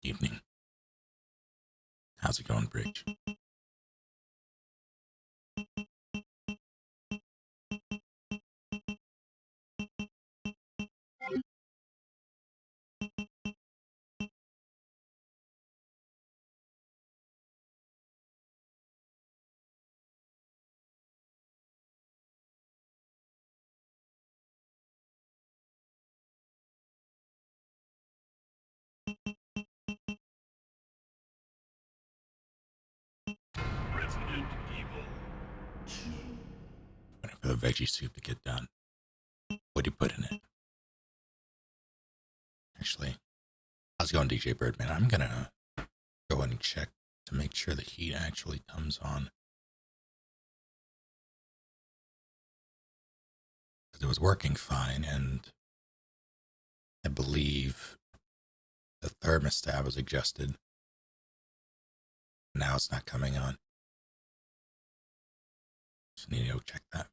Evening. How's it going, Bridge? Resident Evil 2. Waiting for the veggie soup to get done. What do you put in it? Actually, how's it going, DJ Birdman? I'm gonna go ahead and check to make sure the heat actually comes on. It was working fine, and I believe the thermostat was adjusted. Now it's not coming on. Just need to go check that.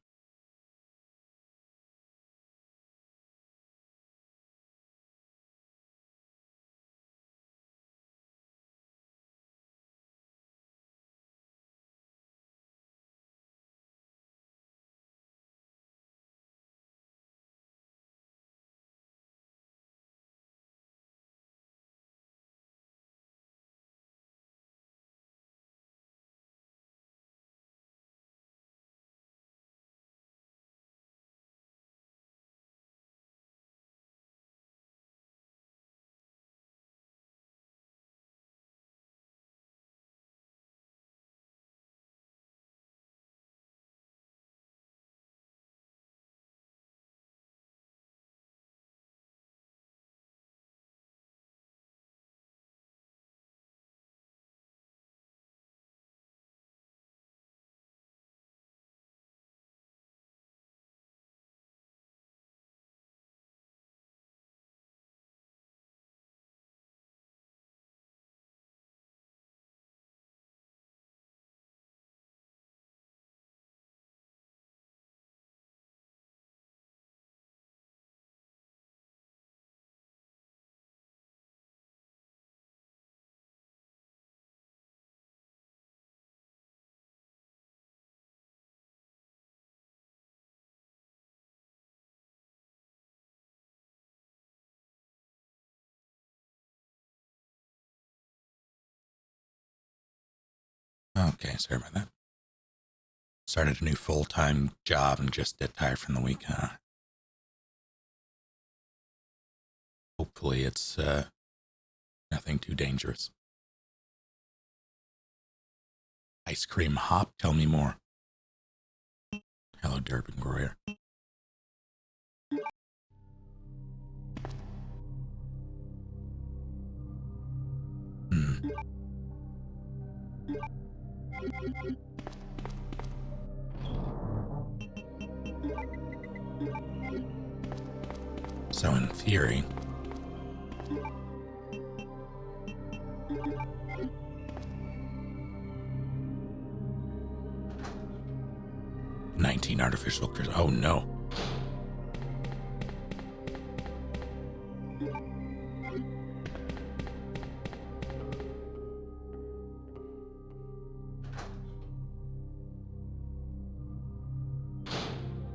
Okay, sorry about that. Started a new full-time job and just get tired from the week. Hopefully it's nothing too dangerous. Ice cream hop, tell me more. Hello, Durbin Groyer. So in theory, $19 artificial crystals. Oh no.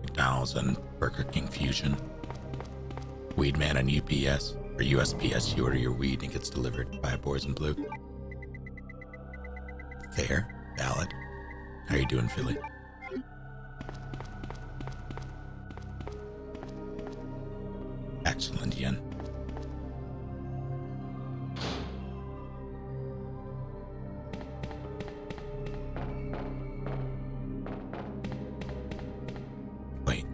McDonald's and Burger King fusion. Weed man and UPS or USPS. You order your weed and it gets delivered by Boys in Blue. Fair, valid. How you doing, Philly? Excellent, Yen. Wait.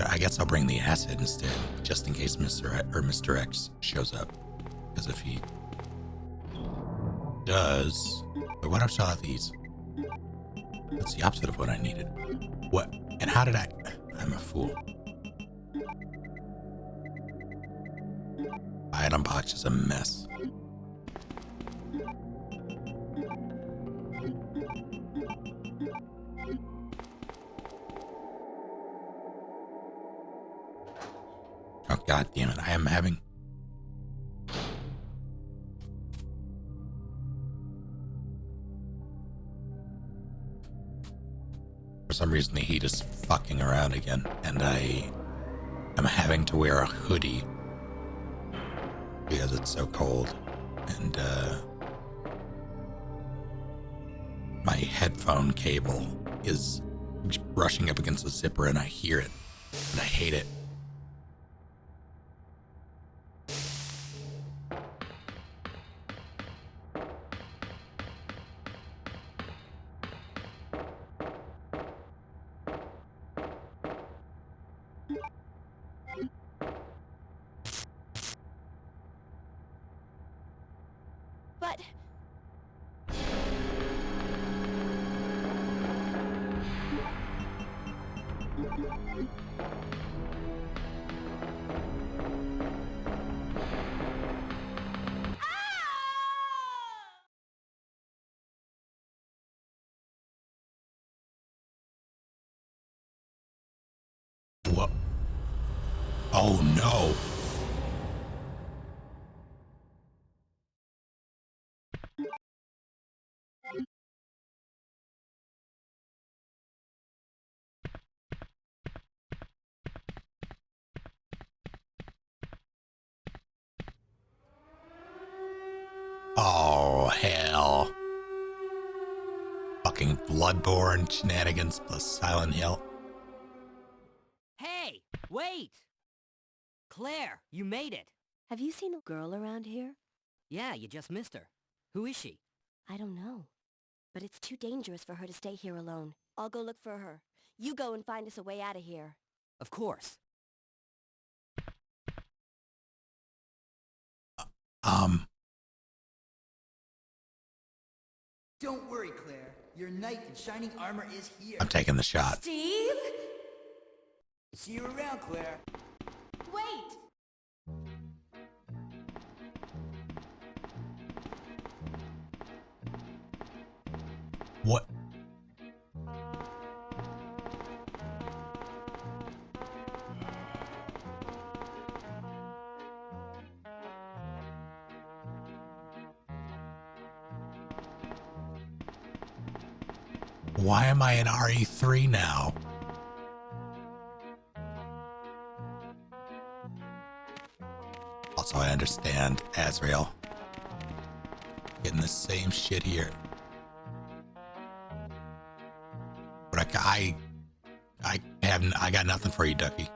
I guess I'll bring the acid instead, just in case Mr. X shows up. Because if he does... But what else are these? That's the opposite of what I needed. What? And how did I... I'm a fool. Item box is a mess. Oh, god damn it. I am having... For some reason, the heat is fucking around again, and I am having to wear a hoodie because it's so cold. And, my headphone cable is brushing up against the zipper, and I hear it, and I hate it. But... What? Oh no. Oh, hell. Fucking Bloodborne shenanigans plus Silent Hill. Hey, wait! Claire, you made it. Have you seen a girl around here? Yeah, you just missed her. Who is she? I don't know. But it's too dangerous for her to stay here alone. I'll go look for her. You go and find us a way out of here. Of course. Don't worry, Claire. Your knight in shining armor is here. I'm taking the shot. Steve? See you around, Claire. Wait! What? Why am I in RE3 now? Also, I understand Azrael getting the same shit here. But I got nothing for you, Ducky.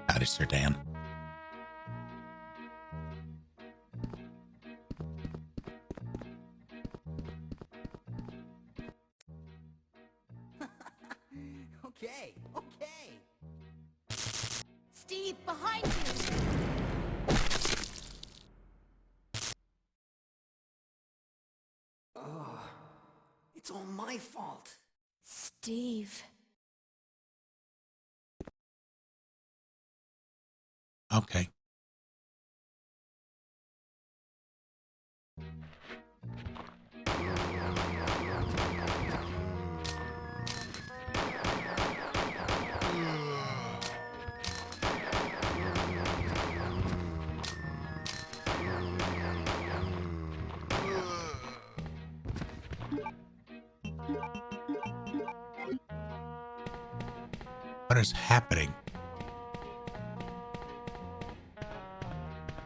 Howdy, Sir Dan. Okay. Steve, behind you! Oh, it's all my fault. Steve... Okay. What is happening?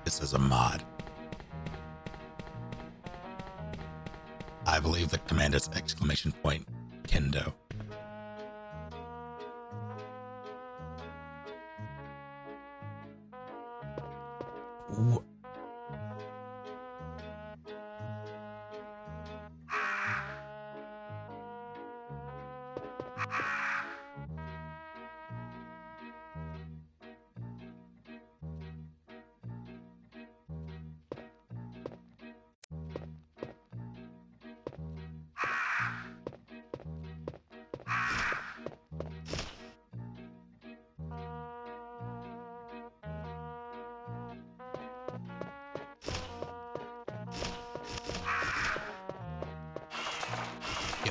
This is a mod. I believe the command is exclamation point Kendo.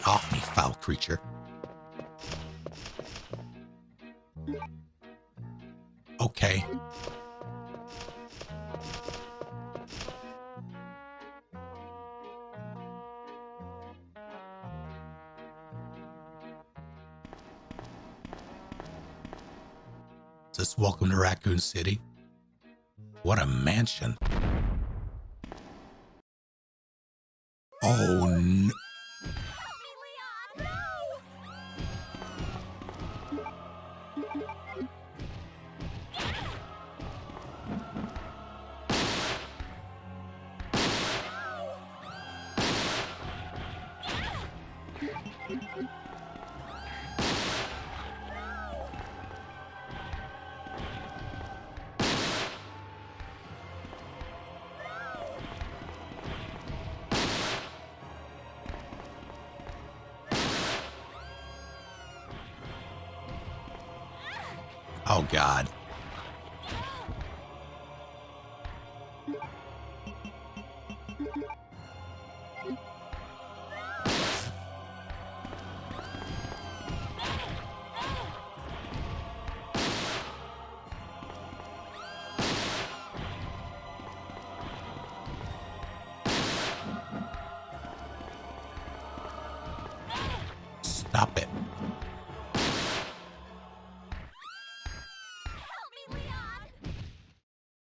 Get off me, foul creature. Okay. Is this Welcome to Raccoon City? What a mansion. Oh no. Oh God. Stop it.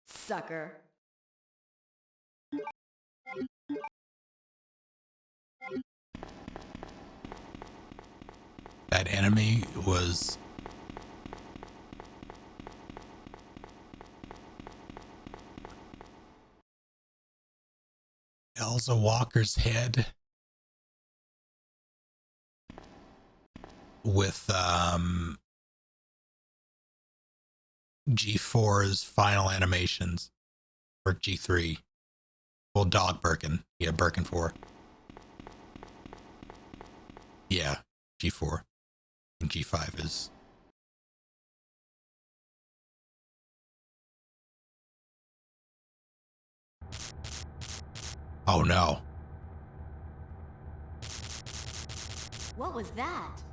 Sucker. That enemy was... Elsa Walker's head with G4's final animations, or G3. Well, dog Birkin. Yeah, Birkin 4. Yeah, G4. And G5 is... Oh no. What was that?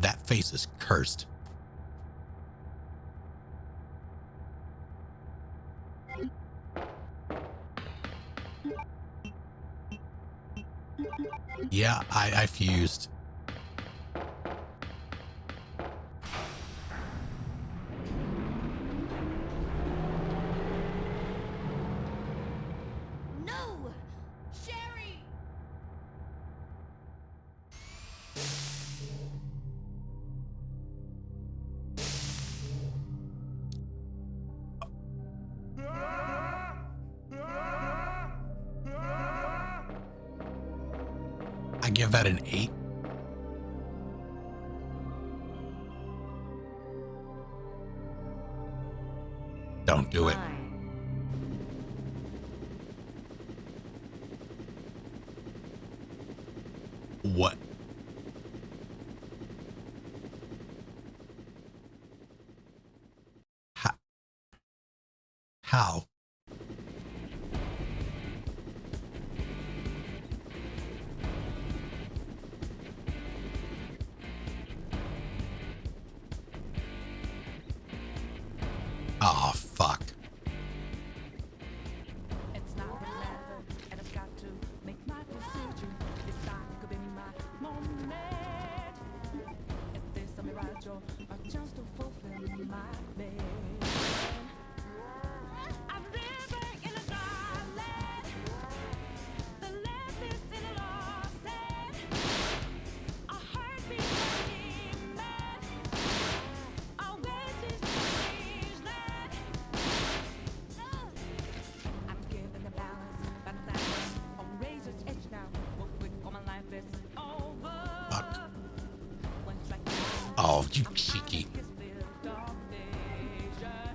That face is cursed. Yeah, I fused. No! Sherry! I give that an 8. Don't do it. What? How? Oh, fuck. It's not whatever, and I've got to make my decision. This time could be my moment. Is this a mirage or just to fulfill my mission? I'm living in a darling. The left is in a lost end. A heartbeat demon. Always is changeland. I'm giving the balance, but I'm on razor's edge now. What with all my life is over. Fuck. One strike. Oh, you cheeky. Is built of vision.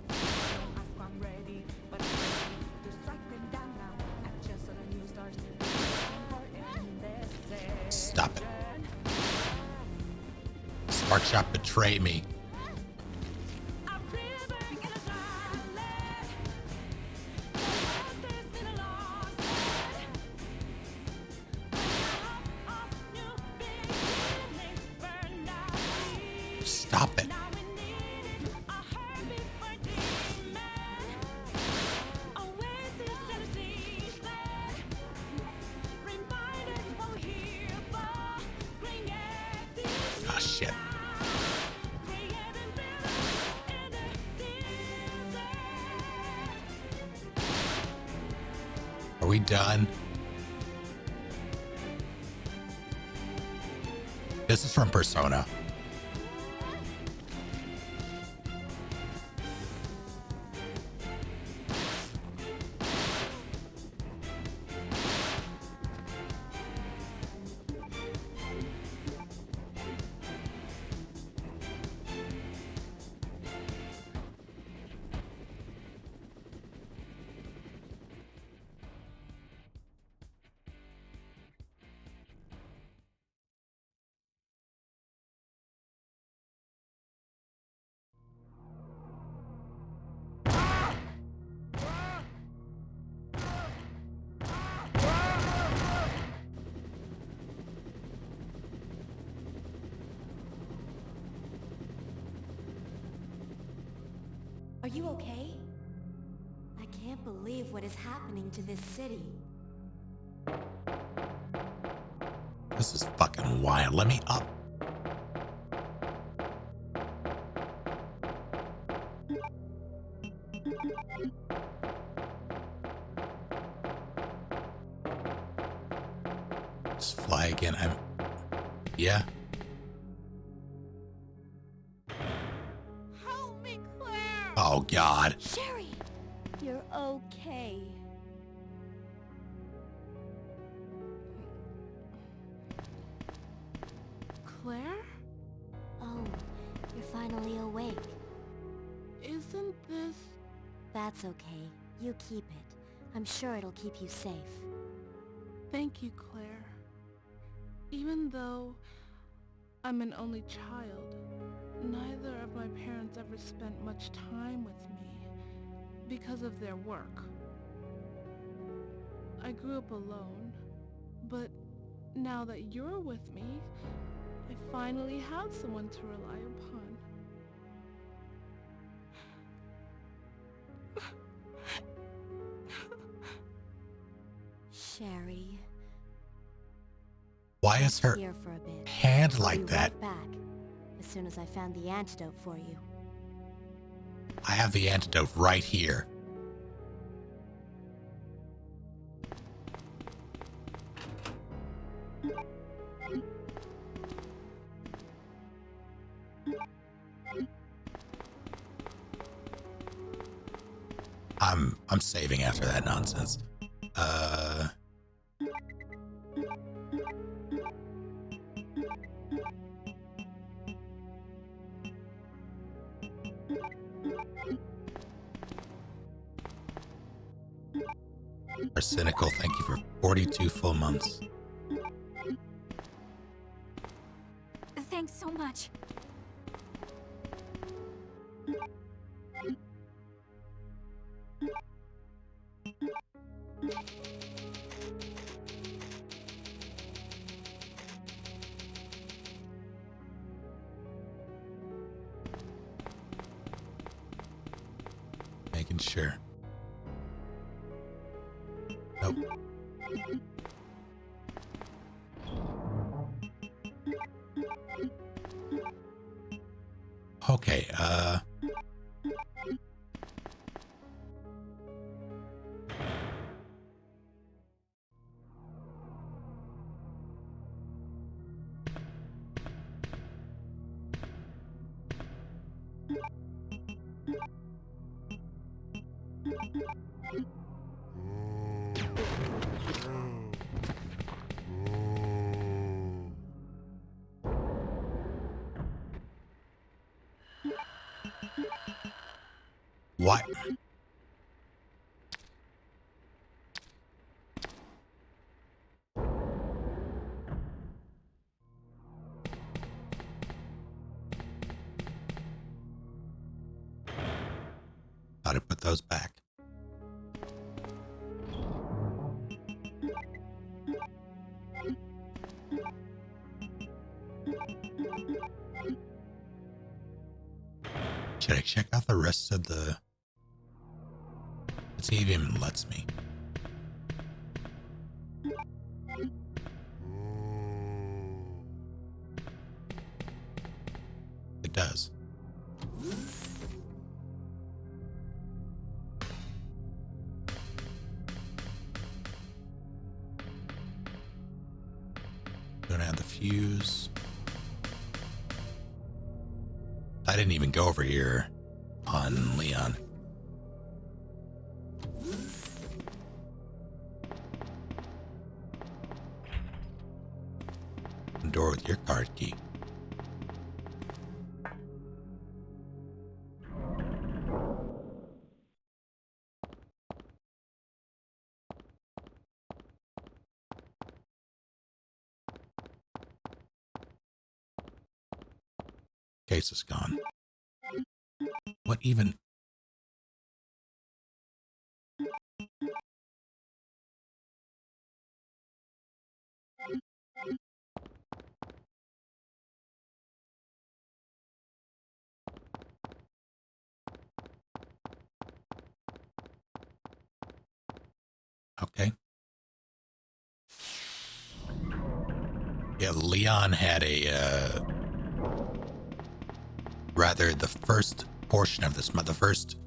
Don't ask I'm ready, but I'm ready to strike them down now. I just saw the new stars for in this Stop it. section. Workshop betray me. Stop it. Oh, shit. Are we done? This is from Persona. Are you okay? I can't believe what is happening to this city. This is fucking wild. Let me up. Just fly again. Yeah. Help me, Claire! Oh, God. Sherry! You're okay. Claire? Oh, you're finally awake. Isn't this... That's okay. You keep it. I'm sure it'll keep you safe. Thank you, Claire. Even though I'm an only child, neither of my parents ever spent much time with me because of their work. I grew up alone, but now that you're with me, I finally have someone to rely upon. Sherry. Why is her Here for a bit. hand I'll like be that? right back, as soon as I found the antidote for you. I have the antidote right here. I'm saving after that nonsense. Are cynical. Thank you for 42 full months. Thanks so much. Making sure. Nope. Okay, what? those back. Should I check out the rest of the... Let's see if it even lets me. It does. Don't have the fuse. I didn't even go over here on Leon. Door with your card key. Case is gone. What even? Okay. Yeah, Leon had a, rather the first portion of this, the first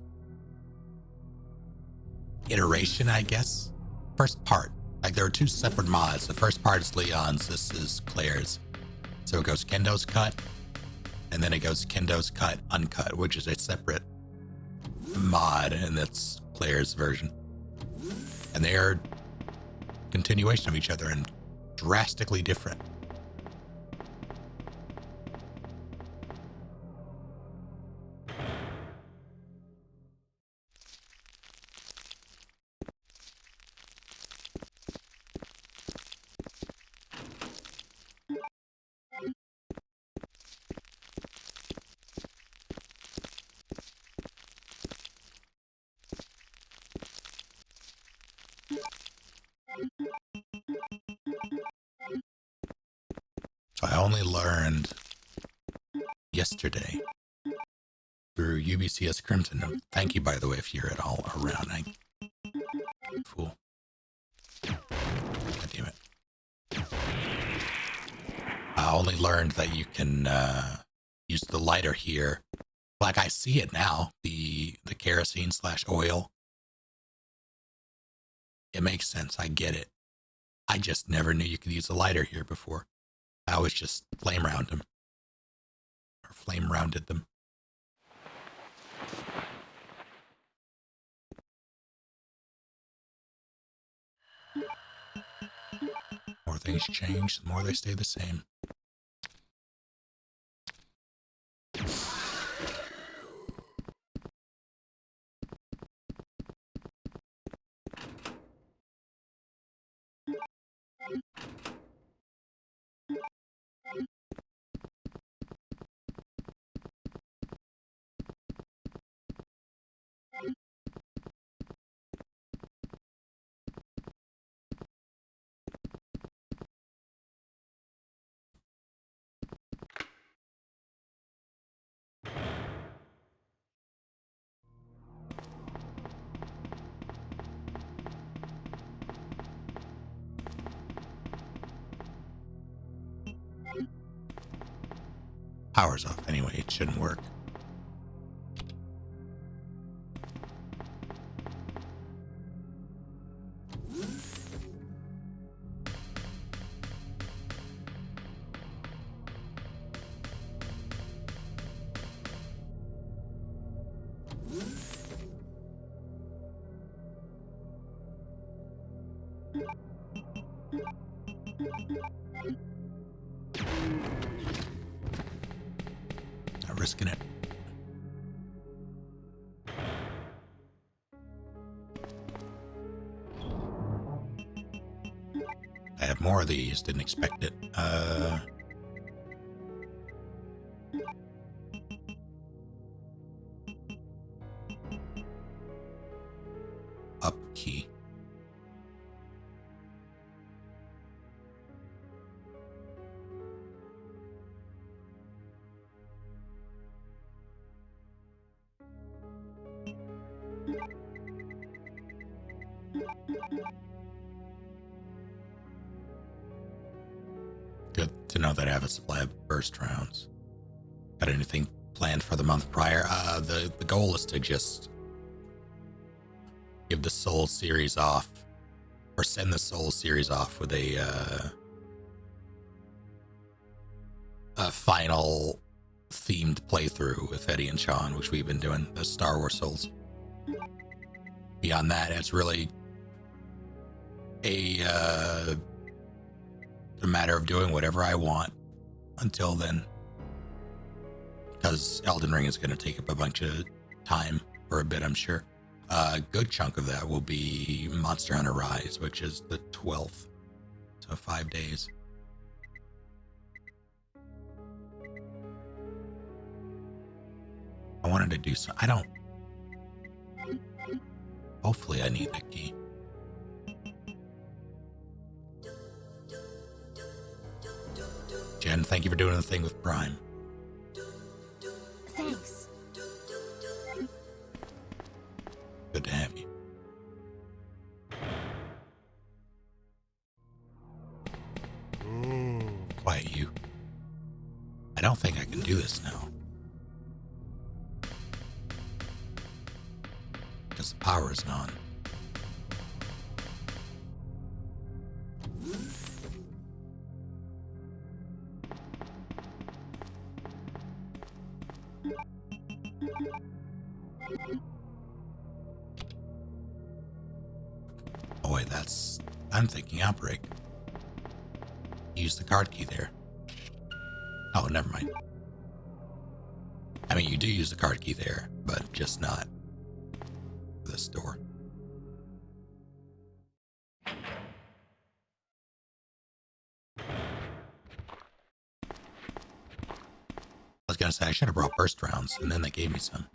iteration, I guess. First part. Like there were two separate mods. The first part is Leon's, this is Claire's. So it goes Kendo's Cut, and then it goes Kendo's Cut Uncut, which is a separate mod, and that's Claire's version. And they are continuation of each other and drastically different. So I only learned yesterday through UBCS Crimson. Thank you, by the way, if you're at all around. Fool. God damn it. I only learned that you can use the lighter here. Like I see it now, the kerosene / oil. It makes sense. I get it. I just never knew you could use a lighter here before. I always just flame round them. Or flame rounded them. More things change, the more they stay the same. Power's off anyway, it shouldn't work. Not risking it. I have more of these, didn't expect it. Good to know that I have a supply of burst rounds. Got anything planned for the month prior? The goal is to just give the Soul series off, or send the Soul series off with a final themed playthrough with Eddie and Sean, which we've been doing, the Star Wars Souls. Beyond that, it's really a matter of doing whatever I want until then, because Elden Ring is going to take up a bunch of time for a bit, I'm sure. A good chunk of that will be Monster Hunter Rise, which is the 12th, so 5 days. I wanted to do so. I don't. Hopefully, I need the key. Jen, thank you for doing the thing with Prime. Thanks. Good to have you. Quiet you. I don't think I can do this now. Because the power isn't on. Oh wait, I'm thinking Outbreak. Use the card key there. Oh, never mind. I mean, you do use the card key there, but just not this door. I was gonna say I should have brought burst rounds, and then they gave me some.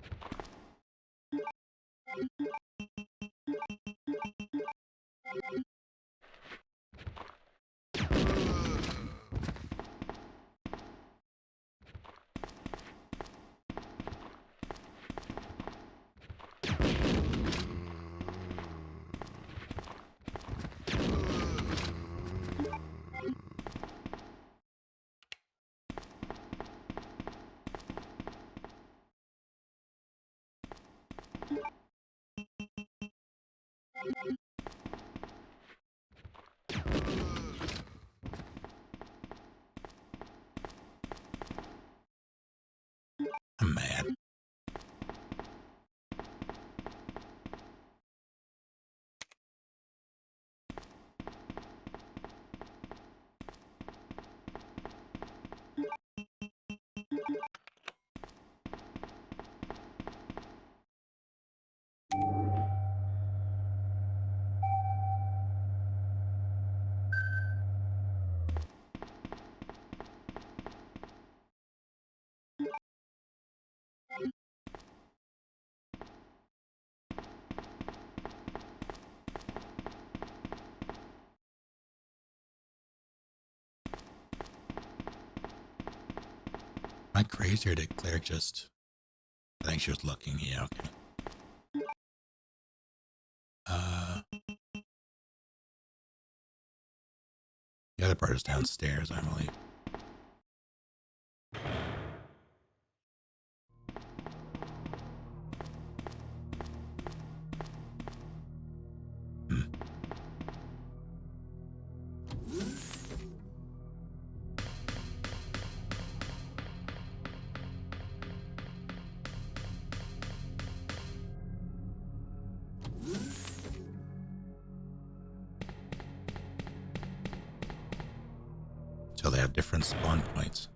I'm mad. Am I crazy or did Claire just... I think she was looking. Yeah, okay. The other part is downstairs, I believe. So they have different spawn points.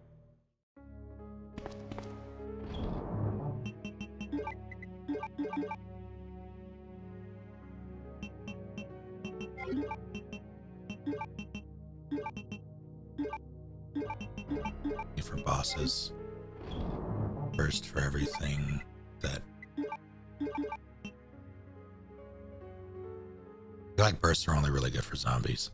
For bosses. First for everything that... I feel like bursts are only really good for zombies.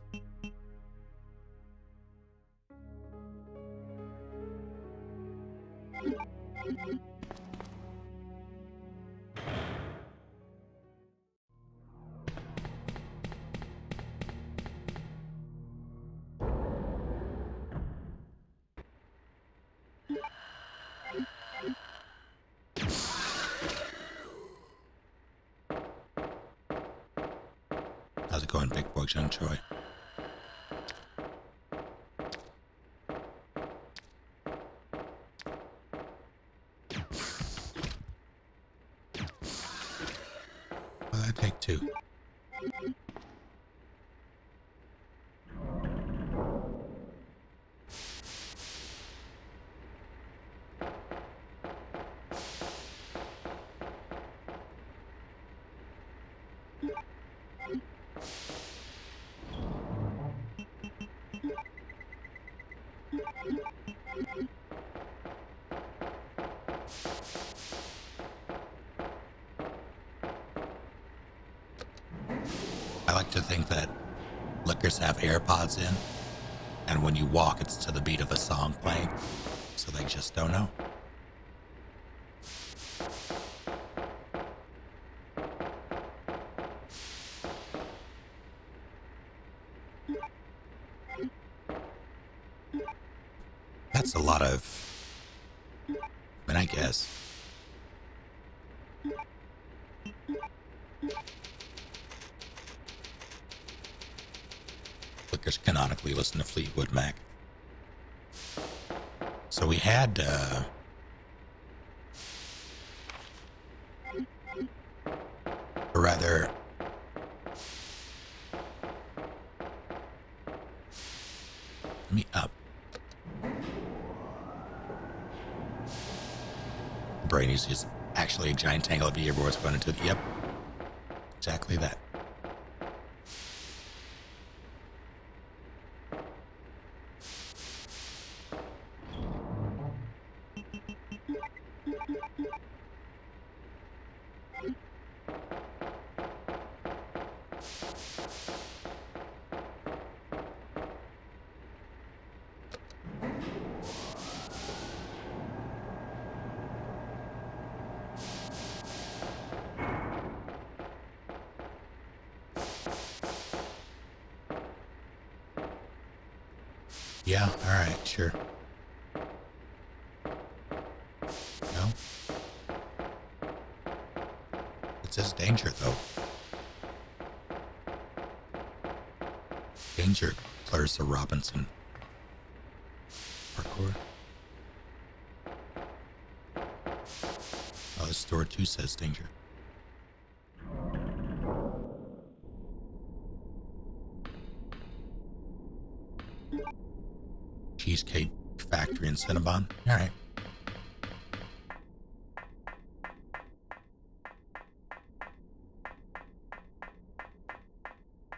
going big boy Troy. Well, that take two. I like to think that liquors have AirPods in, and when you walk, it's to the beat of a song playing, so they just don't know. That's a lot of, I mean, I guess. Liquors canonically listen to Fleetwood Mac. So we had, or rather, let me up. Brady's is actually a giant tangle of earboards going into it. Yep. Exactly that. Yeah, alright, sure. No? It says danger, though. Danger, Clarissa Robinson. Parkour. Oh, the store too says danger. Cheesecake Factory in Cinnabon. Alright.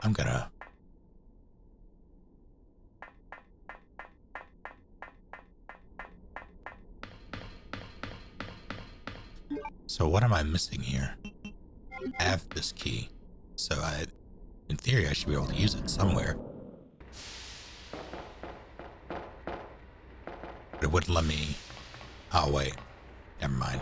I'm gonna... So what am I missing here? I have this key. So in theory, I should be able to use it somewhere. But it wouldn't let me... Oh, wait. Never mind.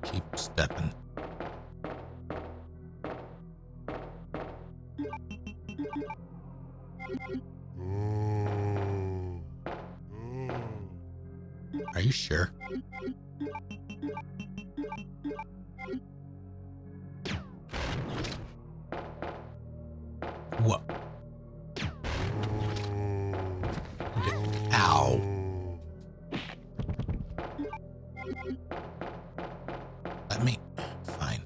Keep stepping. Are you sure? What? Okay. Ow. Let me... Fine.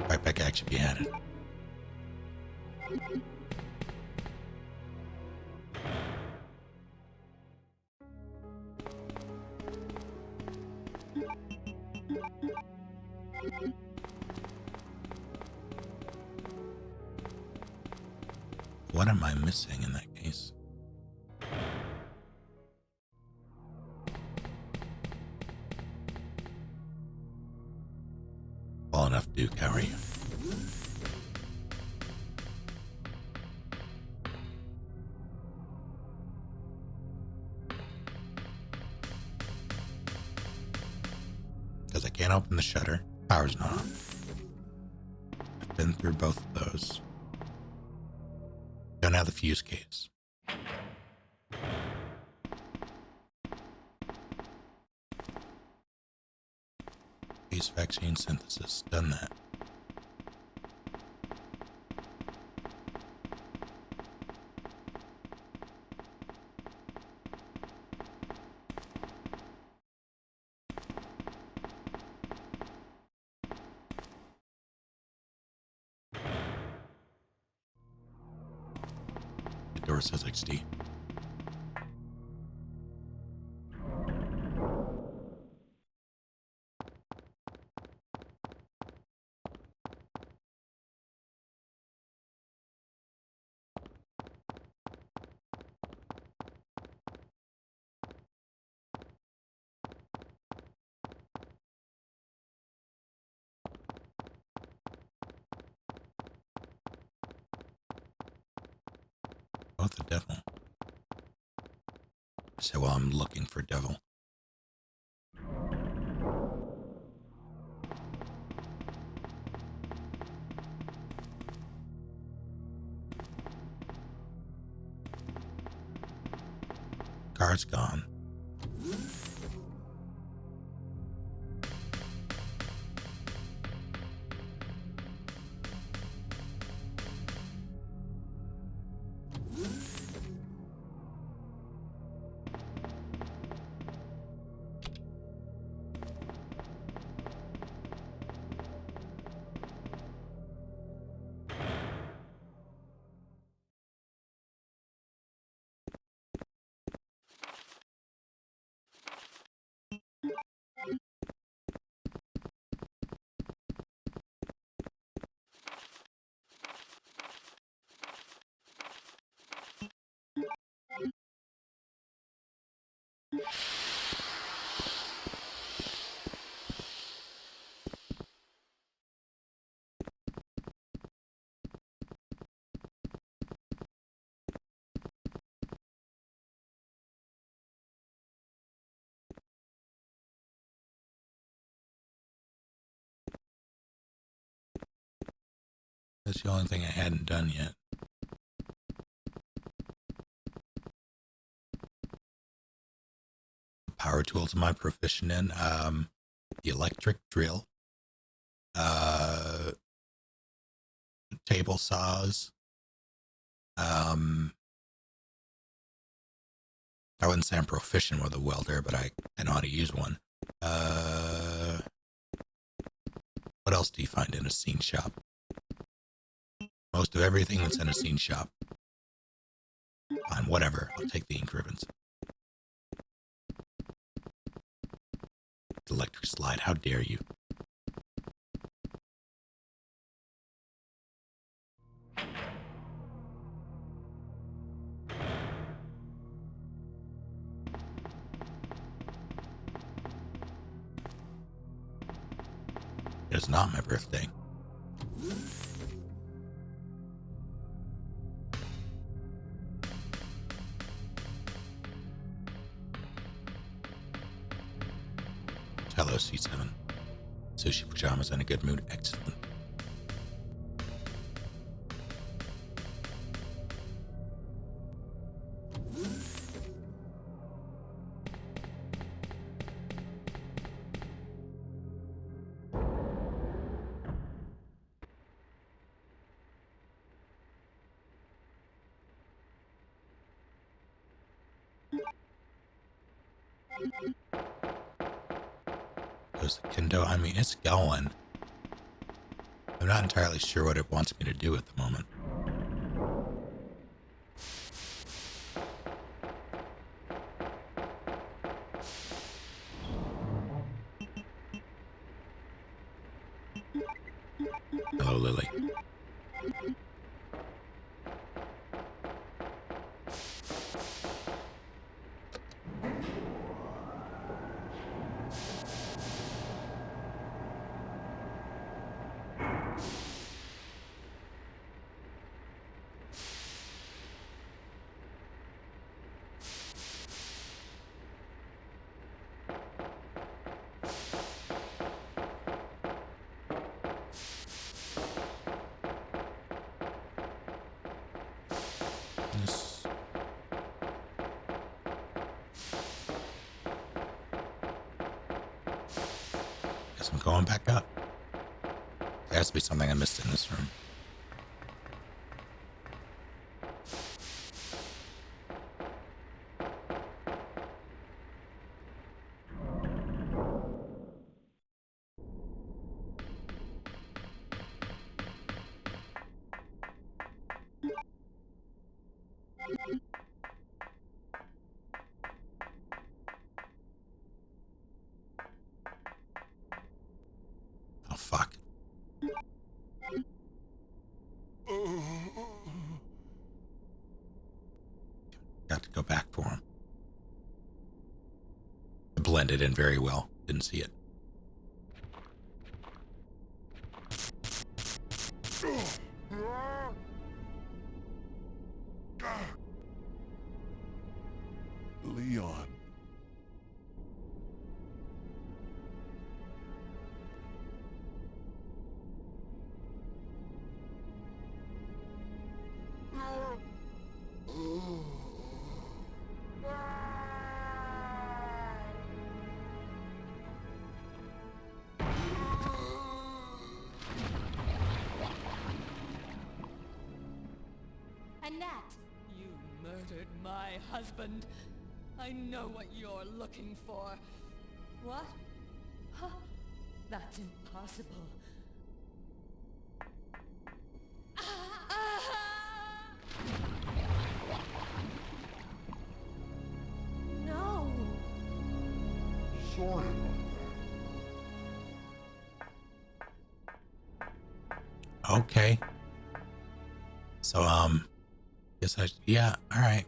Right back action behind it. What am I missing in that case? Well enough, Duke. How are you? Because I can't open the shutter. Power's not on. I've been through both of those. Don't have the fuse case. Base vaccine synthesis. Done that. The door says XD. Oh, the devil. So while I'm looking for devil. Car's gone. That's the only thing I hadn't done yet. Power tools am I proficient in? The electric drill, table saws. I wouldn't say I'm proficient with a welder, but I know how to use one. What else do you find in a scene shop? Most of everything that's in a scene shop. Fine, whatever. I'll take the ink ribbons. Electric slide, how dare you? It's not my birthday. Hello, C7. Sushi pajamas in a good mood. Excellent. Goes the Kendo. I mean, it's going. I'm not entirely sure what it wants me to do at the moment. Hello, Lily. Guess I'm going back up. There has to be something I missed in this room. Oh, fuck. Got to go back for him. It blended in very well. Didn't see it. Leon. Annette! You murdered my husband. I know what you're looking for. What? Huh? That's impossible. No! Sorry about Okay. So, guess yeah, alright.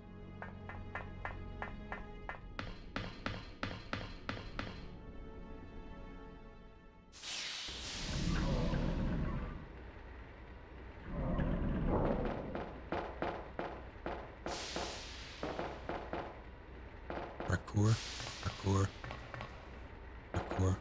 Parkour, parkour, parkour.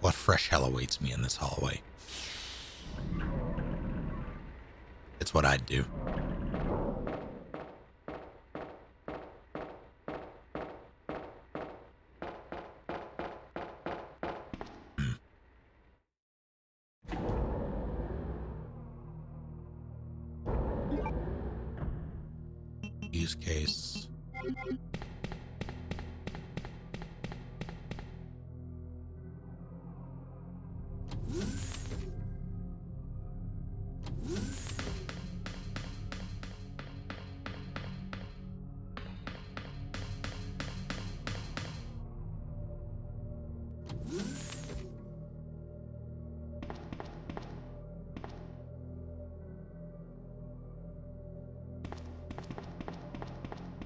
What fresh hell awaits me in this hallway? It's what I'd do. Use case.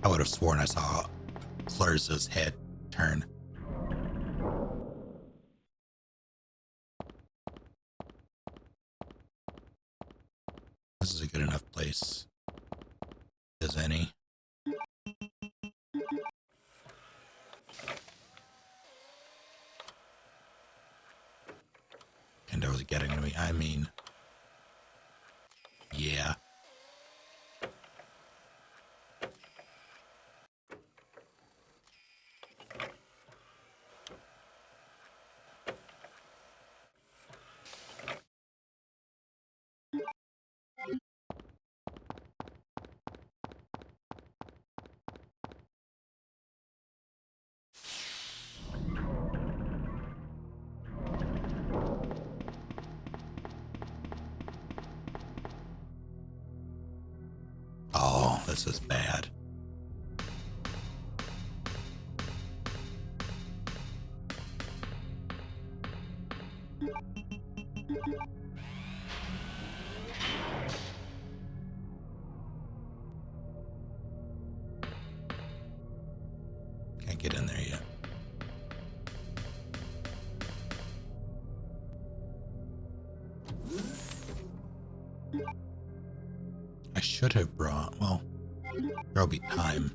I would have sworn I saw Clarissa's head turn. This is a good enough place as any. Kendo was getting to me. I mean, yeah. Oh, this is bad. Can't get in there yet. I should have brought, well, there'll be time.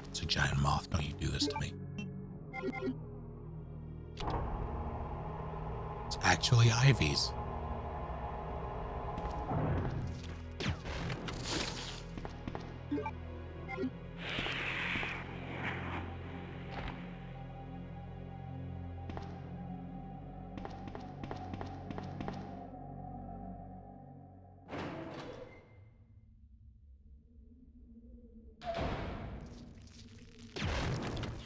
It's a giant moth. Don't you do this to me. It's actually Ivy's.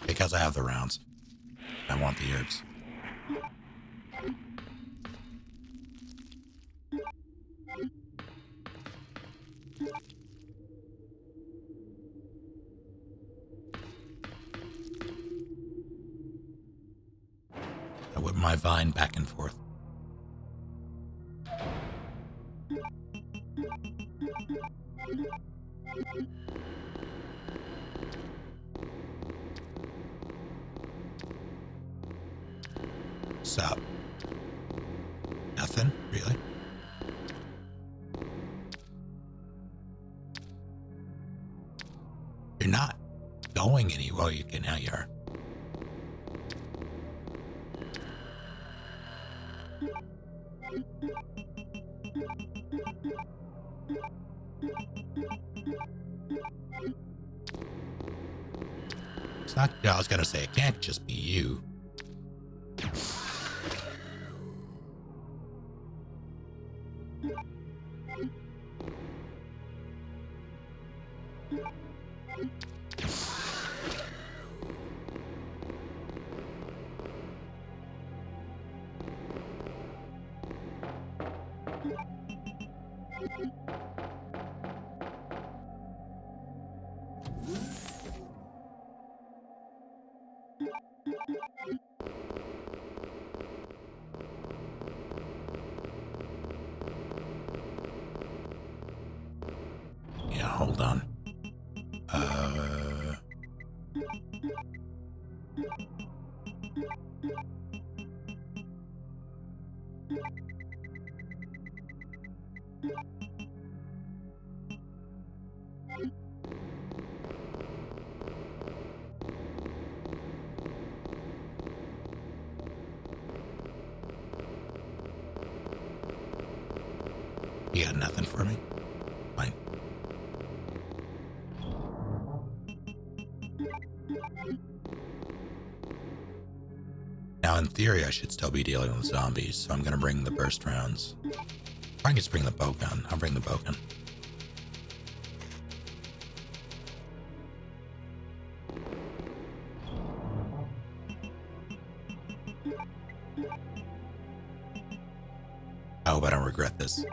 Because I have the rounds. I want the herbs. I whip my vine back and forth. What's up? Nothing, really? You're not going anywhere. You can, now you are. It's not, I was gonna say, it can't just be you. Yeah, hold on. You got nothing for me? Fine. Now, in theory, I should still be dealing with zombies, so I'm gonna bring the burst rounds. I can just bring the bow gun. I'll bring the bow gun. I hope I don't regret this.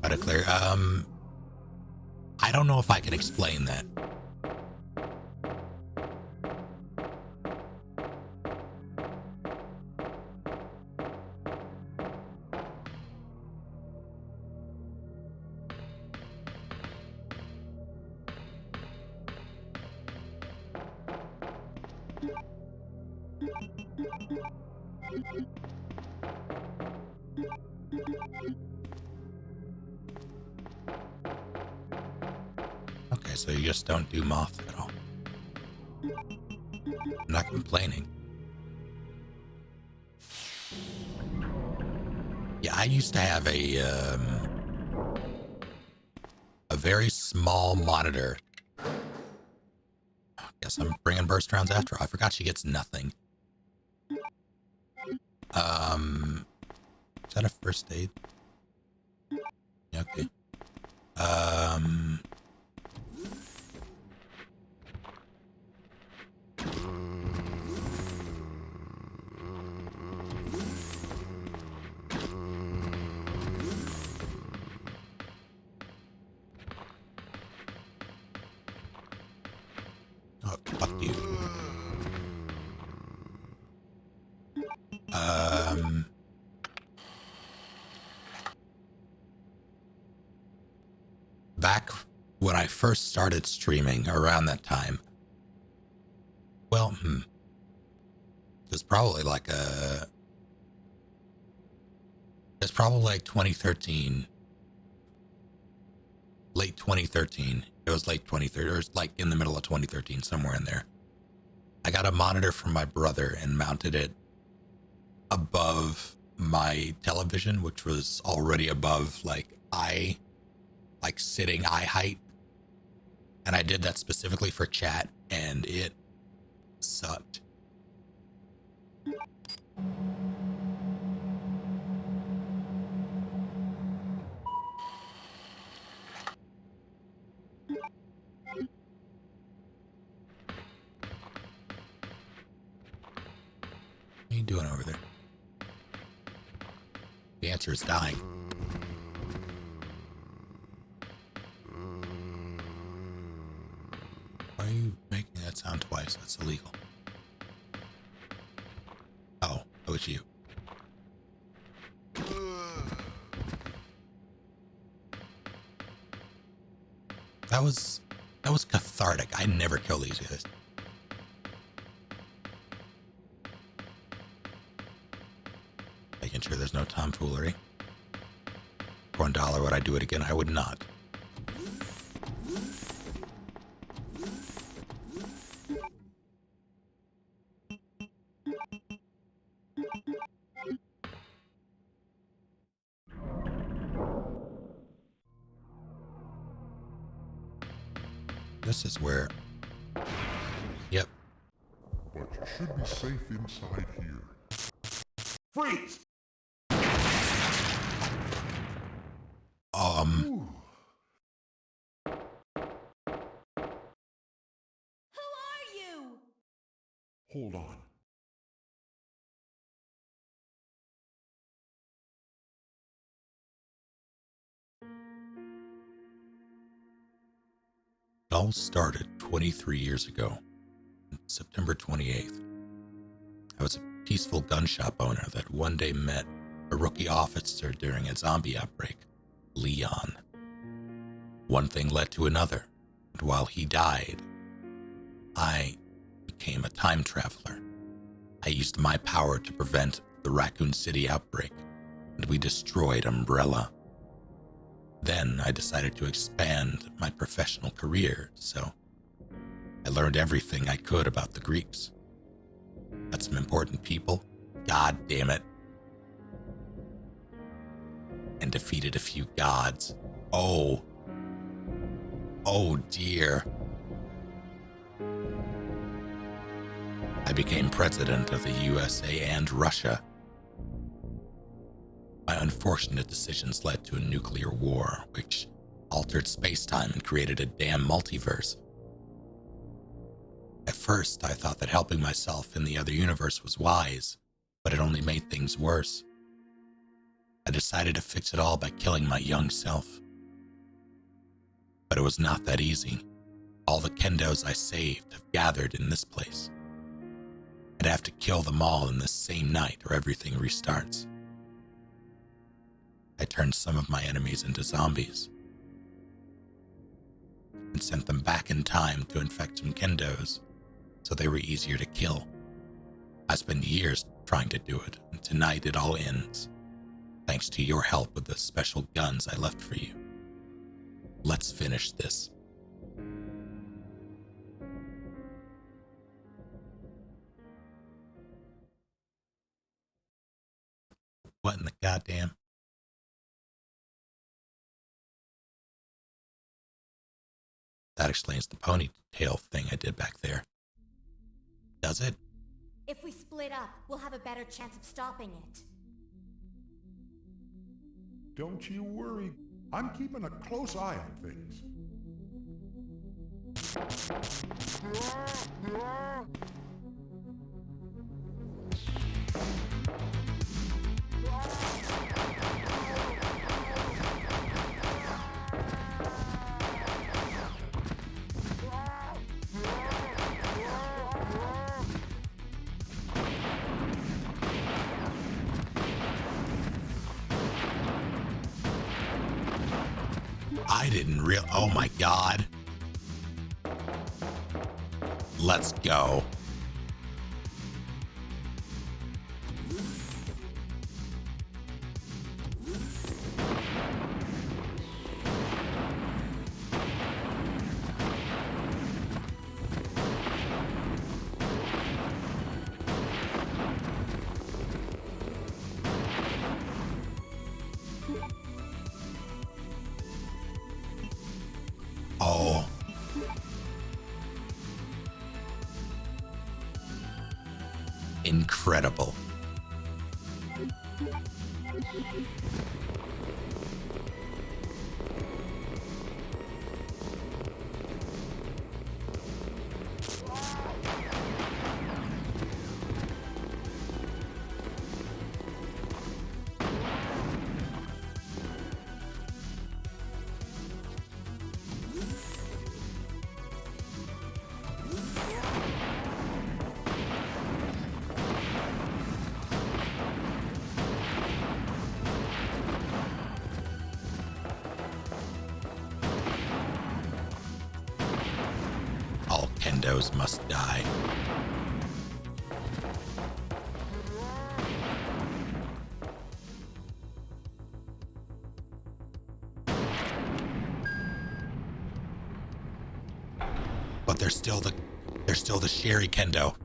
But it clear. I don't know if I can explain that. Okay, so you just don't do moth at all. I'm not complaining. Yeah, I used to have a very small monitor. Guess I'm bringing burst rounds after her. I forgot she gets nothing. Is that a first aid? Yeah, okay. Oh, fuck you. Back when I first started streaming around that time, well, it was probably like it's probably like 2013, late 2013. It was late 2013, or it's like in the middle of 2013, somewhere in there. I got a monitor from my brother and mounted it above my television, which was already above sitting eye height. And I did that specifically for chat, and it sucked. What are you doing over there? The answer is dying. Why are you making that sound twice? That's illegal. Oh, that was you. That was cathartic. I never kill these guys. Making sure there's no tomfoolery. For $1, would I do it again? I would not. This is where... Yep. But you should be safe inside here. Freeze! Ooh. Who are you? Hold on. It all started 23 years ago, September 28th. I was a peaceful gun shop owner that one day met a rookie officer during a zombie outbreak, Leon. One thing led to another, and while he died, I became a time traveler. I used my power to prevent the Raccoon City outbreak, and we destroyed Umbrella. Then I decided to expand my professional career, so I learned everything I could about the Greeks. Met some important people, god damn it, and defeated a few gods. Oh dear. I became president of the USA and Russia. My unfortunate decisions led to a nuclear war, which altered space-time and created a damn multiverse. At first, I thought that helping myself in the other universe was wise, but it only made things worse. I decided to fix it all by killing my young self. But it was not that easy. All the Kendos I saved have gathered in this place. I'd have to kill them all in the same night or everything restarts. I turned some of my enemies into zombies and sent them back in time to infect some Kendos so they were easier to kill. I spent years trying to do it, and tonight it all ends, thanks to your help with the special guns I left for you. Let's finish this. What in the goddamn? That explains the ponytail thing I did back there. Does it? If we split up, we'll have a better chance of stopping it. Don't you worry. I'm keeping a close eye on things. I didn't real. Oh my god. Let's go. Oh. Incredible. All Kendos must die. But they're still the Sherry Kendo.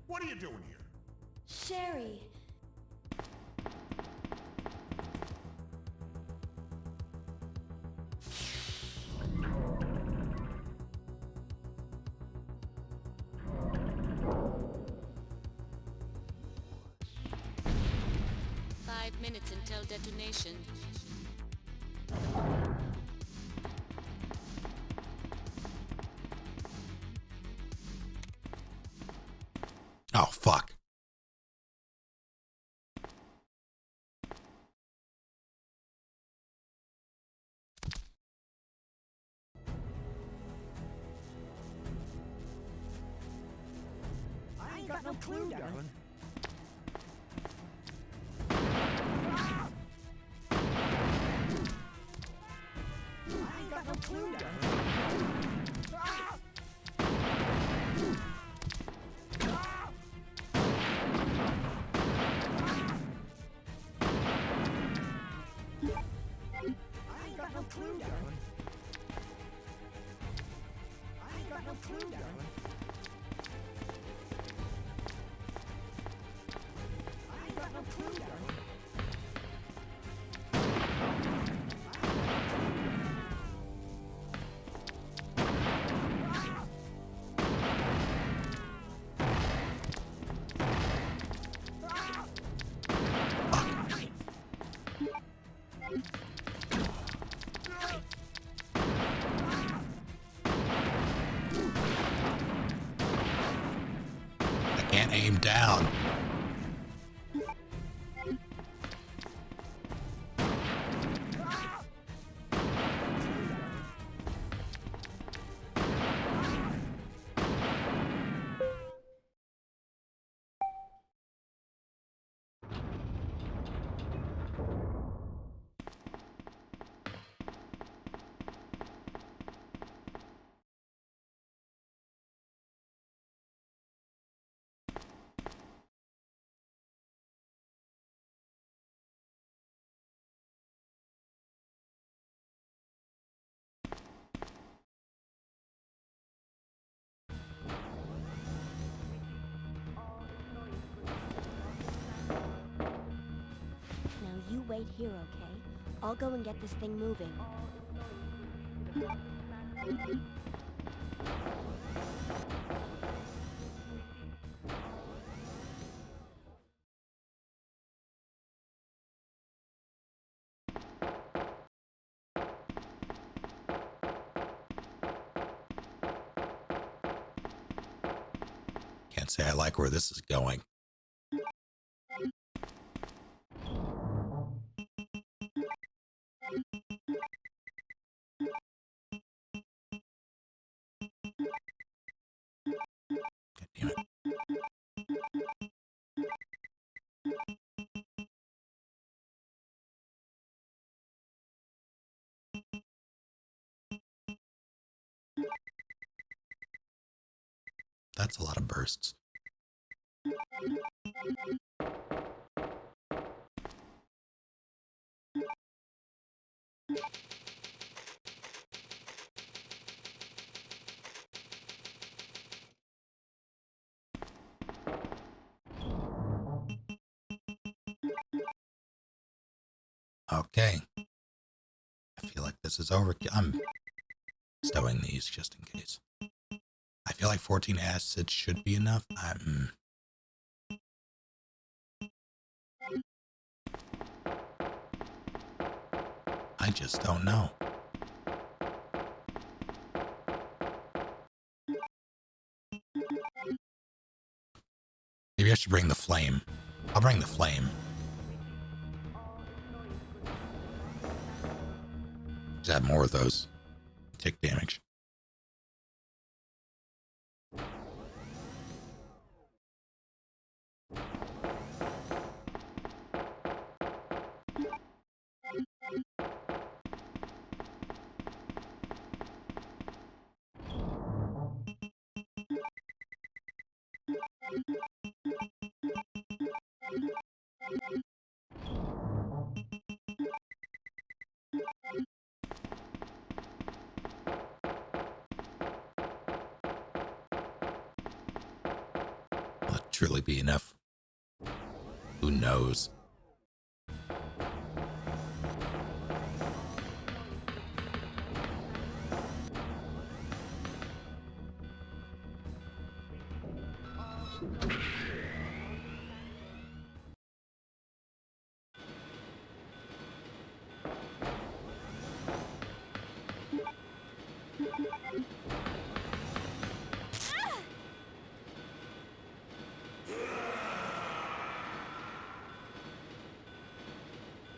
What are you doing here? Sherry. Minutes until detonation. Oh, fuck. I ain't got no clue, Darlin. I ain't got no clue, Darlin. I ain't got no clue, Darlin. I ain't got no clue, Darlin. I ain't got no clue, Darlin. I can't aim down. Now you wait here, okay? I'll go and get this thing moving. Can't say I like where this is going. God damn it. That's a lot of bursts. Okay. I feel like this is over. I'm stowing these just in case. I feel like 14 acids should be enough. I just don't know. Maybe I should bring the flame. I'll bring the flame. Just add more of those. Take damage. Will it truly be enough? Who knows?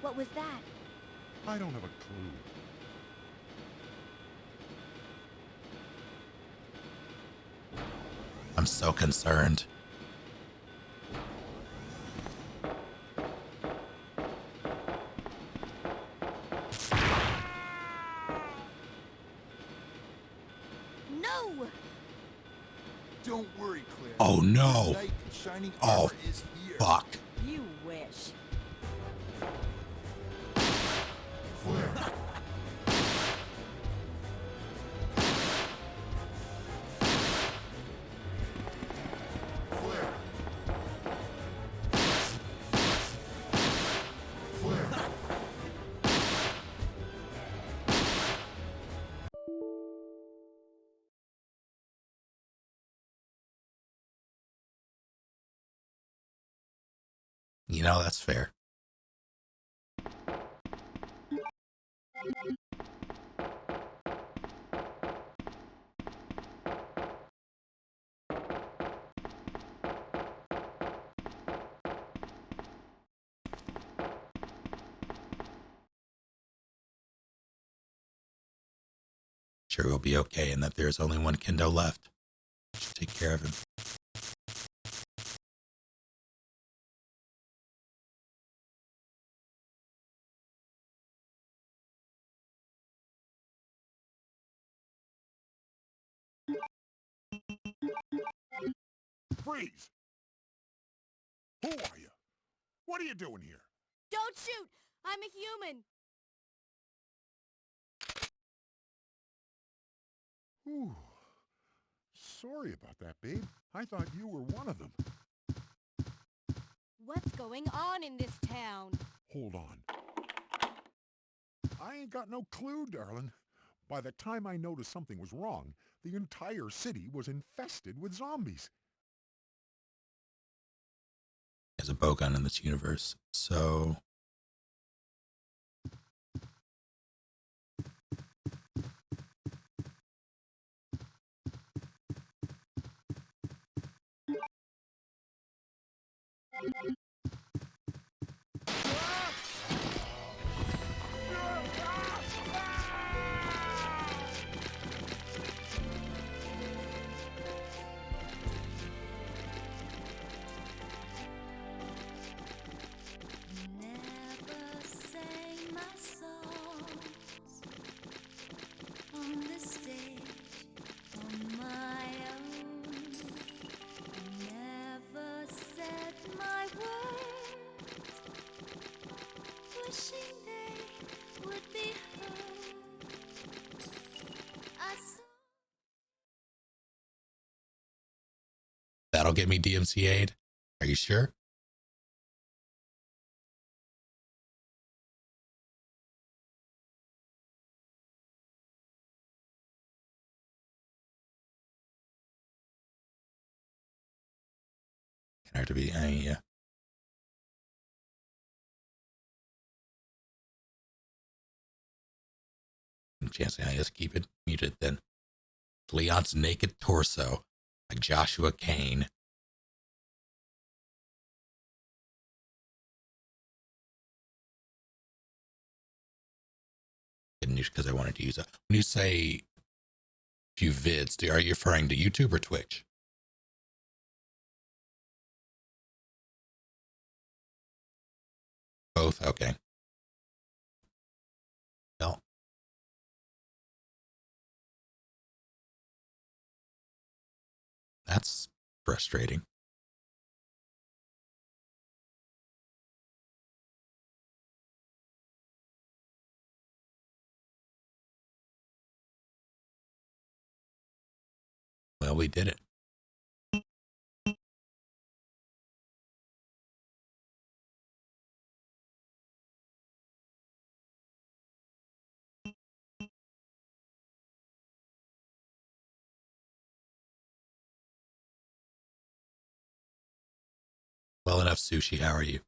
What was that? I don't have a clue. I'm so concerned. No! Don't worry, Claire. Oh no! Knight in shining Oh, armor is here. fuck. You wish. Claire, Claire. Claire. You know, that's fair. Sure, we'll be okay, and that there's only one Kendo left. Should take care of him. Freeze! Who are you? What are you doing here? Don't shoot! I'm a human! Whew. Sorry about that, babe. I thought you were one of them. What's going on in this town? Hold on. I ain't got no clue, darling. By the time I noticed something was wrong, the entire city was infested with zombies. There's a bowgun in this universe, so... Never sang my songs on the stage on my own. That'll get me DMCA'd? Are you sure? Can to be, yeah. Chance I just keep it muted then. Leon's naked torso, like Joshua Kane. Because I wanted to use it. When you say few vids, are you referring to YouTube or Twitch? Both? Okay. Well, that's frustrating. Well, we did it. Well enough, Sushi. How are you?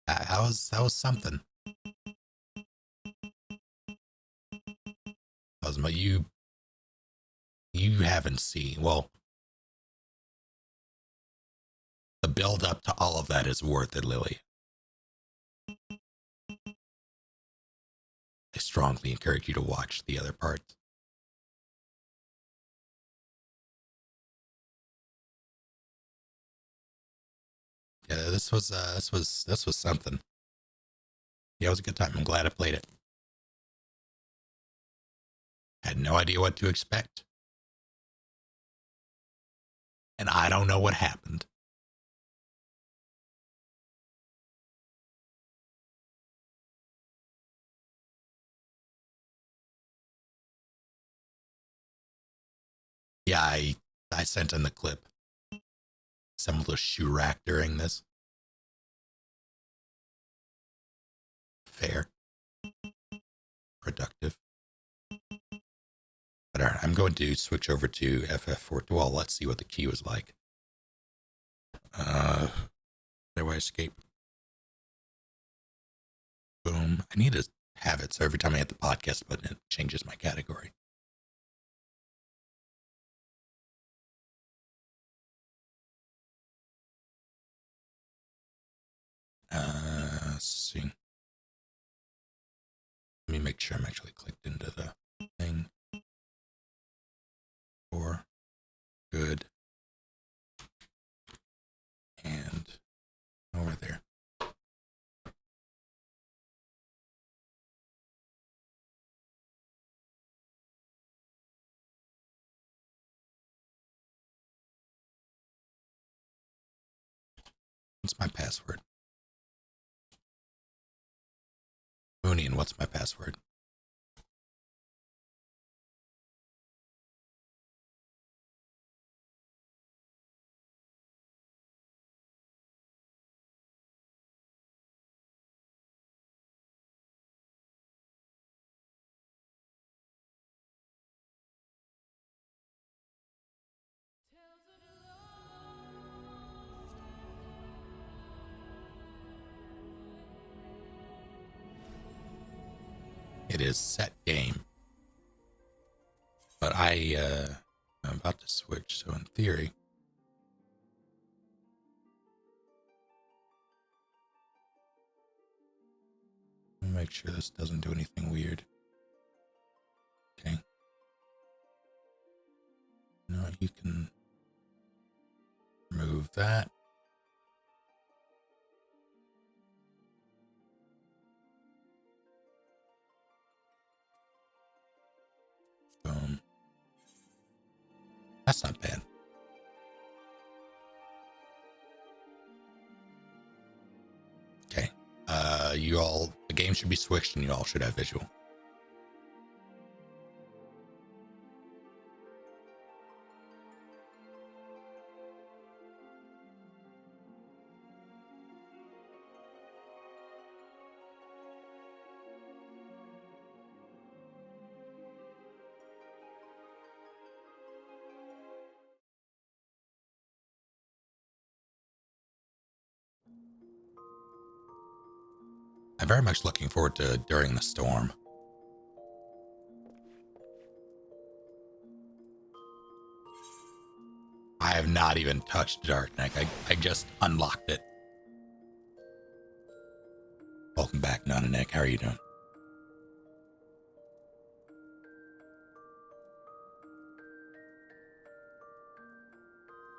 That was something. Cosmo, you haven't seen, well, the build up to all of that is worth it, Lily. I strongly encourage you to watch the other parts. Yeah, this was something. Yeah, it was a good time. I'm glad I played it. Had no idea what to expect. And I don't know what happened. Yeah, I sent in the clip. Some little shoe rack during this. Fair. Productive. But all right, I'm going to switch over to FF4. Well, let's see what the key was like. How do I escape? Boom. I need to have it so every time I hit the podcast button, it changes my category. Let's see. Let me make sure I'm actually clicked into the thing. For good. And over there. What's my password? Moonian, what's my password? It is set game. But I'm about to switch, so in theory. Let me make sure this doesn't do anything weird. Okay. No, you can remove that. Boom. That's not bad. Okay. The game should be switched and you all should have visual. I'm very much looking forward to During the Storm. I have not even touched Dark Knight. I just unlocked it. Welcome back, Nana Nick. How are you doing?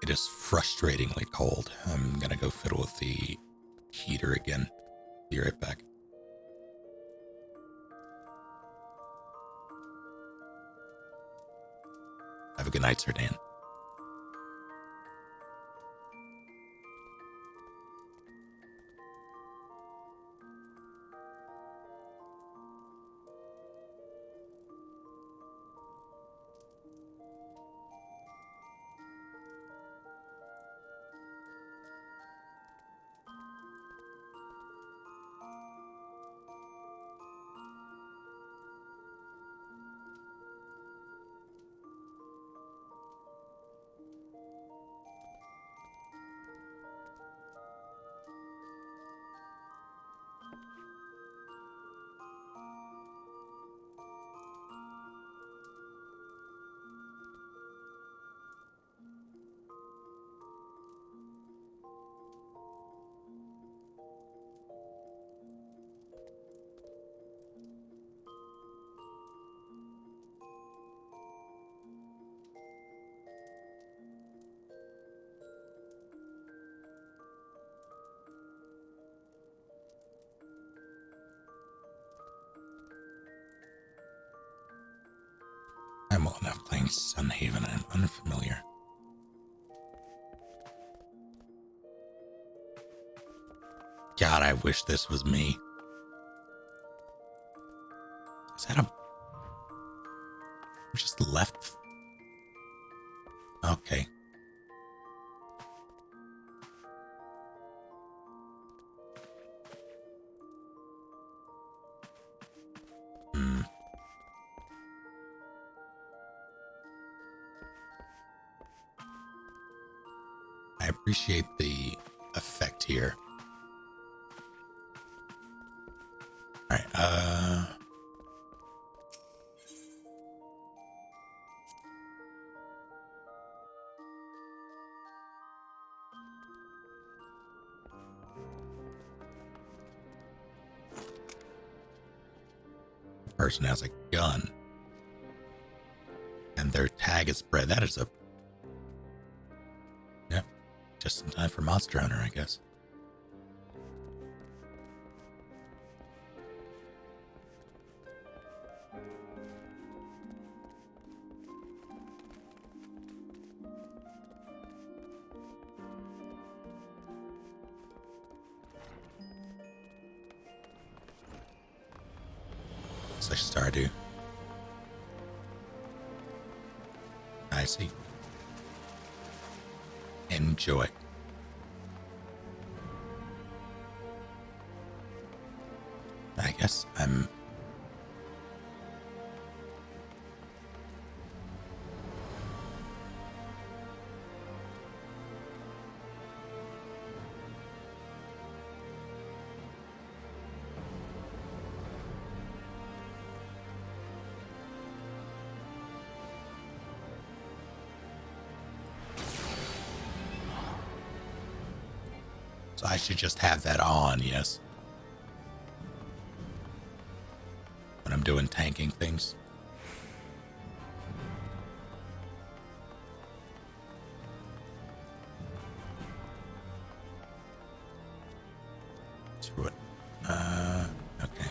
It is frustratingly cold. I'm gonna go fiddle with the heater again. Be right back. Have a good night, Sir Dan. I'm well enough playing Sunhaven. I'm unfamiliar. God, I wish this was me. Is that a... just left? Okay. I appreciate the effect here. Alright, the person has a gun. And their tag is spread. That is a... Yep. Just in time for Monster Hunter, I guess. Such Stardew. I see. Enjoy. I guess I'm... So I should just have that on, yes. When I'm doing tanking things. Screw it. Okay.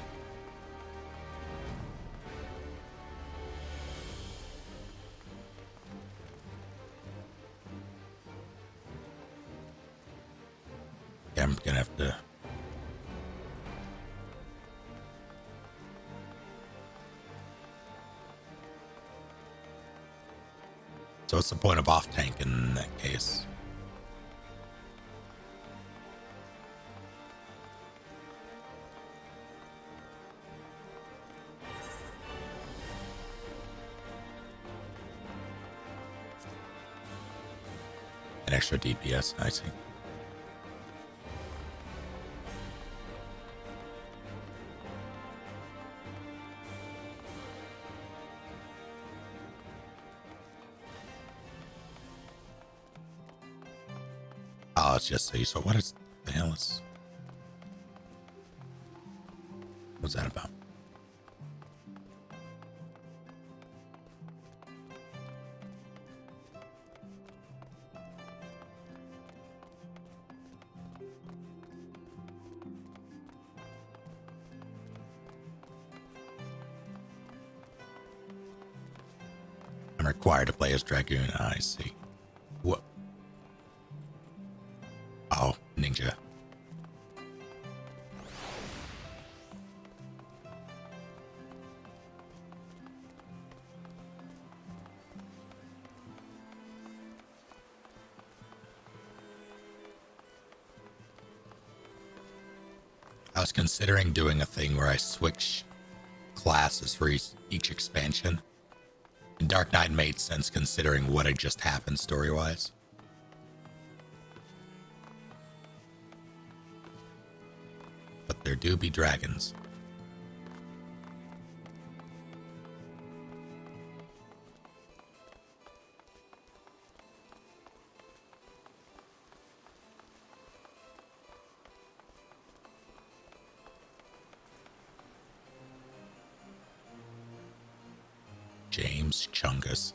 Yeah, I'm gonna have to... So what's the point of off tank in that case? An extra DPS, I see. it's just so useful. What is the hell is... What's that about? I'm required to play as Dragoon. I see. What? Oh, ninja. I was considering doing a thing where I switch classes for each expansion. And Dark Knight made sense considering what had just happened story-wise. But there do be dragons. James Chungus.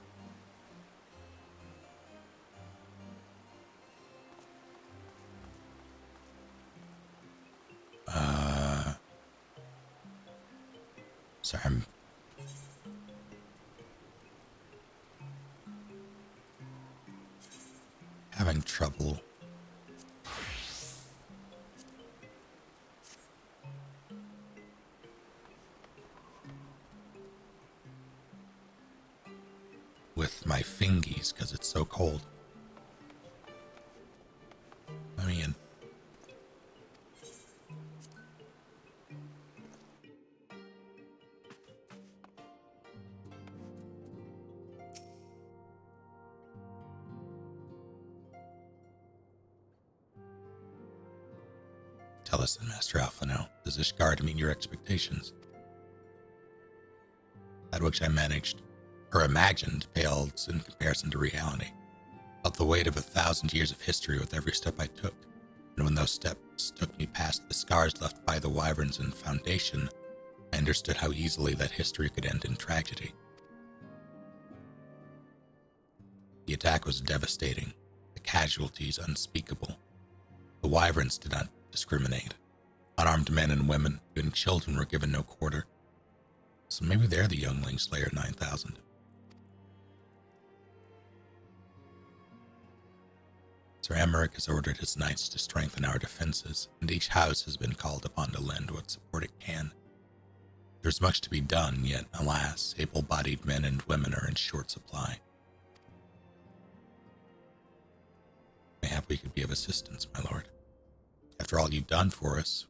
Sorry, I'm having trouble. With my fingies because it's so cold. Let me in. Tell us then, Master Alpha, now, does this guard meet your expectations? That which I managed, or imagined, pales in comparison to reality. Felt the weight of 1,000 years of history with every step I took, and when those steps took me past the scars left by the wyverns and Foundation, I understood how easily that history could end in tragedy. The attack was devastating, the casualties unspeakable. The wyverns did not discriminate. Unarmed men and women, even children, were given no quarter. So maybe they're the youngling Slayer 9000. Sir Emmerich has ordered his knights to strengthen our defenses, and each house has been called upon to lend what support it can. There's much to be done, yet, alas, able-bodied men and women are in short supply. Mayhap we could be of assistance, my lord. After all you've done for us,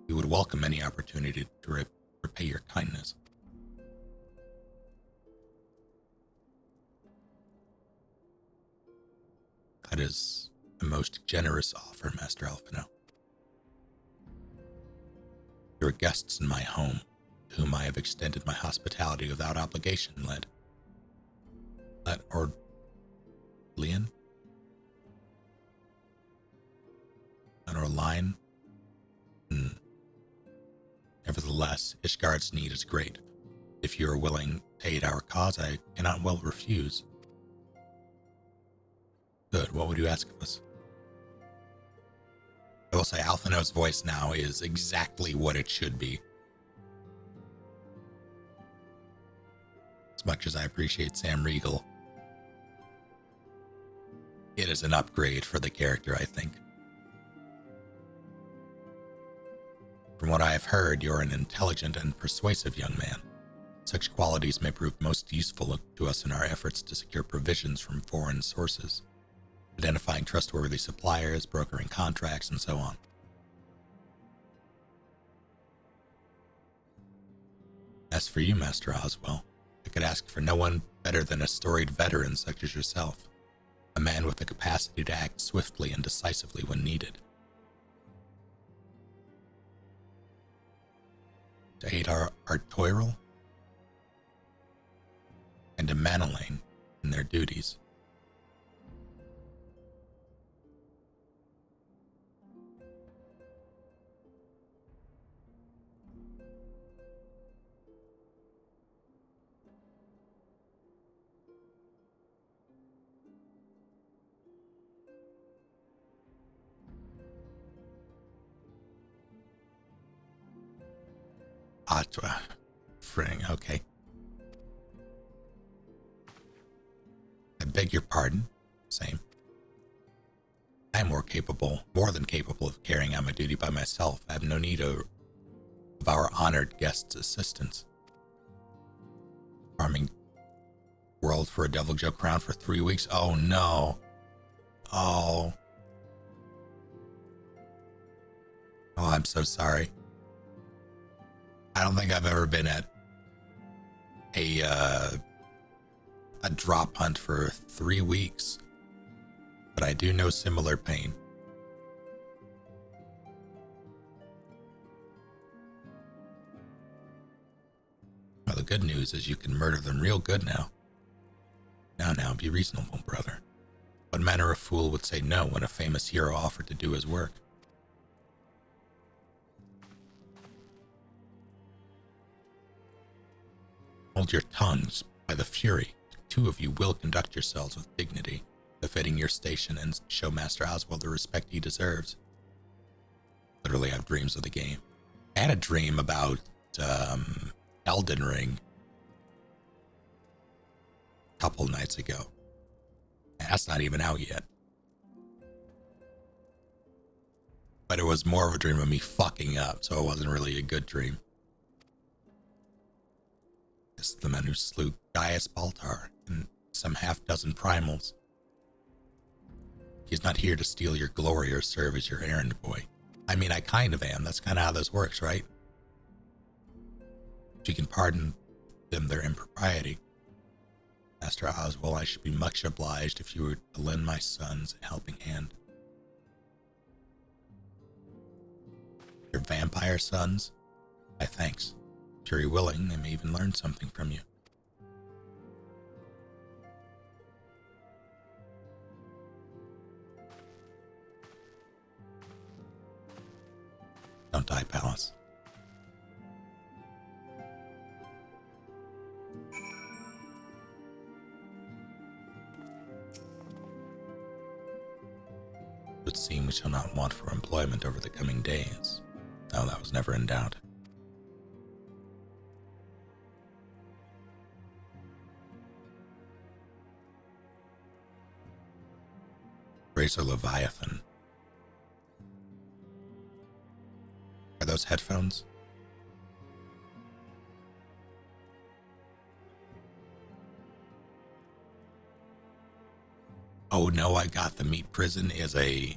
we would welcome any opportunity to repay your kindness. That is a most generous offer, Master Alphino. Your guests in my home, to whom I have extended my hospitality without obligation, led or Leon? Or line? Nevertheless, Ishgard's need is great. If you are willing to aid our cause, I cannot well refuse. Good, what would you ask of us? I will say Alphino's voice now is exactly what it should be. As much as I appreciate Sam Riegel, it is an upgrade for the character, I think. From what I have heard, you're an intelligent and persuasive young man. Such qualities may prove most useful to us in our efforts to secure provisions from foreign sources, identifying trustworthy suppliers, brokering contracts, and so on. As for you, Master Oswell, I could ask for no one better than a storied veteran such as yourself, a man with the capacity to act swiftly and decisively when needed. To aid our Artoirel and a Manolane in their duties. Atwa. Fring, okay. I beg your pardon. Same. I am more than capable of carrying out my duty by myself. I have no need of our honored guest's assistance. Farming world for a Devil Joe crown for 3 weeks? Oh no. Oh. Oh, I'm so sorry. I don't think I've ever been at a drop hunt for 3 weeks, but I do know similar pain. Well, the good news is you can murder them real good now. Now, be reasonable, brother. What manner of fool would say no when a famous hero offered to do his work? Hold your tongues. By the Fury, the two of you will conduct yourselves with dignity, befitting your station, and show Master Oswald the respect he deserves. Literally, I have dreams of the game. I had a dream about Elden Ring a couple nights ago. That's not even out yet. But it was more of a dream of me fucking up, so it wasn't really a good dream. This is the man who slew Gaius Baltar and some half-dozen primals. He's not here to steal your glory or serve as your errand boy. I mean, I kind of am. That's kind of how this works, right? If you can pardon them their impropriety, Master Oswald, I should be much obliged if you were to lend my sons a helping hand. Your vampire sons? My thanks. If you're willing, they may even learn something from you. Don't die, Palace. It would seem we shall not want for employment over the coming days. No, that was never in doubt. Razor Leviathan. Are those headphones? Oh no, I got the meat prison is a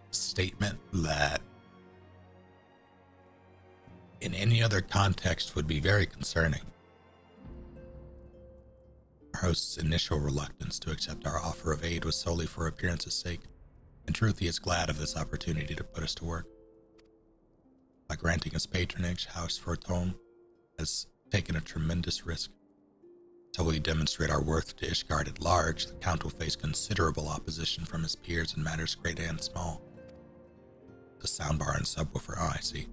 statement that in any other context would be very concerning. Our host's initial reluctance to accept our offer of aid was solely for appearance's sake. In truth, he is glad of this opportunity to put us to work. By granting us patronage, House Fortome has taken a tremendous risk. Until we demonstrate our worth to Ishgard at large, the Count will face considerable opposition from his peers in matters great and small. The soundbar and subwoofer, oh, I see.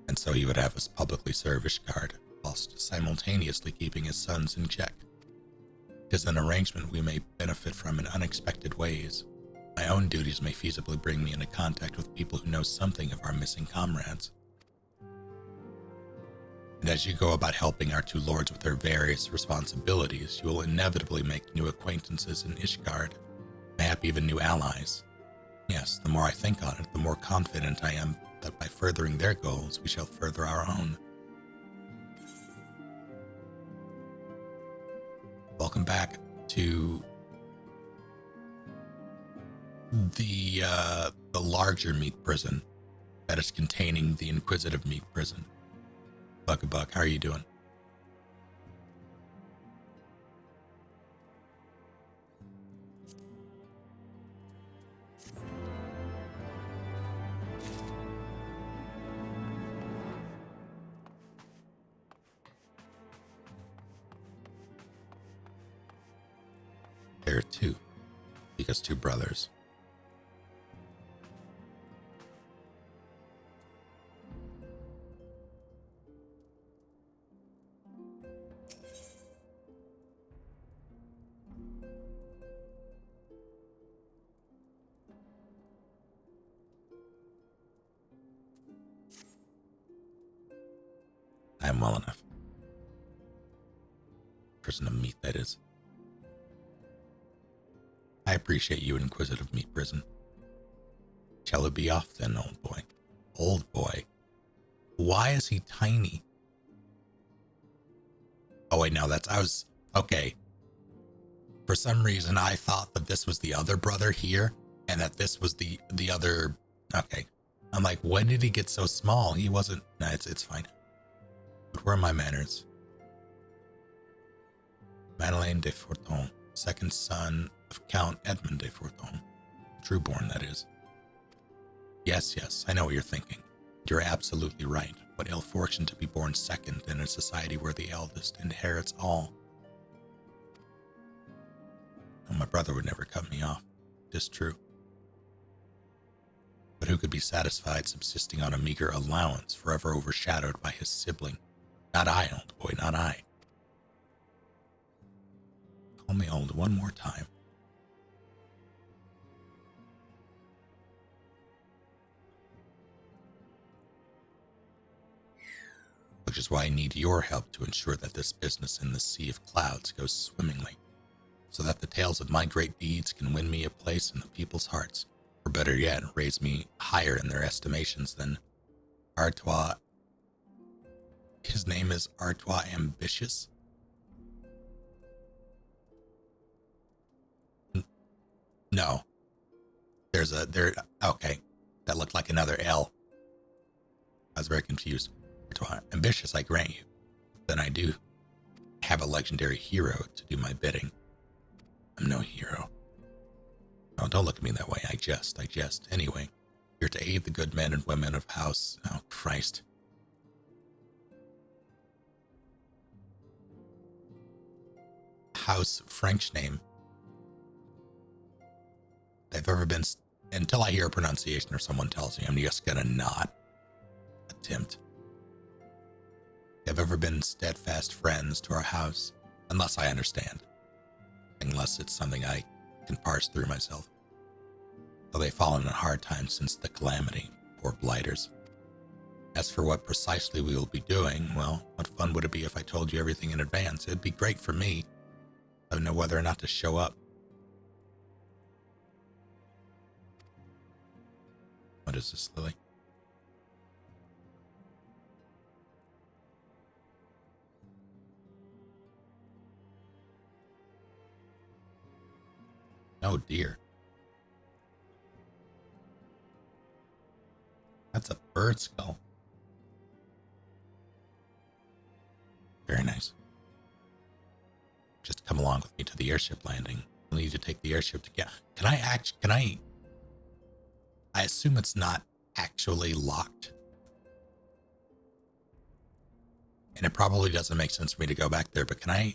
And so he would have us publicly serve Ishgard, whilst simultaneously keeping his sons in check. It is an arrangement we may benefit from in unexpected ways. My own duties may feasibly bring me into contact with people who know something of our missing comrades. And as you go about helping our two lords with their various responsibilities, you will inevitably make new acquaintances in Ishgard, mayhap even new allies. Yes, the more I think on it, the more confident I am that by furthering their goals, we shall further our own. Welcome back to the larger meat prison that is containing the Inquisitive meat prison. Buck, how are you doing? There are two, because two brothers. I am well enough. Prison of meat, that is. I appreciate you, inquisitive meat prison. Shall it be off then, old boy? Old boy? Why is he tiny? Oh wait, no, okay. For some reason, I thought that this was the other brother here, and that this was the other, okay. I'm like, when did he get so small? He wasn't, no, it's fine. But where are my manners? Madeleine de Forton, second son of Count Edmond de Forton. Trueborn, that is. Yes, I know what you're thinking. You're absolutely right. What ill fortune to be born second in a society where the eldest inherits all. Oh, my brother would never cut me off. Tis true. But who could be satisfied subsisting on a meager allowance, forever overshadowed by his sibling? Not I, old boy, not I. Call me old one more time. Which is why I need your help to ensure that this business in the sea of clouds goes swimmingly, so that the tales of my great deeds can win me a place in the people's hearts, or better yet, raise me higher in their estimations than Artois. His name is Artois Ambitious? No. Okay. That looked like another L. I was very confused. Artois Ambitious, I grant you. Then I do have a legendary hero to do my bidding. I'm no hero. Oh, don't look at me that way. I jest. Anyway, you're to aid the good men and women of House... Oh, Christ. House French name. They've ever been... Until I hear a pronunciation or someone tells me, I'm just gonna not attempt. They've ever been steadfast friends to our house, unless I understand. Unless it's something I can parse through myself. Though they've fallen in hard times since the calamity, poor blighters. As for what precisely we will be doing, well, what fun would it be if I told you everything in advance? It'd be great for me. I don't know whether or not to show up. What is this, Lily? Oh dear. That's a bird skull. Very nice. Just come along with me to the airship landing. We'll need to take the airship to get... I assume it's not actually locked. And it probably doesn't make sense for me to go back there, but can I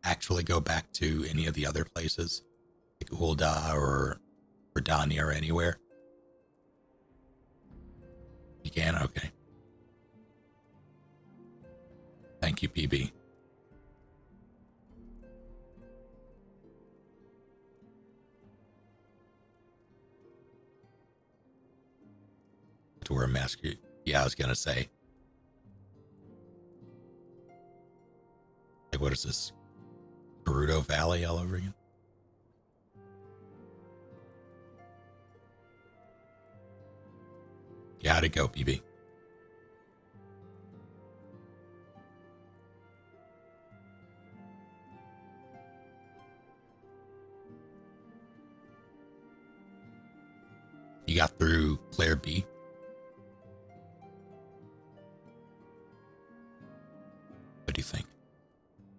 actually go back to any of the other places? Like Ulda or Verdania or anywhere? You can? Okay. Thank you, PB. To wear a mask. Yeah, I was gonna say. Like, what is this? Gerudo Valley all over again? Yeah, how'd it go, PB? You got through Claire B? What do you think?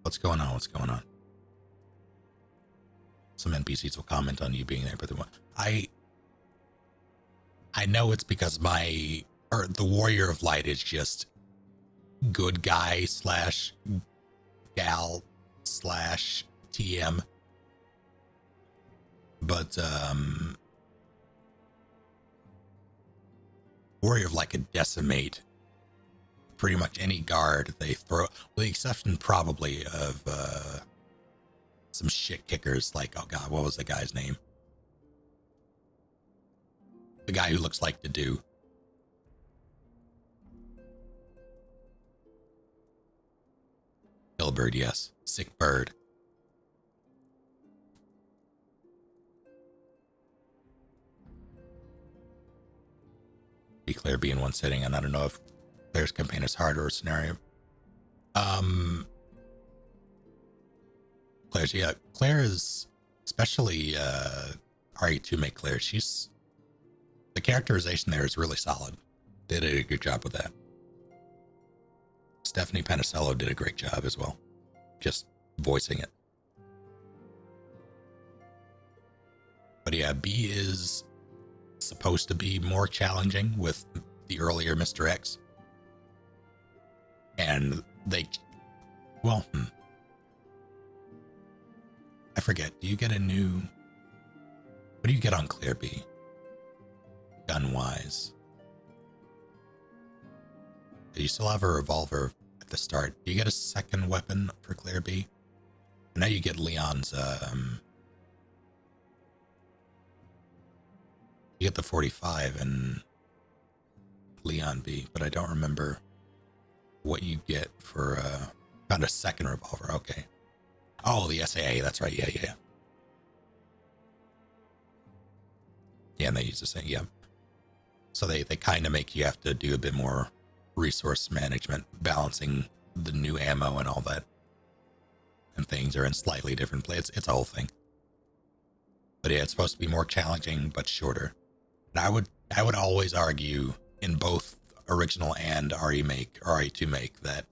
What's going on? Some NPCs will comment on you being there, but I know it's because the Warrior of Light is just good guy / gal / TM. But Warrior of Light can decimate pretty much any guard they throw, with the exception probably of some shit kickers like, oh god, what was the guy's name? The guy who looks like to do. Killbird, yes. Sick bird. Be Claire be in one sitting, and I don't know if Claire's campaign is harder or scenario. Claire is, especially RE2 make Claire, the characterization there is really solid. They did a good job with that. Stephanie Panicello did a great job as well, just voicing it. But yeah, B is supposed to be more challenging with the earlier Mr. X. And I forget, do you get what do you get on Claire B? Gun-wise. Do you still have a revolver at the start? Do you get a second weapon for Claire B? I know you get Leon's, you get the 45 and Leon B, but I don't remember what you get for, found a second revolver, okay. Oh, the SAA, that's right, yeah. Yeah, and they use the same, yeah. So they kind of make you have to do a bit more resource management, balancing the new ammo and all that. And things are in slightly different places. It's a whole thing. But yeah, it's supposed to be more challenging, but shorter. And I would always argue in both original and RE2 make that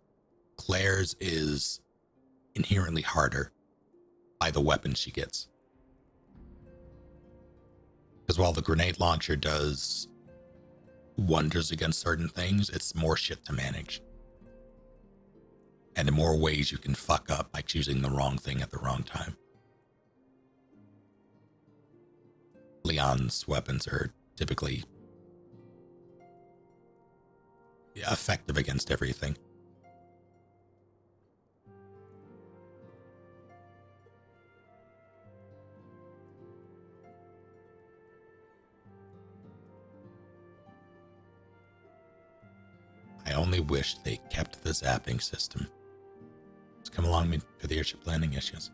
Claire's is inherently harder by the weapon she gets. Because while the grenade launcher does wonders against certain things, it's more shit to manage. And the more ways you can fuck up by choosing the wrong thing at the wrong time. Leon's weapons are typically effective against everything. I only wish they kept the zapping system. Let's come along with the airship landing issues.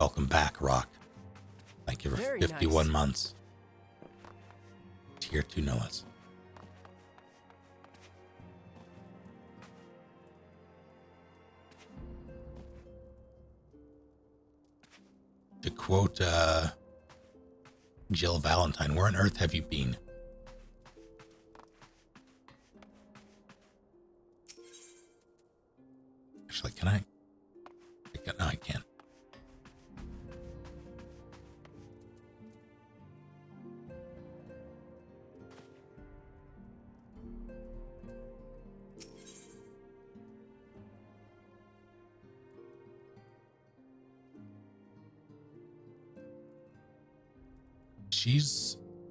Welcome back, Rock. Thank you for Very 51 nice. months. Tier 2 no less. To quote Jill Valentine, where on earth have you been? Actually, can I? No, I can't.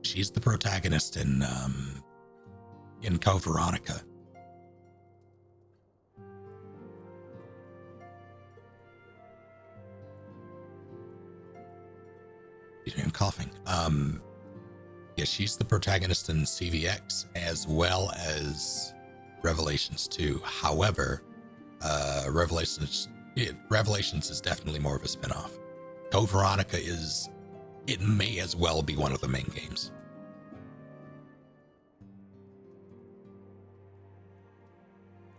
She's the protagonist in Code Veronica. I'm coughing. Yeah, she's the protagonist in CVX as well as Revelations 2. However, Revelations is definitely more of a spinoff. Code Veronica it may as well be one of the main games.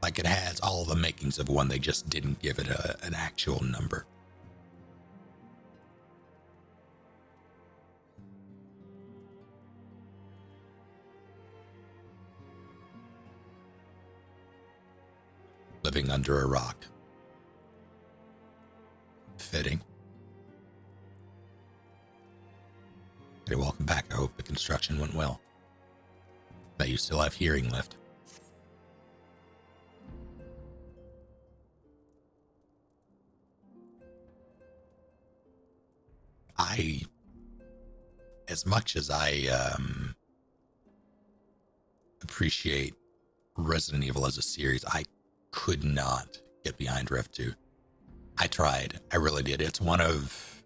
Like it has all the makings of one, they just didn't give it an actual number. Living under a rock. Fitting. Hey, welcome back. I hope the construction went well. That you still have hearing left. as much as I appreciate Resident Evil as a series, I could not get behind Rev 2. I tried. I really did. It's one of...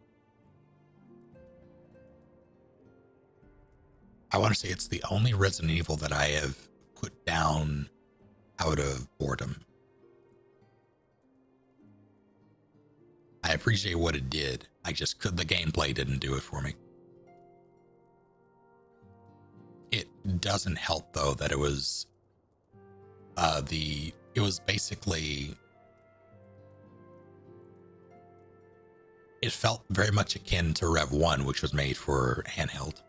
I want to say it's the only Resident Evil that I have put down out of boredom. I appreciate what it did. I just the gameplay didn't do it for me. It doesn't help though that it was it was basically, it felt very much akin to Rev 1, which was made for handheld.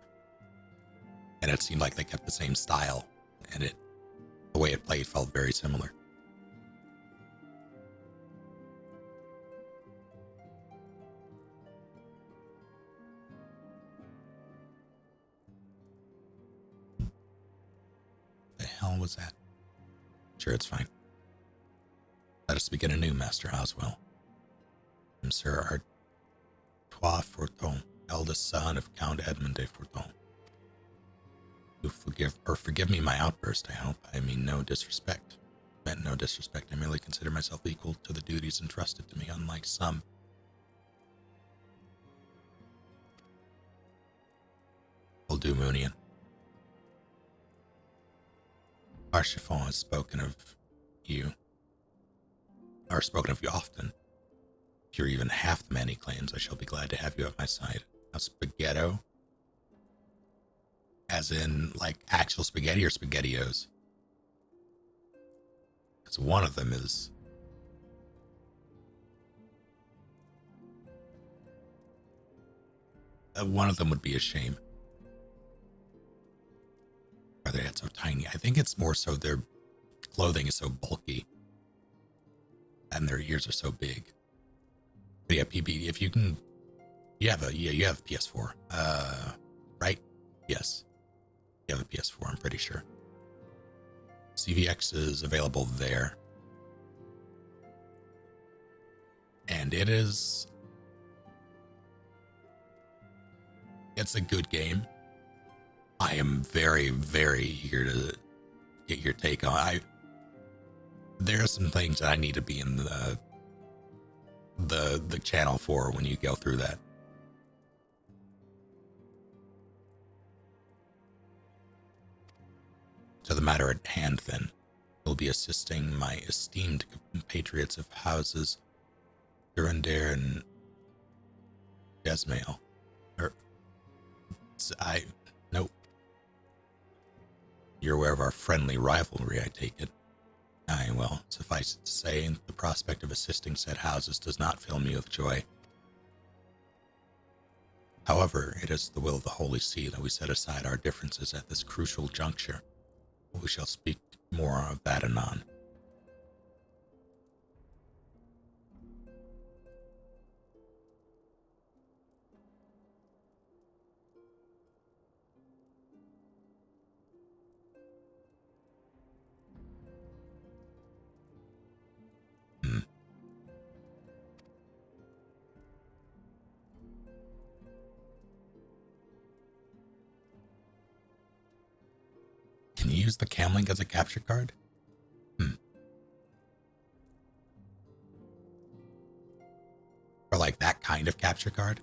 And it seemed like they kept the same style, and the way it played felt very similar. The hell was that? Sure, it's fine. Let us begin anew, Master Oswell. I'm Sir Artois Forton, eldest son of Count Edmond de Forton. You forgive me my outburst, I hope. I mean no disrespect. Meant no disrespect. I merely consider myself equal to the duties entrusted to me, unlike some. Will do, Moonian. Archiffon has spoken of you, or spoken of you often. If you're even half the man he claims, I shall be glad to have you at my side. Now, spaghetto? As in, like, actual spaghetti or SpaghettiOs? Because one of them is... one of them would be a shame. Are they so tiny? I think it's more so their clothing is so bulky and their ears are so big. But yeah, PB, if you can, you have PS4, right? Yes, you have a PS4. I'm pretty sure. CVX is available there, and it's a good game. I am very, very eager to get your take on. There are some things that I need to be in the channel for when you go through that. To the matter at hand, then, you'll be assisting my esteemed compatriots of houses Durandare and Desmail. Nope. You're aware of our friendly rivalry, I take it. Aye, well, suffice it to say, the prospect of assisting said houses does not fill me with joy. However, it is the will of the Holy See that we set aside our differences at this crucial juncture. We shall speak more of that anon. Can you use the Camlink as a capture card? Or like that kind of capture card?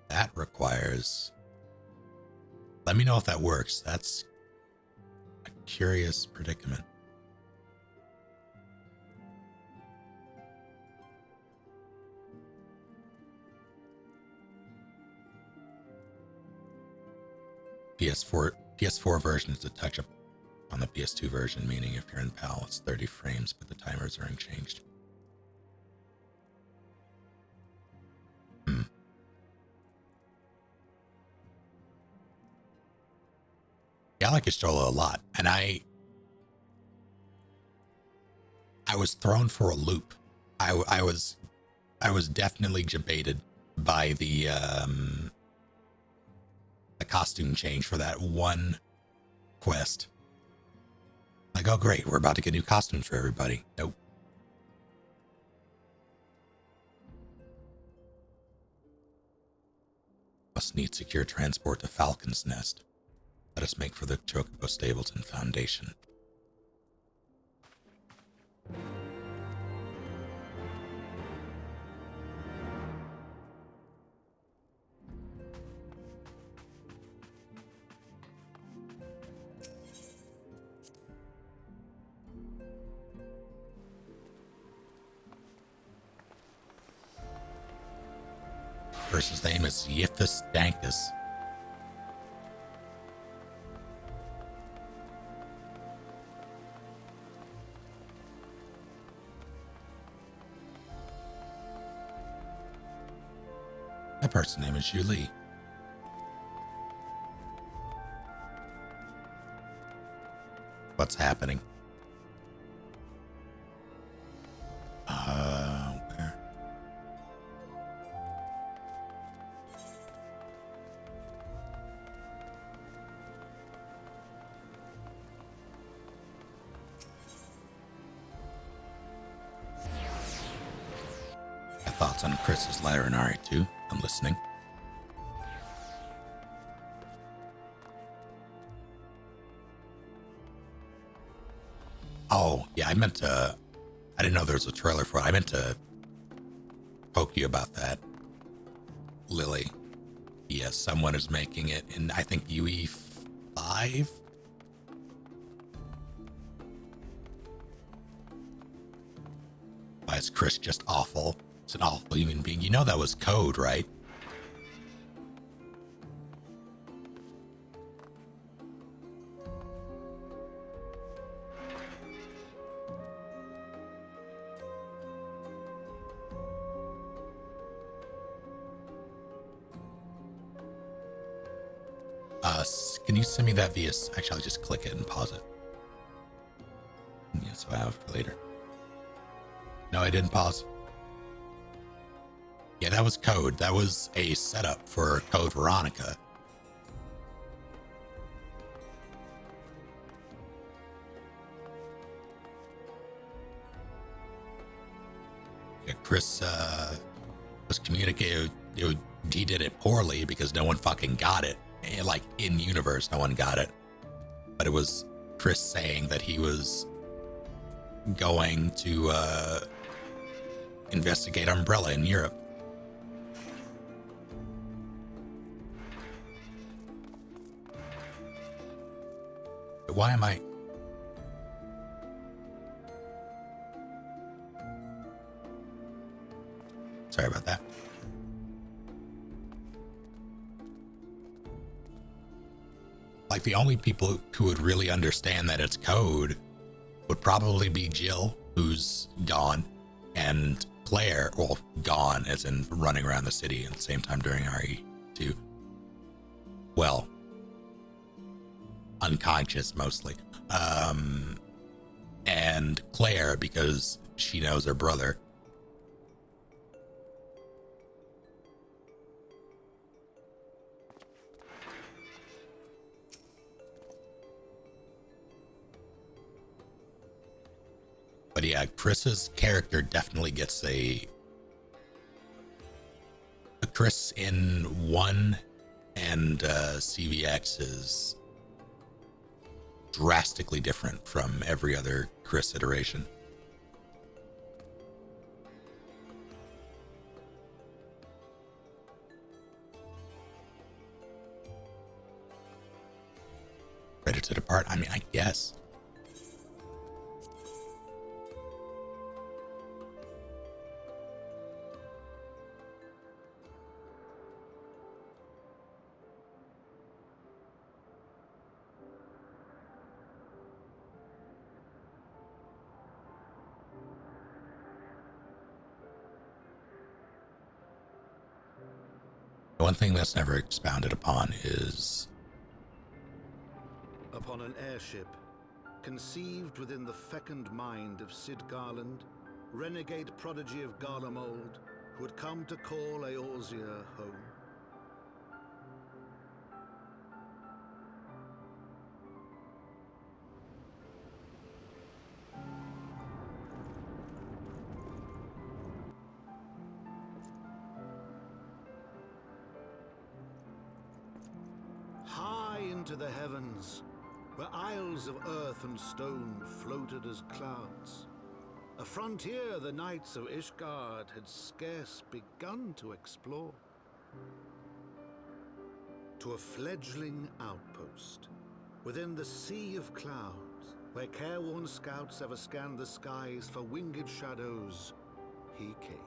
That requires... Let me know if that works. That's a curious predicament. PS4 version is to touch up on the PS2 version, meaning if you're in PAL, it's 30 frames, but the timers are unchanged. Yeah, I like Istrola a lot, and I was thrown for a loop. I was definitely debated by the costume change for that one quest. Like, oh great, we're about to get new costumes for everybody. Nope. Must need secure transport to Falcon's Nest. Let us make for the Chocobo Stables and Foundation. Person's name is Yiphus Dankus. That person's name is Julie. What's happening? Where? My thoughts on Chris's letter in RE2. I'm listening. Oh, yeah, I meant to... I didn't know there was a trailer for it. I meant to poke you about that. Lily. Yes, someone is making it in, I think, UE5? Why is Chris just awful? It's an awful human being. You know that was code, right? Can you send me that via... Actually, I'll just click it and pause it. Yeah, so I have it for later. No, I didn't pause. Yeah, that was code. That was a setup for Code Veronica. Yeah, Chris was communicating. He did it poorly because no one fucking got it. And, like, in universe, no one got it. But it was Chris saying that he was going to investigate Umbrella in Europe. Why am I... Sorry about that. Like, the only people who would really understand that it's code would probably be Jill, who's gone, and Claire, well, gone, as in running around the city at the same time during RE2. Well, unconscious mostly. And Claire, because she knows her brother. But yeah, Chris's character definitely gets a Chris in 1 and CVX is drastically different from every other Chris iteration. Ready to depart? I mean, I guess. One thing that's never expounded upon is... Upon an airship, conceived within the fecund mind of Sid Garland, renegade prodigy of Garlemald, who had come to call Eorzea home. into the heavens, where isles of earth and stone floated as clouds. A frontier the knights of Ishgard had scarce begun to explore. To a fledgling outpost, within the sea of clouds, where careworn scouts ever scanned the skies for winged shadows, he came.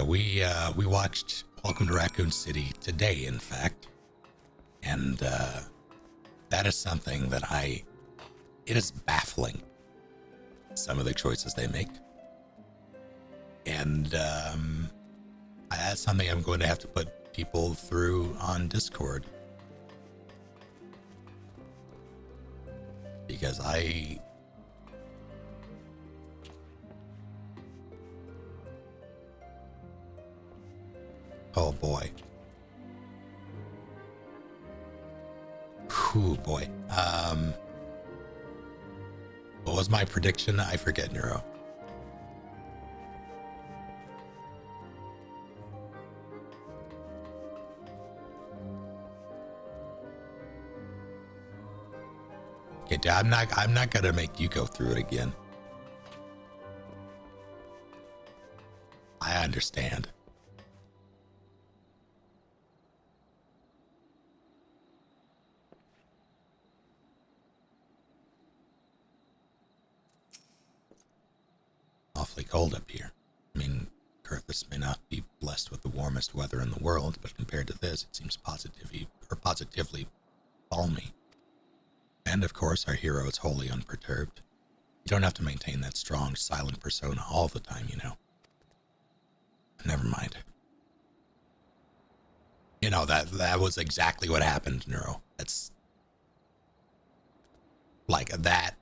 Yeah, we watched Welcome to Raccoon City today, in fact, and that is something that it is baffling, some of the choices they make, and that's something I'm going to have to put people through on Discord, because oh boy. Whew, boy. What was my prediction? I forget, Neuro. Okay, Dad, I'm not gonna make you go through it again. I understand. Awfully cold up here. I mean, Kurthus may not be blessed with the warmest weather in the world, but compared to this, it seems positively balmy. And of course, our hero is wholly unperturbed. You don't have to maintain that strong, silent persona all the time, you know. Never mind. You know, that was exactly what happened, Neuro. That's like, that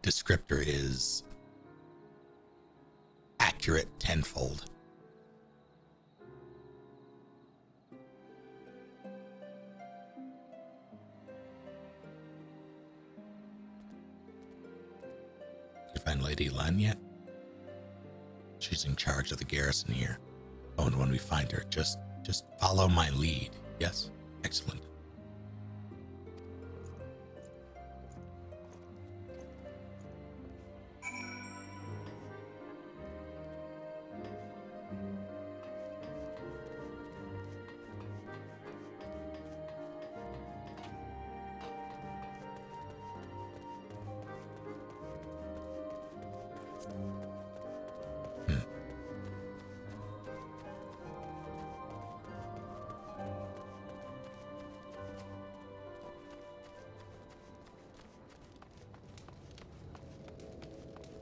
descriptor is accurate tenfold. Did you find Lady Len yet? She's in charge of the garrison here. Oh, and when we find her, just follow my lead. Yes? Excellent.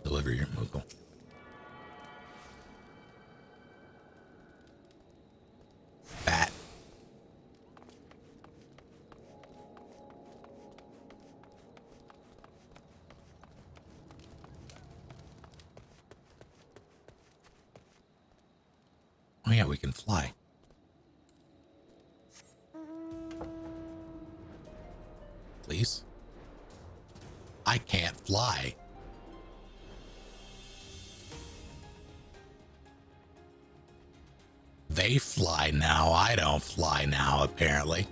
Deliver your Moogle. Bat. Oh yeah, we can fly. Please? I can't fly. They fly now. I don't fly now, apparently.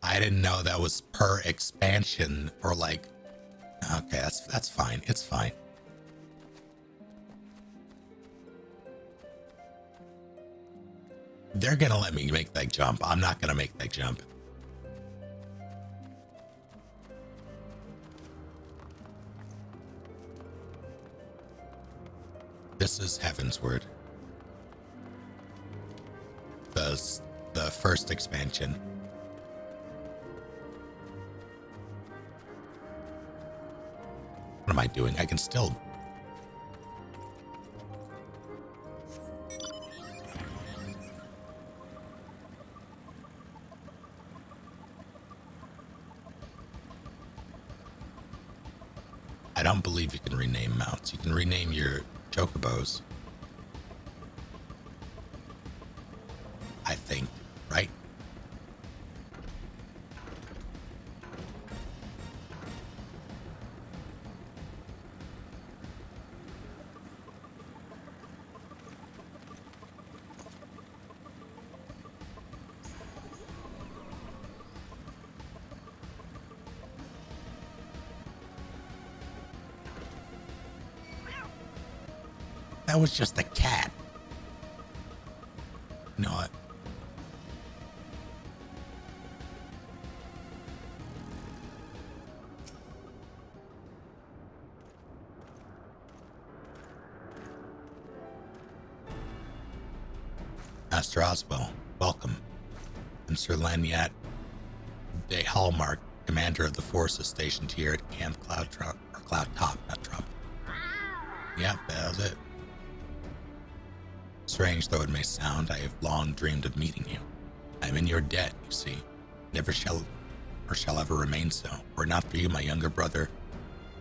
I didn't know that was per expansion or like, okay, that's fine. It's fine. They're gonna let me make that jump. I'm not gonna make that jump. This is Heaven's Word. The first expansion. am I doing? I can still... I don't believe you can rename mounts. You can rename your chocobos. I think, right? That was just a cat. You know what? Master Oswell, welcome. I'm Sir Lanyat de Hallmark, commander of the forces stationed here at Camp Cloud Top, not Drop. Yep, that was it. Strange though it may sound, I have long dreamed of meeting you. I am in your debt, you see. Never shall ever remain so. Were it not for you, my younger brother...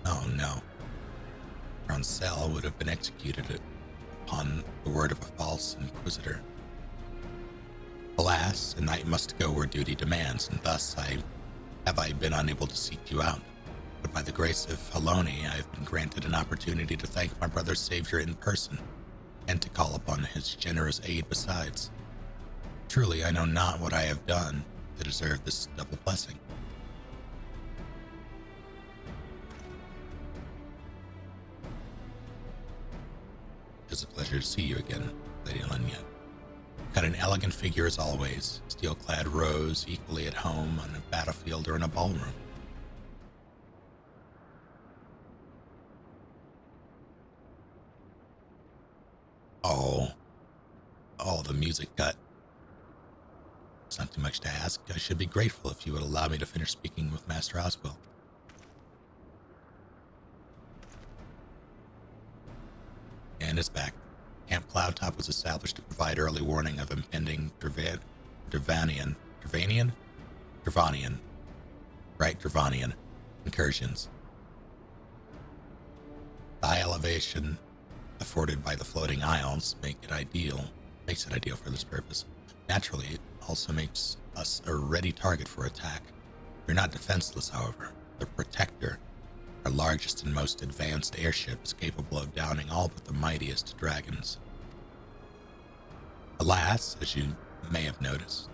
Oh no. Roncel would have been executed upon the word of a false inquisitor. Alas, a knight must go where duty demands, and thus have I been unable to seek you out. But by the grace of Haloni, I have been granted an opportunity to thank my brother's savior in person, and to call upon his generous aid besides. Truly, I know not what I have done to deserve this double blessing. It is a pleasure to see you again, Lady Lanyet. Got an elegant figure as always, steel-clad rose, equally at home on a battlefield or in a ballroom. Oh, the music cut. It's not too much to ask. I should be grateful if you would allow me to finish speaking with Master Oswell. And it's back. Camp Cloudtop was established to provide early warning of impending Dravanian incursions. The high elevation afforded by the floating isles makes it ideal for this purpose. Naturally, it also makes us a ready target for attack. We're not defenseless, however. The Protector, our largest and most advanced airship, is capable of downing all but the mightiest dragons. Alas, as you may have noticed,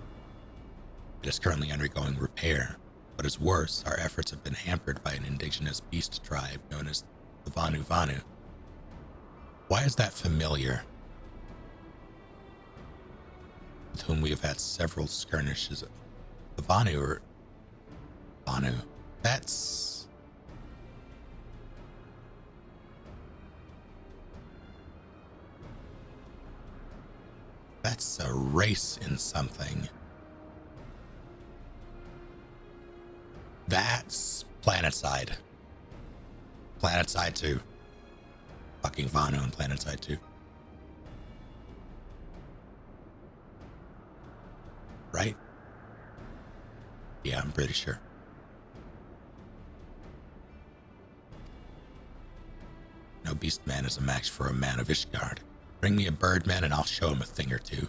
it is currently undergoing repair. What is worse, our efforts have been hampered by an indigenous beast tribe known as the Vanu. Why is that familiar? With whom we have had several skirmishes. The Vanu. That's a race in something. That's Planetside. Planetside 2. Fucking Vanu and Planetside 2. Right? Yeah, I'm pretty sure. No beast man is a match for a man of Ishgard. Bring me a birdman and I'll show him a thing or two.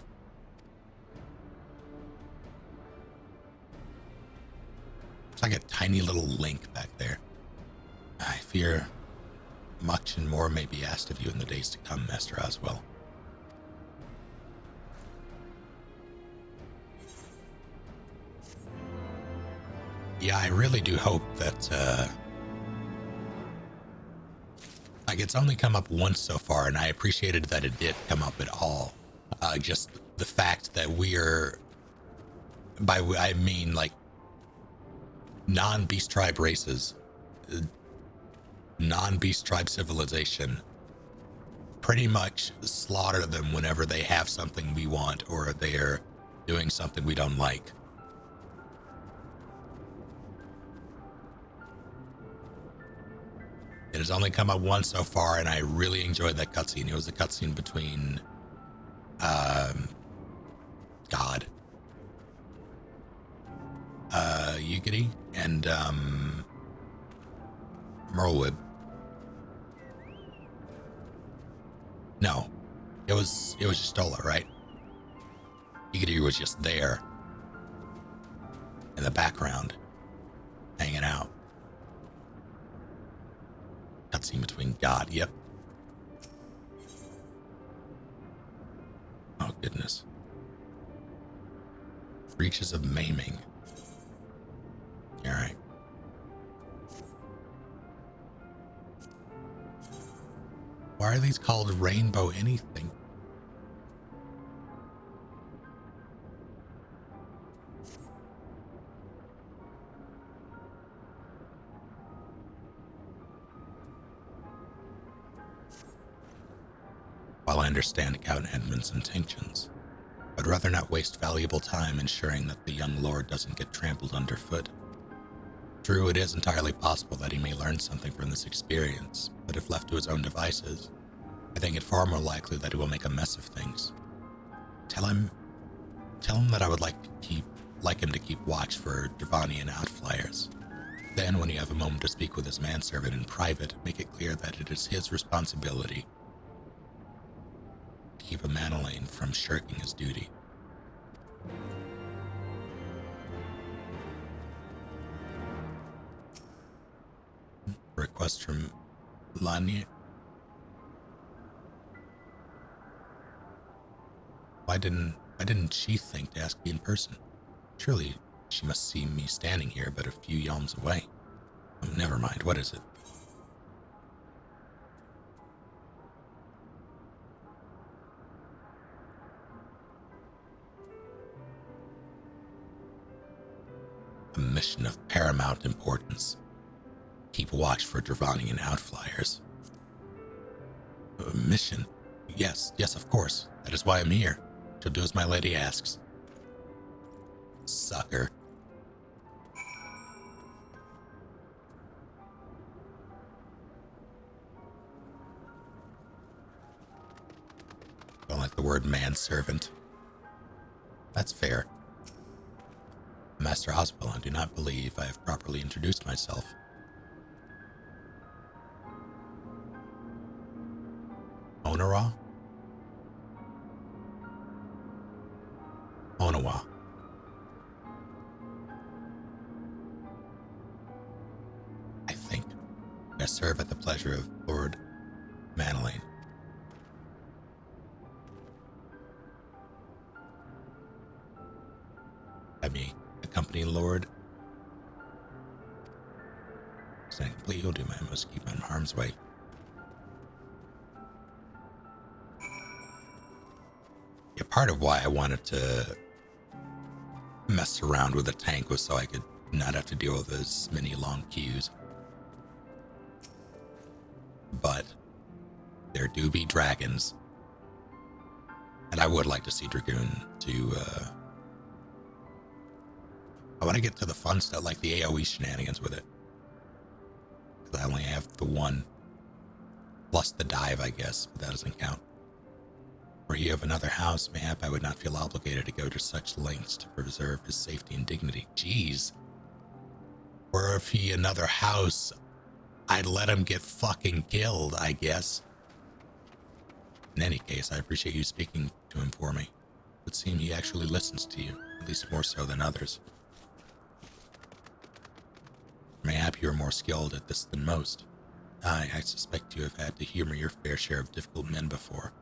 It's like a tiny little link back there. I fear much and more may be asked of you in the days to come, Master Oswell. Yeah, I really do hope that, like, it's only come up once so far, and I appreciated that it did come up at all. Just the fact that we're, I mean, like, non-beast tribe races, non-beast tribe civilization, pretty much slaughter them whenever they have something we want or they're doing something we don't like. It has only come up once so far, and I really enjoyed that cutscene. It was the cutscene between, God, Yugiri and Merlwood. No, it was Stola, right? Yugiri was just there in the background, hanging out. Cutscene between God, yep. Oh, goodness. Breaches of maiming. Alright. Why are these called rainbow anything? While I understand Count Edmund's intentions, I'd rather not waste valuable time ensuring that the young lord doesn't get trampled underfoot. True, it is entirely possible that he may learn something from this experience, but if left to his own devices, I think it far more likely that he will make a mess of things. Tell him that I would like him to keep watch for Dravanian outflyers. Then, when you have a moment to speak with his manservant in private, make it clear that it is his responsibility to keep Manolane from shirking his duty. Request from Lanya. Why didn't she think to ask me in person? Surely she must see me standing here but a few yalms away. Oh, never mind, what is it? A mission of paramount importance. Keep watch for Dravanian outflyers. A mission? Yes, of course. That is why I'm here. Shall do as my lady asks. Sucker. Don't like the word manservant. That's fair. Master Oswell, I do not believe I have properly introduced myself. Onara? Onawa. I think I serve at the pleasure of Lord Manolane. Have me accompany Lord? Saying, please, you'll do my most to keep him in harm's way. Yeah, part of why I wanted to mess around with the tank was so I could not have to deal with as many long queues. But there do be dragons. And I would like to see Dragoon to, I want to get to the fun stuff, like the AoE shenanigans with it. Because I only have the one. Plus the dive, I guess, but that doesn't count. Were he of another house, mayhap I would not feel obligated to go to such lengths to preserve his safety and dignity. Jeez. Or if he another house, I'd let him get fucking killed, I guess. In any case, I appreciate you speaking to him for me. It would seem he actually listens to you, at least more so than others. Mayhap you are more skilled at this than most. I suspect you have had to humor your fair share of difficult men before.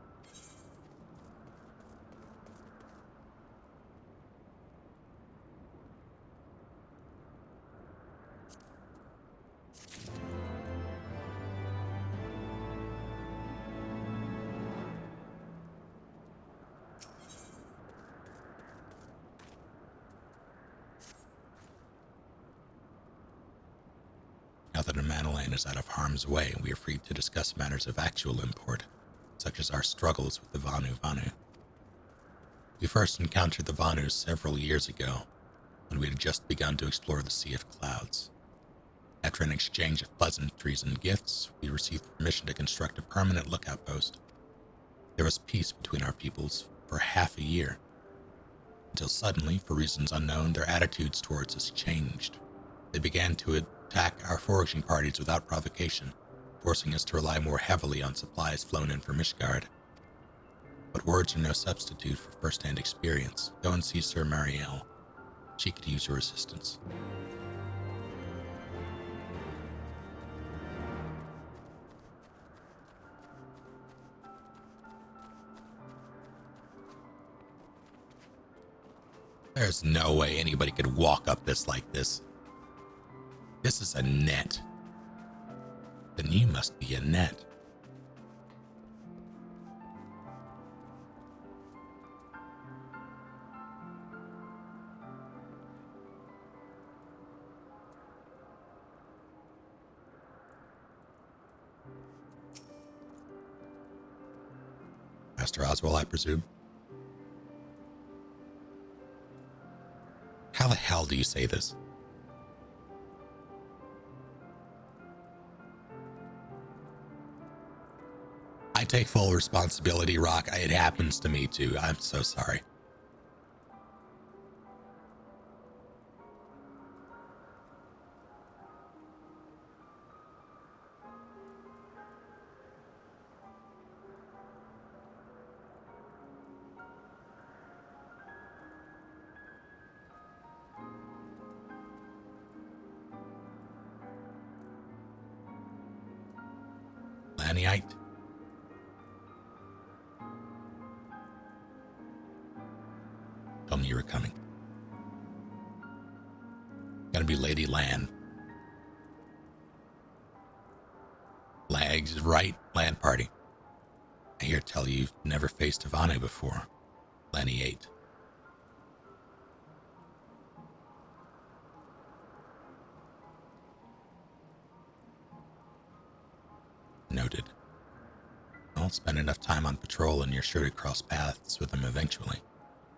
Now that Manolane is out of harm's way, we are free to discuss matters of actual import, such as our struggles with the Vanu. We first encountered the Vanus several years ago, when we had just begun to explore the Sea of Clouds. After an exchange of pleasantries and gifts, we received permission to construct a permanent lookout post. There was peace between our peoples for half a year, until suddenly, for reasons unknown, their attitudes towards us changed. They began to attack our foraging parties without provocation, forcing us to rely more heavily on supplies flown in from Mishgard. But words are no substitute for first-hand experience. Go and see Sir Marielle. She could use your assistance. There's no way anybody could walk up this like this. This is a net. Then you must be a net. Master Oswald, I presume. How the hell do you say this? I take full responsibility, Rock. It happens to me too. I'm so sorry. Lannyite. Told me you were coming. Gonna be Lady Lan. Lags right, land party. I hear tell you've never faced Ivane before. Lanny 8. Noted. Don't spend enough time on patrol and you're sure to cross paths with them eventually.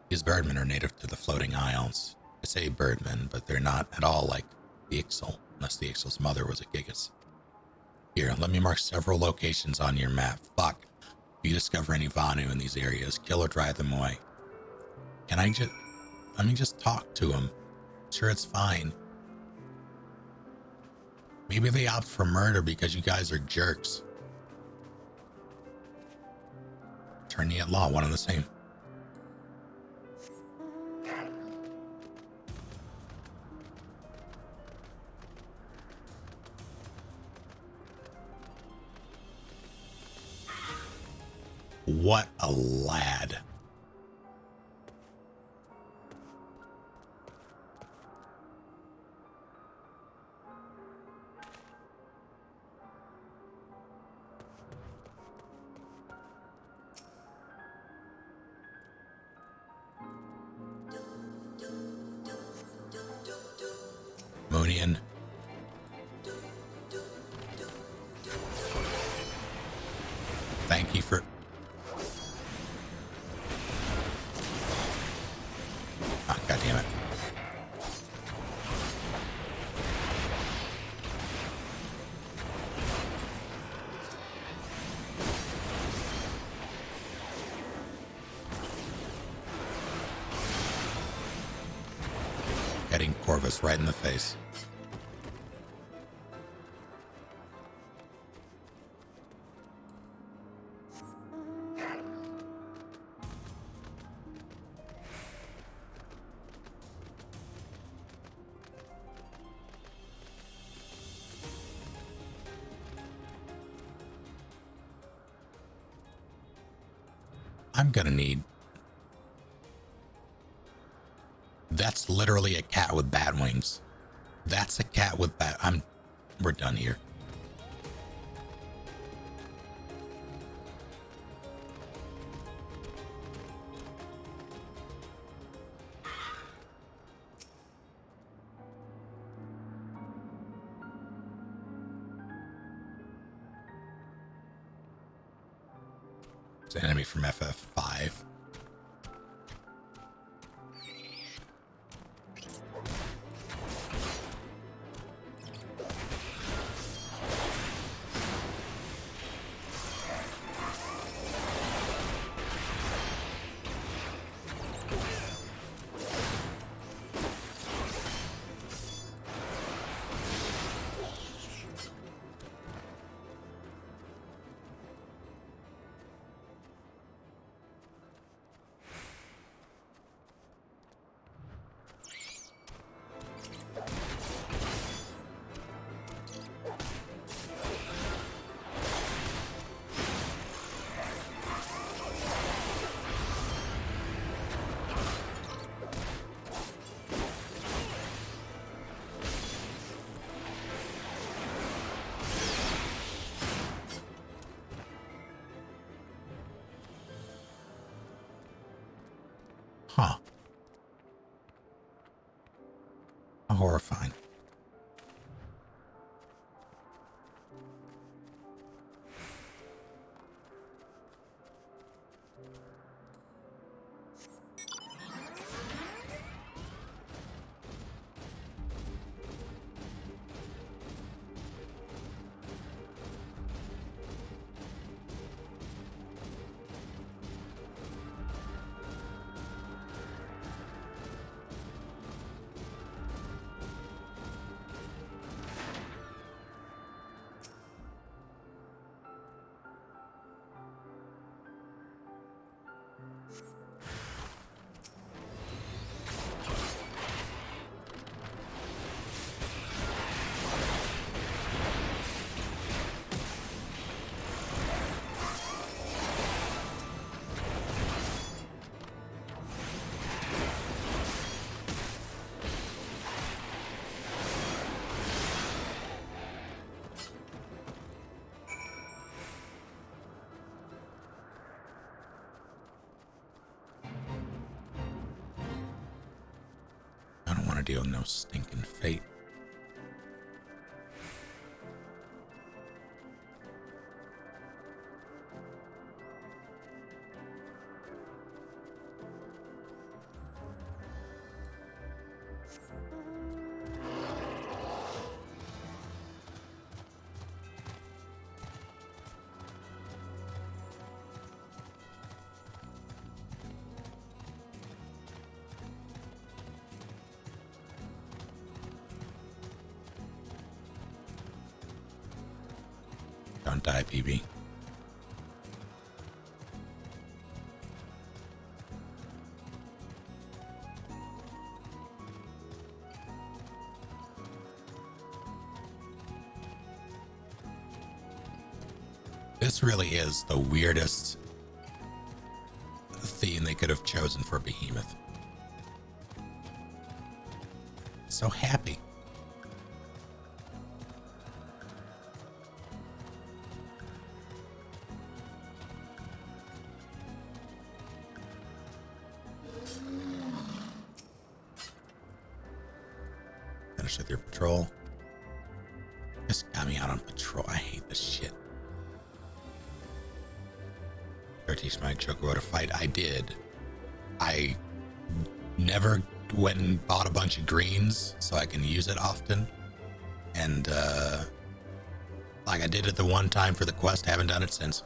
These birdmen are native to the floating isles. I say birdmen, but they're not at all like the Ixal, unless the Ixal's mother was a Gigas. Here, let me mark several locations on your map. Fuck. If you discover any Vanu in these areas, kill or drive them away. Let me just talk to them. Sure, it's fine. Maybe they opt for murder because you guys are jerks. Attorney at law, one and the same. What a lad. Moonian. Thank you for... Ah, God damn it. Getting Corvus right in the face. I'm gonna need... That's literally a cat with bat wings. That's a cat with bat... We're done here. It's an enemy from FF5. Huh. How horrifying. I don't want to deal with no stinking fate. Don't die, PB. This really is the weirdest theme they could have chosen for Behemoth. So happy. Finish with your patrol. Just got me out on patrol. I hate this shit. Teach my Chocobo to fight. I did. I never went and bought a bunch of greens so I can use it often. And like I did it the one time for the quest, haven't done it since.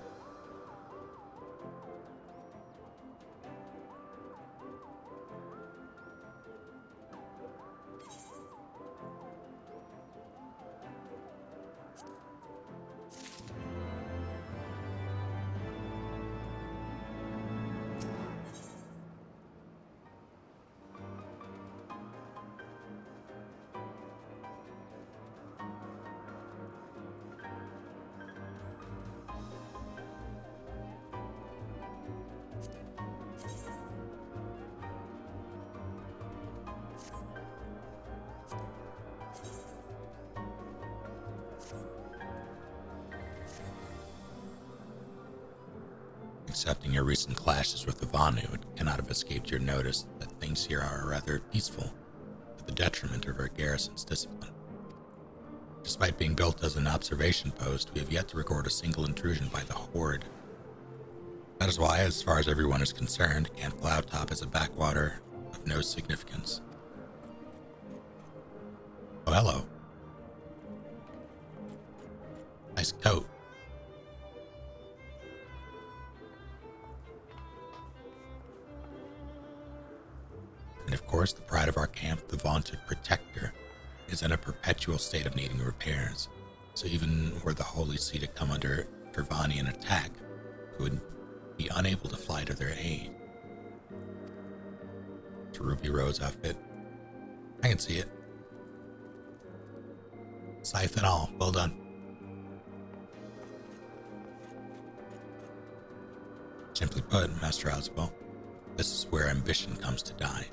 Accepting your recent clashes with the Vanu, it cannot have escaped your notice that things here are rather peaceful, to the detriment of our garrison's discipline. Despite being built as an observation post, we have yet to record a single intrusion by the Horde. That is why, as far as everyone is concerned, Camp Cloudtop is a backwater of no significance. Oh, hello. Nice coat. And of course, the pride of our camp, the vaunted Protector, is in a perpetual state of needing repairs. So even were the Holy See to come under Tervanian attack, we would be unable to fly to their aid. To Ruby Rose outfit. I can see it. Scythe and all, well done. Simply put, Master Oswald, this is where ambition comes to die.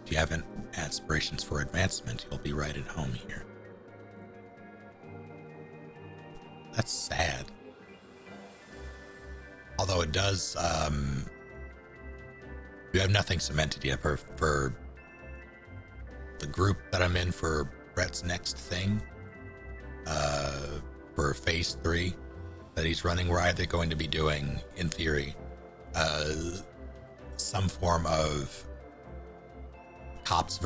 If you haven't aspirations for advancement, you'll be right at home here. That's sad. Although it does You have nothing cemented yet for the group that I'm in for Brett's next thing. For phase 3 that he's running, we're either going to be doing, in theory, some form of cops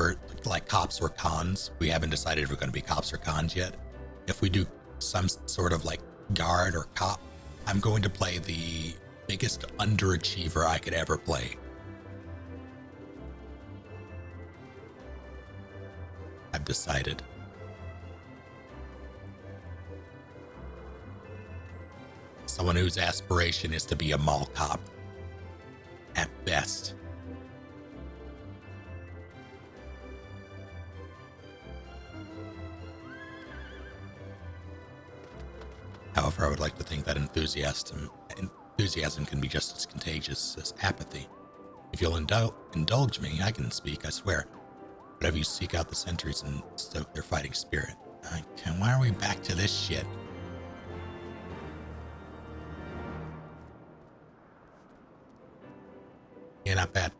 like cops or cons. We haven't decided if we're going to be cops or cons yet. If we do some sort of like guard or cop, I'm going to play the biggest underachiever I could ever play. I've decided. Someone whose aspiration is to be a mall cop. At best. However, I would like to think that enthusiasm can be just as contagious as apathy. If you'll indulge me, I can speak, I swear. But if you seek out the sentries and stoke their fighting spirit. Why are we back to this shit? Yeah, not bad.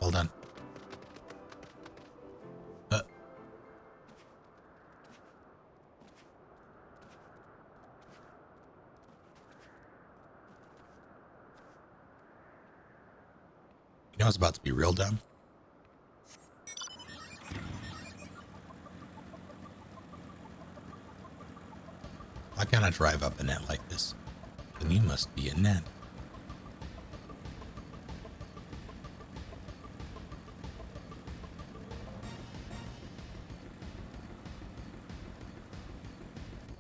Well done. You know it's about to be real dumb? Why can't I drive up a net like this? Then you must be a net.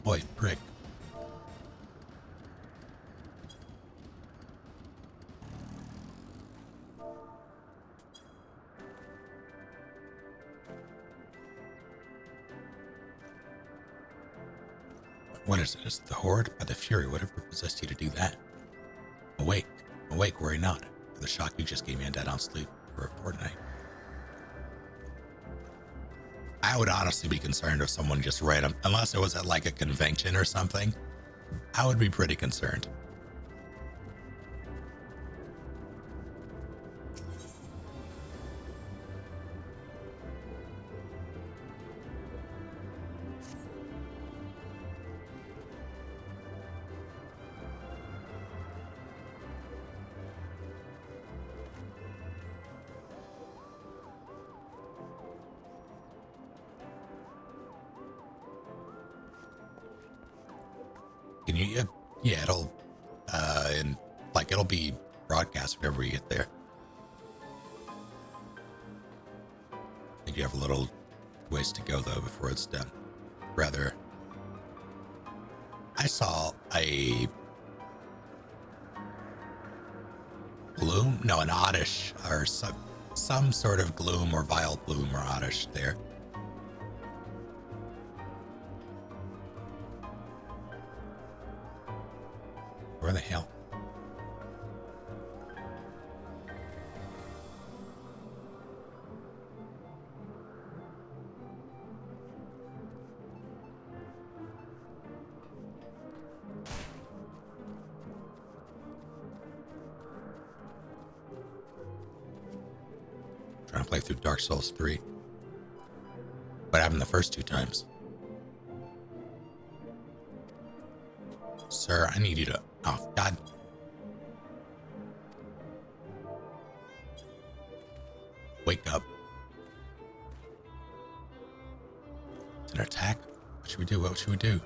Boy, prick. What is it? Is it the Horde? By the Fury, whatever possessed you to do that? Awake. Awake, worry not. For the shock you just gave me, I don't sleep for a fortnight. I would honestly be concerned if someone just random, unless it was at like a convention or something, I would be pretty concerned. Can you? Yeah, it'll, it'll be broadcast whenever we get there. I think you have a little ways to go though before it's done. Rather, I saw a gloom, no, an oddish or some sort of gloom or vile bloom or oddish there. Where the hell? Trying to play through Dark Souls 3. What happened the first 2 times? Sir, I need you to... Oh, God. Wake up. It's an attack? What should we do? What should we do?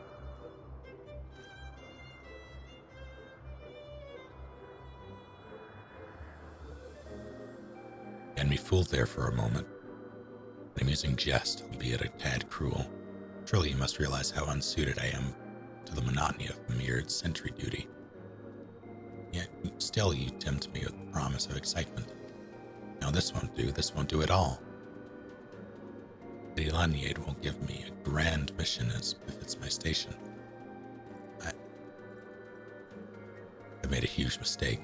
You had me fooled there for a moment. An amusing jest, albeit a tad cruel. Surely you must realize how unsuited I am to the monotony of mere sentry duty. Yet still you tempt me with the promise of excitement. No, this won't do at all. The Elaniade will give me a grand mission as befits my station. I made a huge mistake.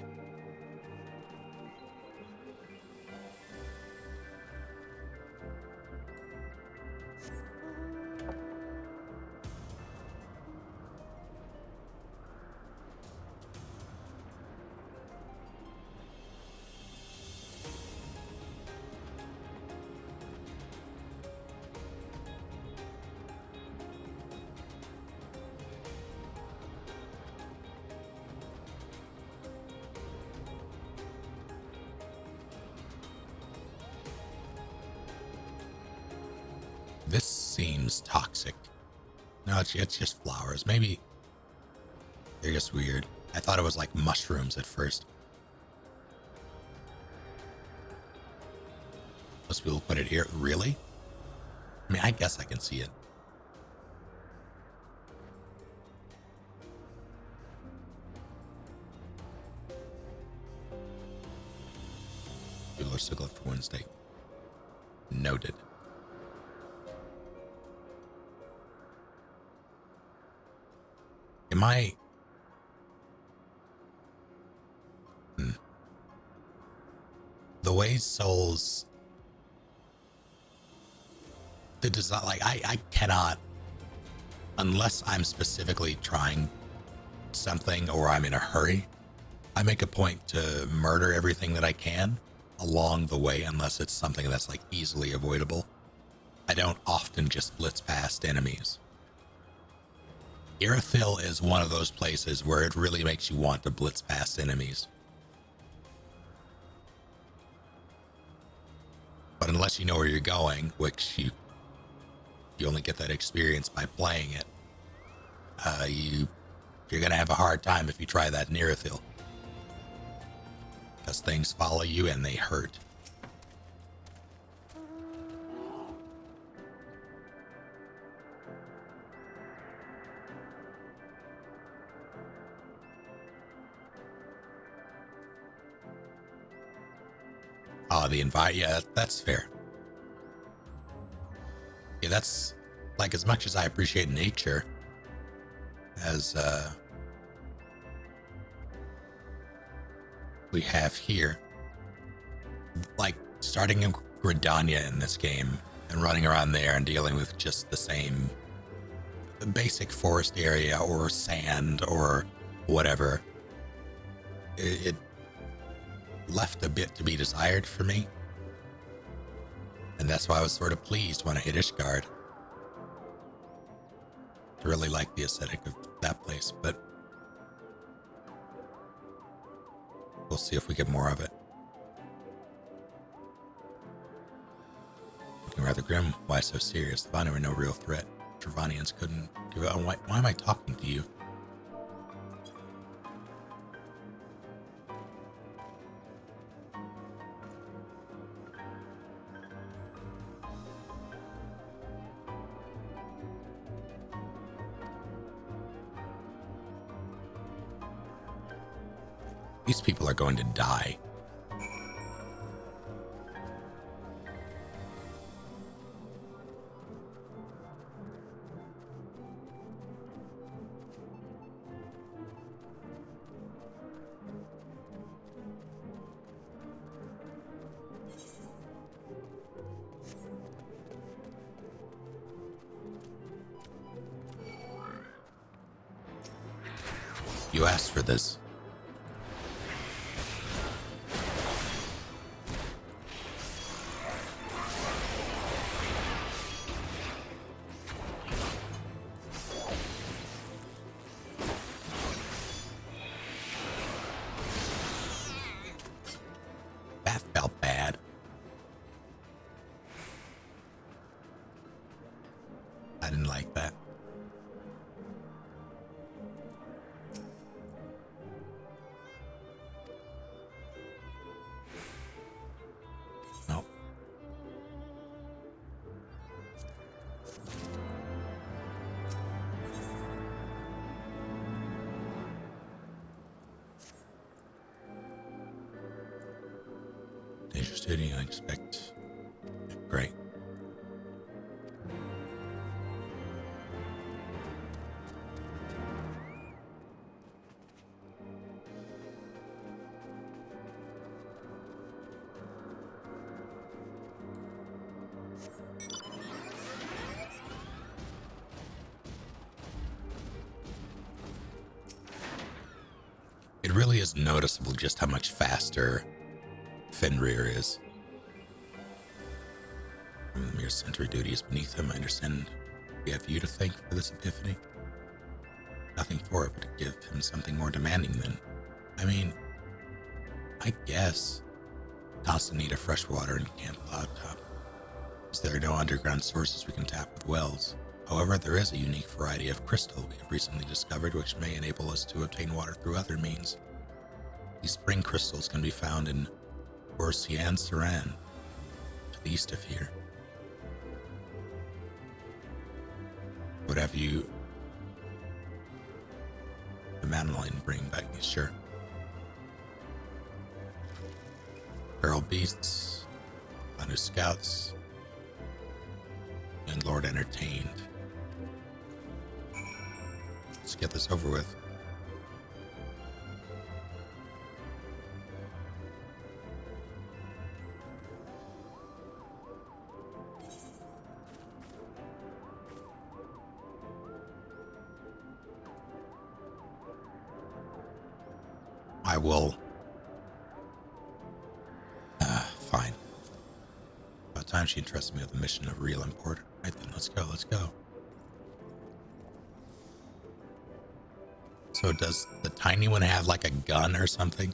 seems toxic. No, it's just flowers. Maybe they're just weird. I thought it was like mushrooms at first. Most people put it here. Really? I mean, I guess I can see it. People are still left for Wednesday. Noted. Am I... The way Souls... The design... Like, I cannot... Unless I'm specifically trying something or I'm in a hurry, I make a point to murder everything that I can along the way unless it's something that's like easily avoidable. I don't often just blitz past enemies. Irithyll is one of those places where it really makes you want to blitz past enemies. But unless you know where you're going, which you only get that experience by playing it, you're gonna have a hard time if you try that in Irithyll. Because things follow you and they hurt. Oh, the invite, yeah, that's fair. Yeah, that's like as much as I appreciate nature as we have here. Like starting in Gridania in this game and running around there and dealing with just the same basic forest area or sand or whatever. It left a bit to be desired for me. And that's why I was sort of pleased when I hit Ishgard. I really like the aesthetic of that place, but we'll see if we get more of it. Looking rather grim. Why so serious? The Vani were no real threat. Travanians couldn't give out. Why am I talking to you? These people are going to die. You asked for this. That felt bad. I didn't like that. No. Danger City, I expect. Great. It really is noticeable just how much faster Fenrir is. The mere sentry duty is beneath him. I understand we have you to thank for this epiphany. Nothing for it but to give him something more demanding than... I mean, I guess. Constant need of fresh water and Camp Cloud Top. as there are no underground sources we can tap with wells. However, there is a unique variety of crystal we have recently discovered which may enable us to obtain water through other means. These spring crystals can be found in Orsian-Saran, to the east of here. Would have you the Madeline bring back these, sure. Feral beasts, Banu scouts, and Lord entertained. Let's get this over with. I will. Fine. About time she entrusted me with a mission of real import. Right then, let's go, let's go. So does the tiny one have like a gun or something?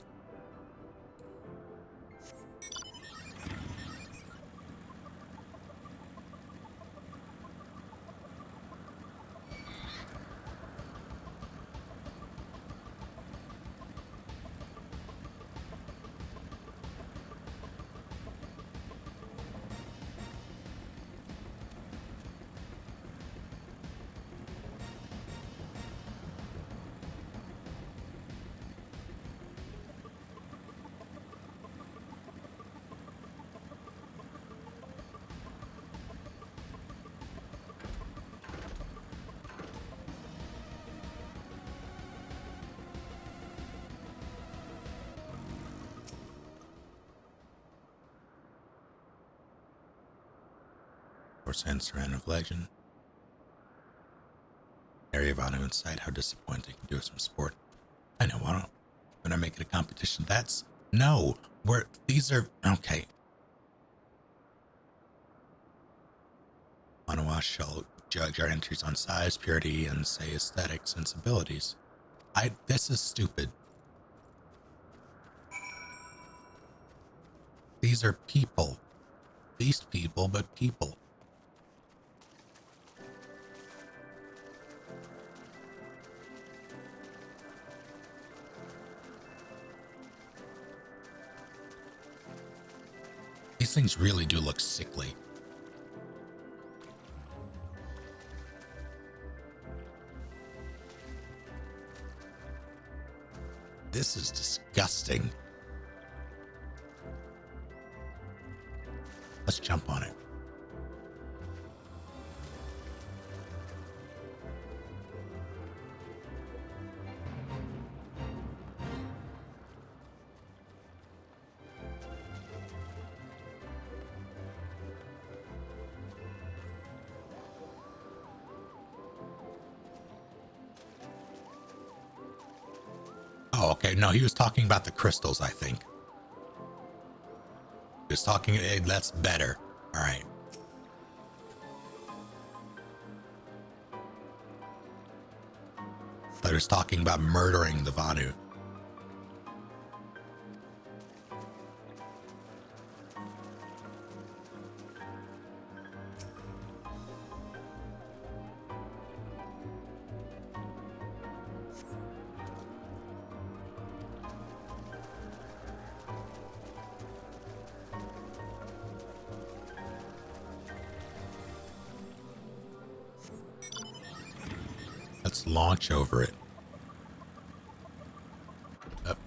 Saran of legend. Area of Anu in sight. How disappointing. Do some sport. I know. Why don't when I make it a competition? That's no. These are okay. Manawa shall judge our entries on size, purity, and say aesthetic sensibilities. This is stupid. These are people. Beast people, but people. These things really do look sickly. This is disgusting. Let's jump on it. Oh, okay. No, he was talking about the crystals, I think. He was talking, that's better. All right. I was talking about murdering the Vanu. Let's launch over it. Up.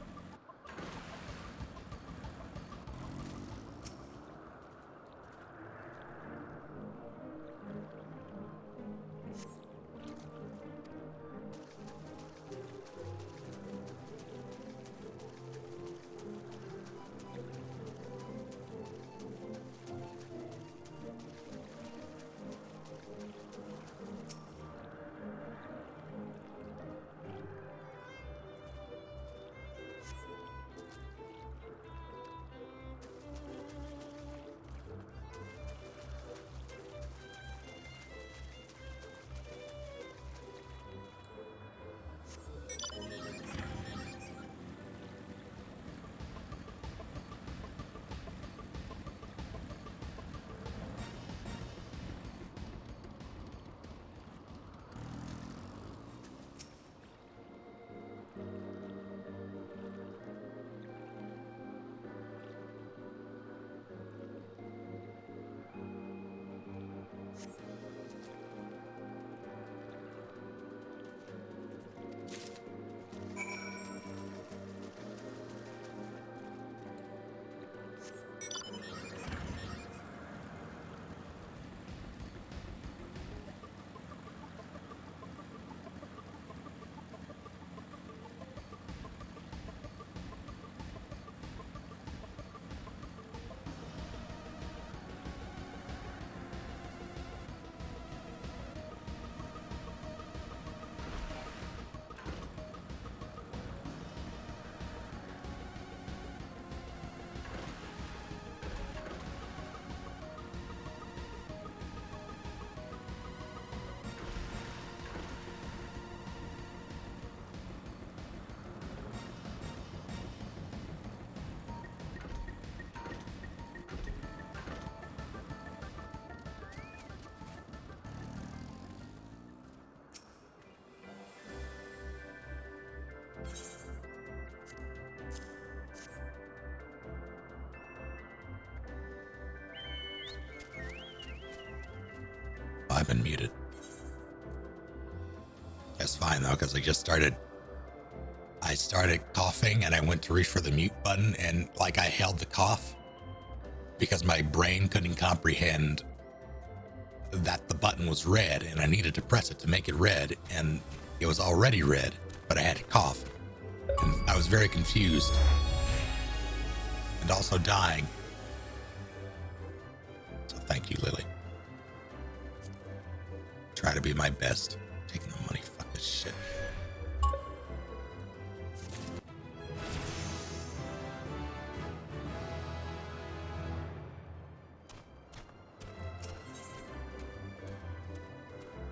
I've been muted. That's fine though, because I started coughing and I went to reach for the mute button and like I held the cough because my brain couldn't comprehend that the button was red and I needed to press it to make it red, and it was already red, but I had to cough. And I was very confused and also dying. So thank you, Lily. Try to be my best. Taking the money, fuck this shit.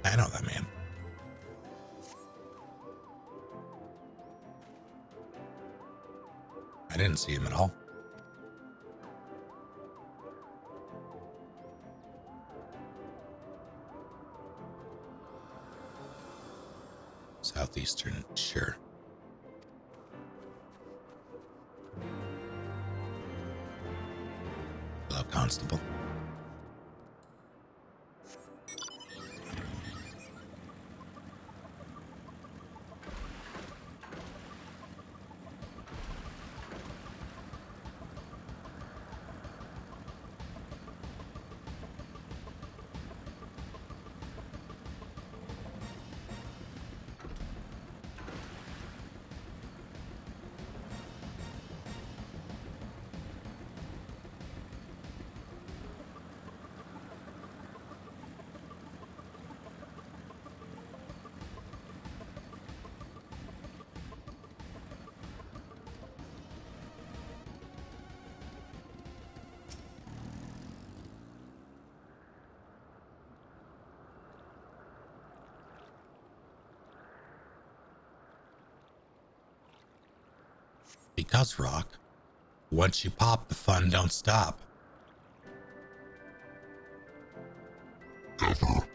I know that man. I didn't see him at all. Southeastern, sure. Hello, Constable. Because, Rock, once you pop, the fun don't stop. Ever.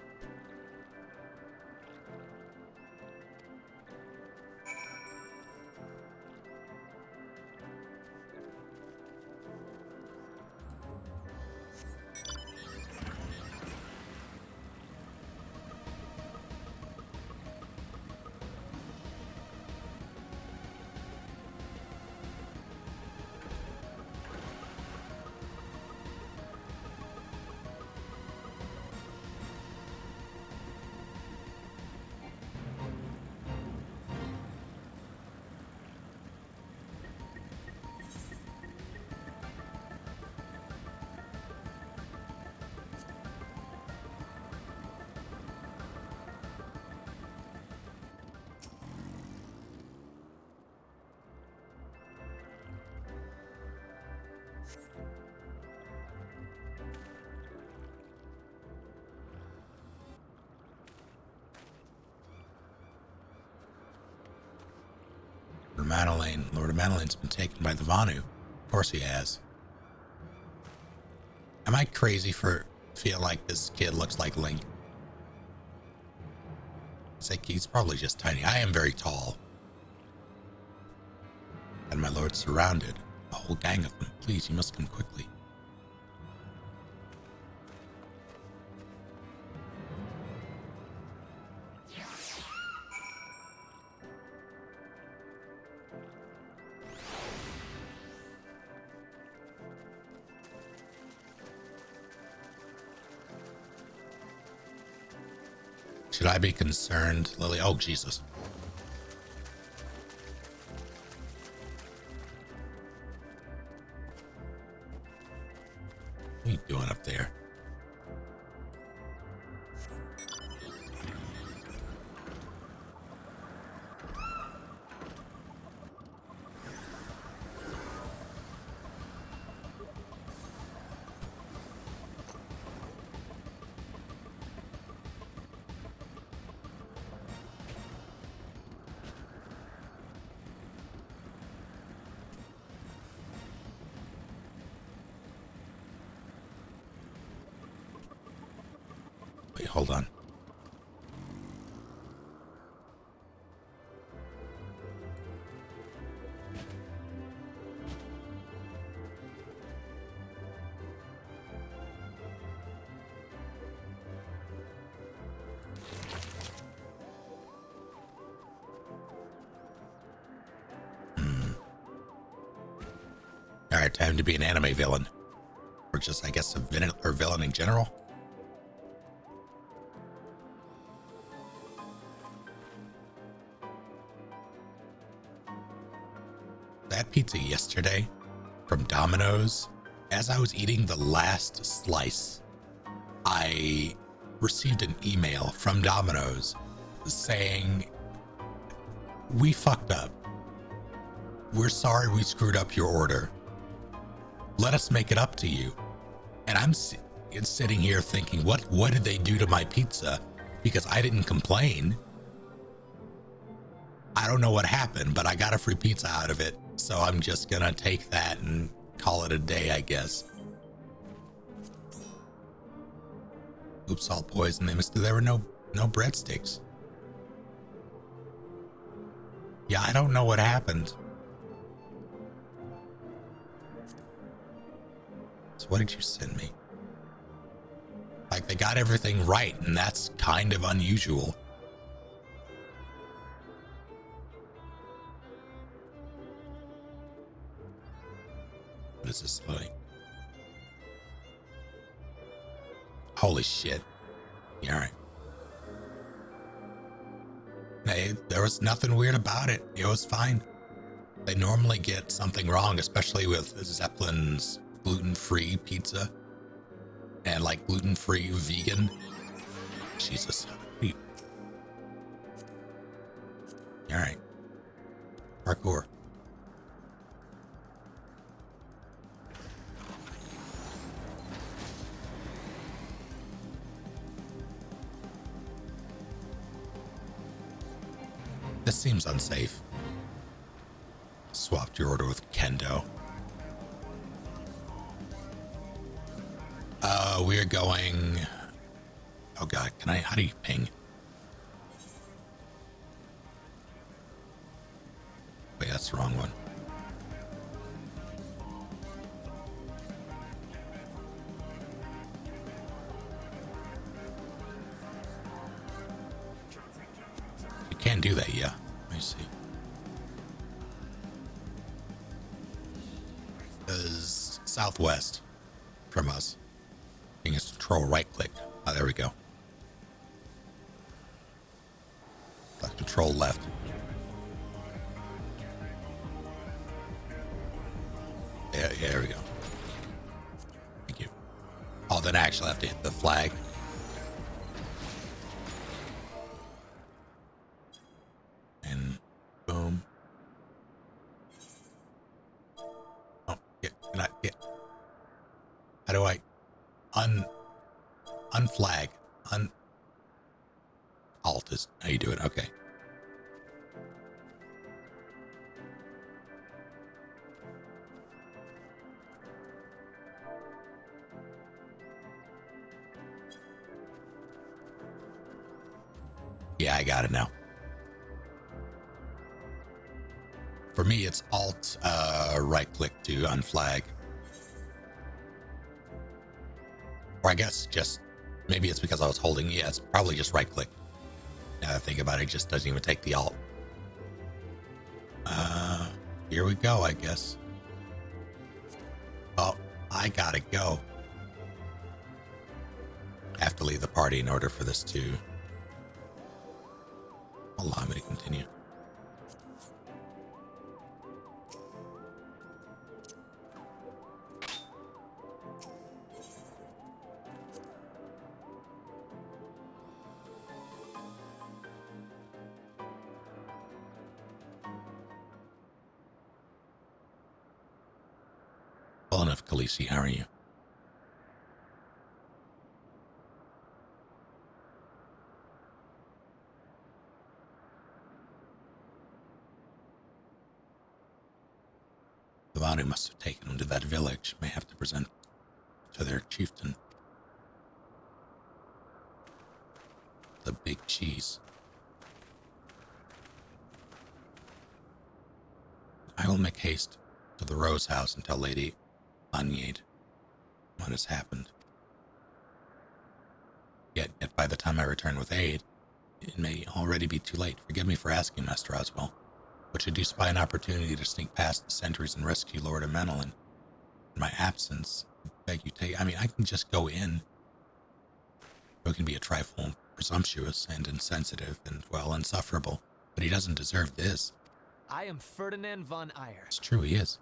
Lord of Madeline's been taken by the Vanu. Of course he has. Am I crazy for feel like this kid looks like Link? It's like he's probably just tiny. I am very tall. And my lord surrounded. A whole gang of them. Please, you must come quickly. Should I be concerned, Lily? Oh, Jesus. What are you doing up there? Wait, hold on. time to be an anime villain. Or just, I guess, a villain in general. That pizza yesterday from Domino's, as I was eating the last slice, I received an email from Domino's saying, "We fucked up. We're sorry we screwed up your order. Let us make it up to you." And I'm sitting here thinking, what did they do to my pizza? Because I didn't complain. I don't know what happened, but I got a free pizza out of it. So I'm just gonna take that and call it a day, I guess. Oops, all poison. There were no breadsticks. Yeah, I don't know what happened. So what did you send me? Like, they got everything right, and that's kind of unusual. What is this like? Holy shit. Yeah, all right. Hey, there was nothing weird about it. It was fine. They normally get something wrong, especially with Zeppelin's gluten-free pizza and like gluten-free vegan. Jesus. All right. Parkour. This seems unsafe. Swapped your order with Kendo. We're going... Oh god, how do you ping? Wait, that's the wrong one. You can't do that, yeah. Let me see. Is southwest from us. I think it's control right click. Oh, there we go. Control left. Yeah, there we go. Thank you. Oh, then I actually have to hit the flag. And boom. Oh, yeah, can I get? How do I unflag? Alt is how you do it. Okay. Yeah, I got it now. For me, it's Alt right click to unflag. Or I guess just, maybe it's because I was holding, yeah, it's probably just right click. Now that I think about it, it just doesn't even take the Alt. Here we go, I guess. Oh, I gotta go. I have to leave the party in order for this to allow me to continue. Well enough, Khaleesi. How are you? The bounty must have taken them to that village. May have to present to their chieftain. The big cheese. I will make haste to the Rose House and tell Lady Anyade what has happened. Yet by the time I return with aid, it may already be too late. Forgive me for asking, Master Oswell, but should you spy an opportunity to sneak past the sentries and rescue Lord Amenelin, In my absence, I beg you take. I mean, I can just go in. Who can be a trifle presumptuous and insensitive and, well, insufferable. But he doesn't deserve this. I am Ferdinand von Eyre. It's true, he is.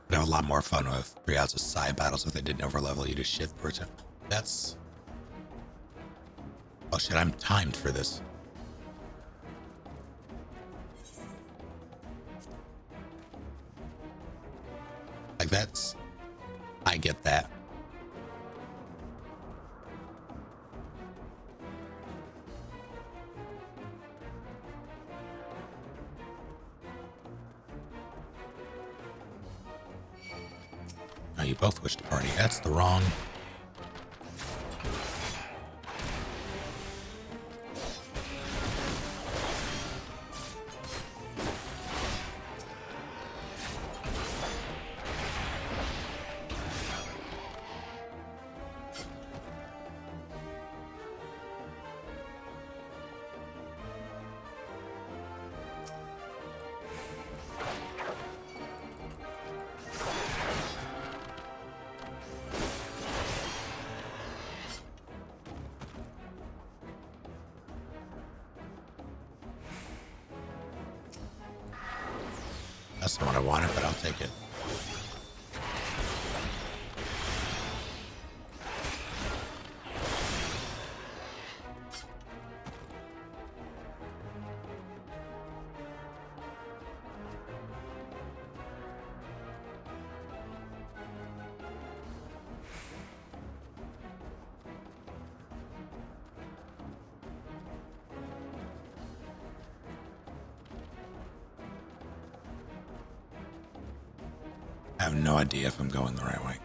I'd have a lot more fun with 3 Houses side battles if they didn't overlevel you to shift per turn. That's... Oh shit, I'm timed for this. Like that's... I get that. Oh, you both wish to party. That's the wrong... That's not what I wanted, but I'll take it. I have no idea if I'm going the right way.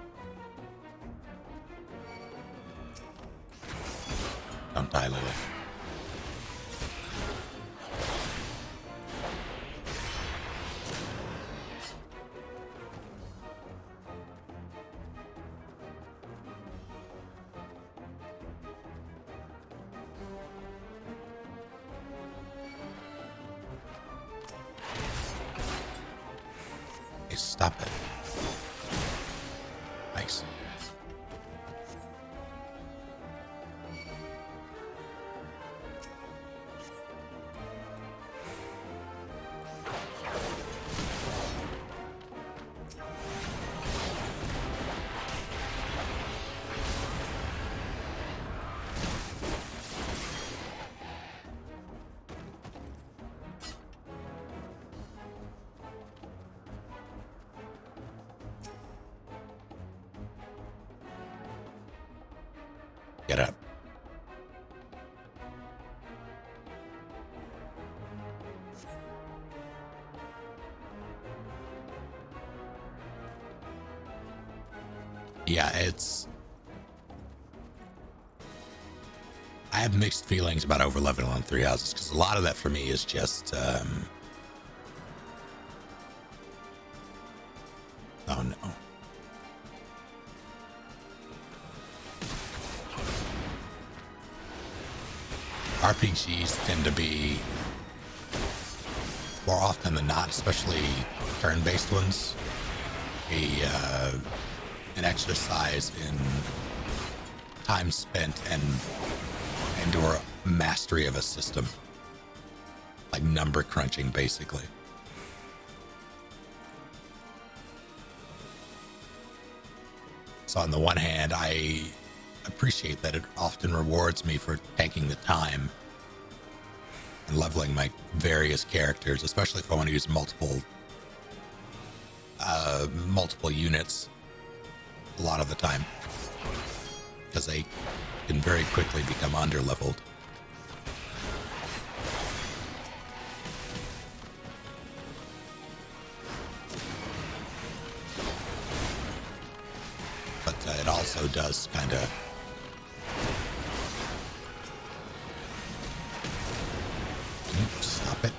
Don't die, Lily. Hey, stop it. Nice. Get up. Yeah, it's... I have mixed feelings about overleveling on 3 Houses, because a lot of that for me is just... Oh no. RPGs tend to be, more often than not, especially turn-based ones, an exercise in time spent and or mastery of a system, like number crunching, basically. So on the one hand, I appreciate that it often rewards me for taking the time and leveling my various characters, especially if I want to use multiple units a lot of the time, because they can very quickly become underleveled. But it also does kind of stop it.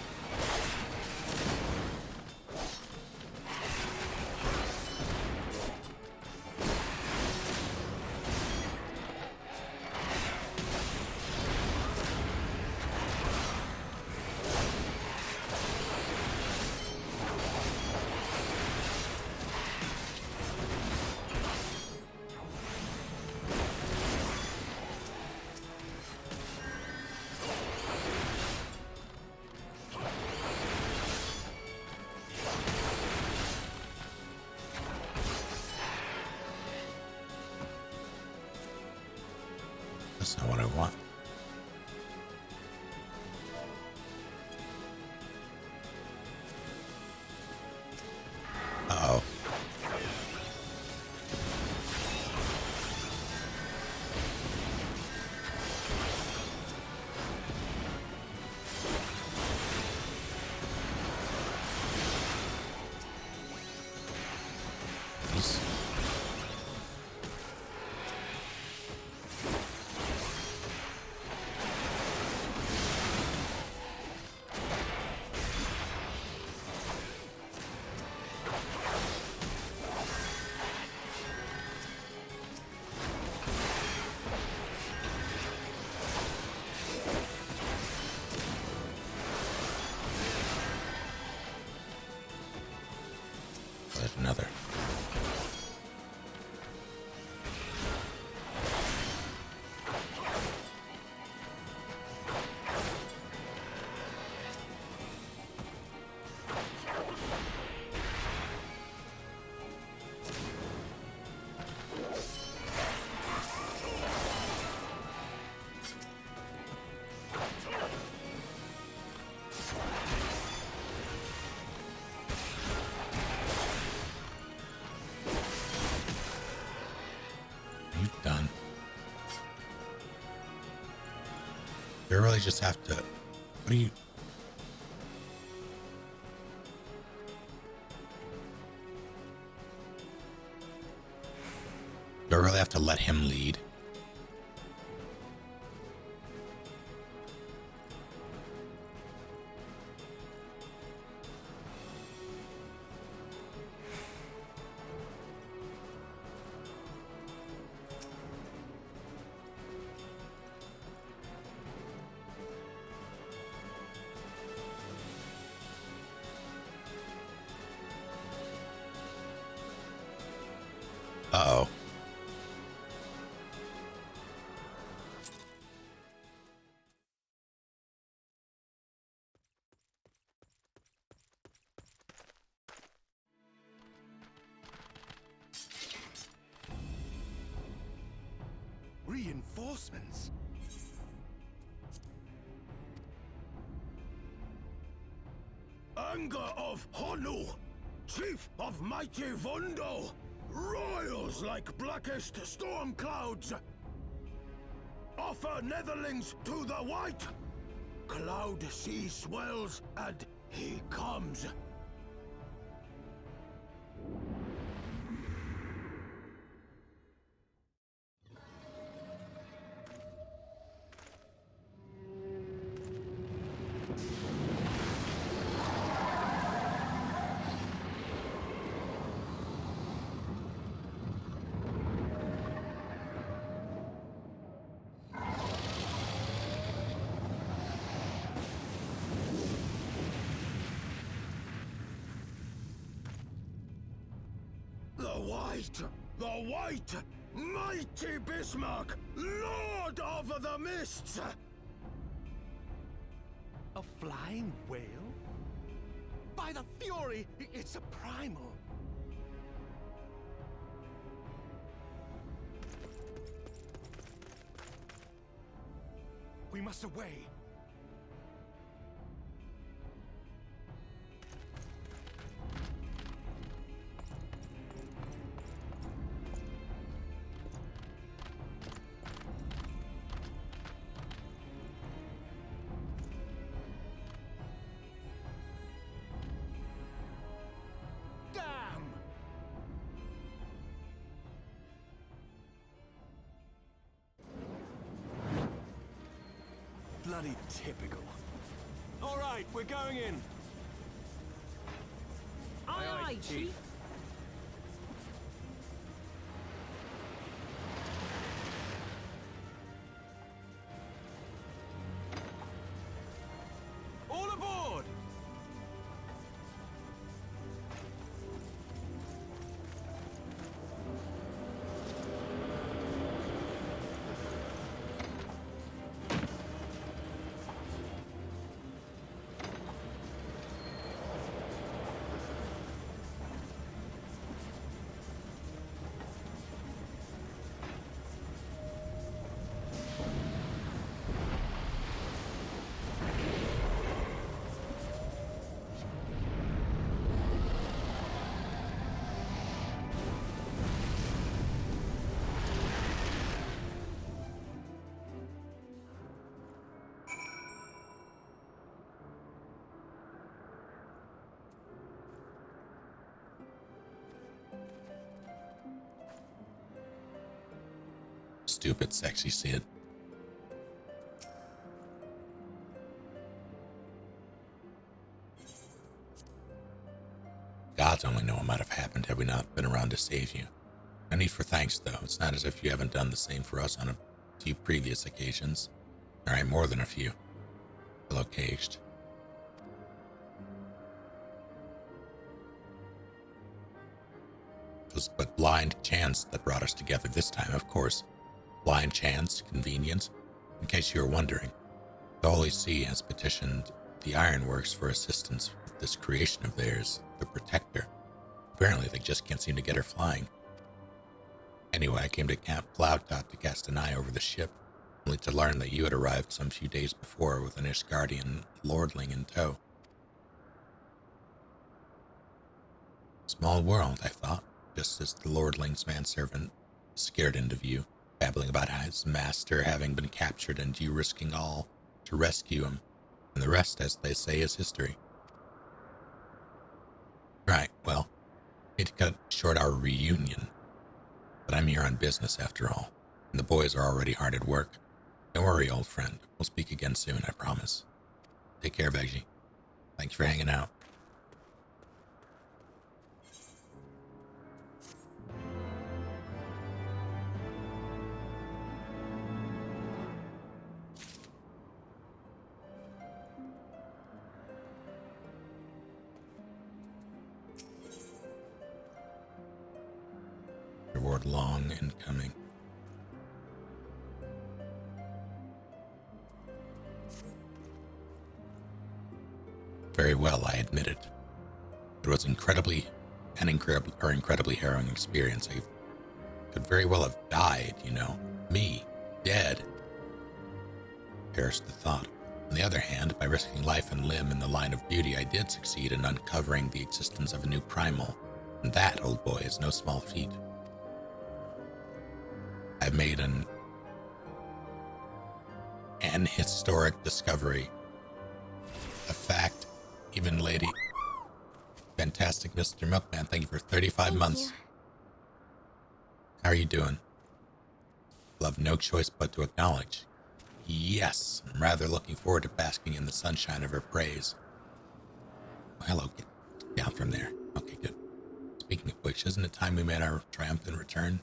another. Done. You really just have to. What do you? Do I really have to let him lead? Uh-oh. Reinforcements? Anger of Honu, chief of mighty Vondo, royals like blackest storm clouds. Offer netherlings to the white. Cloud sea swells, and he comes. The White! Mighty Bismarck! Lord of the Mists! A flying whale? By the Fury, it's a primal! We must away! Bloody typical. All right, we're going in. Aye, aye, Chief. All aboard! Stupid sexy Sid. Gods only know what might have happened had we not been around to save you. No need for thanks, though. It's not as if you haven't done the same for us on a few previous occasions. All right, more than a few. Hello, Caged. It was but blind chance that brought us together this time, of course. Blind chance, convenience. In case you were wondering, the Holy See has petitioned the Ironworks for assistance with this creation of theirs, the Protector. Apparently they just can't seem to get her flying. Anyway, I came to Camp Cloudtop to cast an eye over the ship, only to learn that you had arrived some few days before with an Ishgardian lordling in tow. Small world, I thought, just as the lordling's manservant scared into view, babbling about his master having been captured and you risking all to rescue him, and the rest, as they say, is history. Right, well, need to cut short our reunion, but I'm here on business after all, and the boys are already hard at work. Don't worry, old friend. We'll speak again soon, I promise. Take care, Veggie. Thanks for hanging out. Reward long in coming. Very well, I admit it. It was incredibly harrowing experience. I could very well have died, you know. Me, dead. Perished the thought. On the other hand, by risking life and limb in the line of duty, I did succeed in uncovering the existence of a new primal. And that, old boy, is no small feat. I've made an historic discovery. A fact, even Lady Fantastic Mr. Milkman, thank you for 35 months. How are you doing? I'll have no choice but to acknowledge. Yes, I'm rather looking forward to basking in the sunshine of her praise. Oh, hello, get down from there. Okay, good. Speaking of which, isn't it time we made our triumphant return?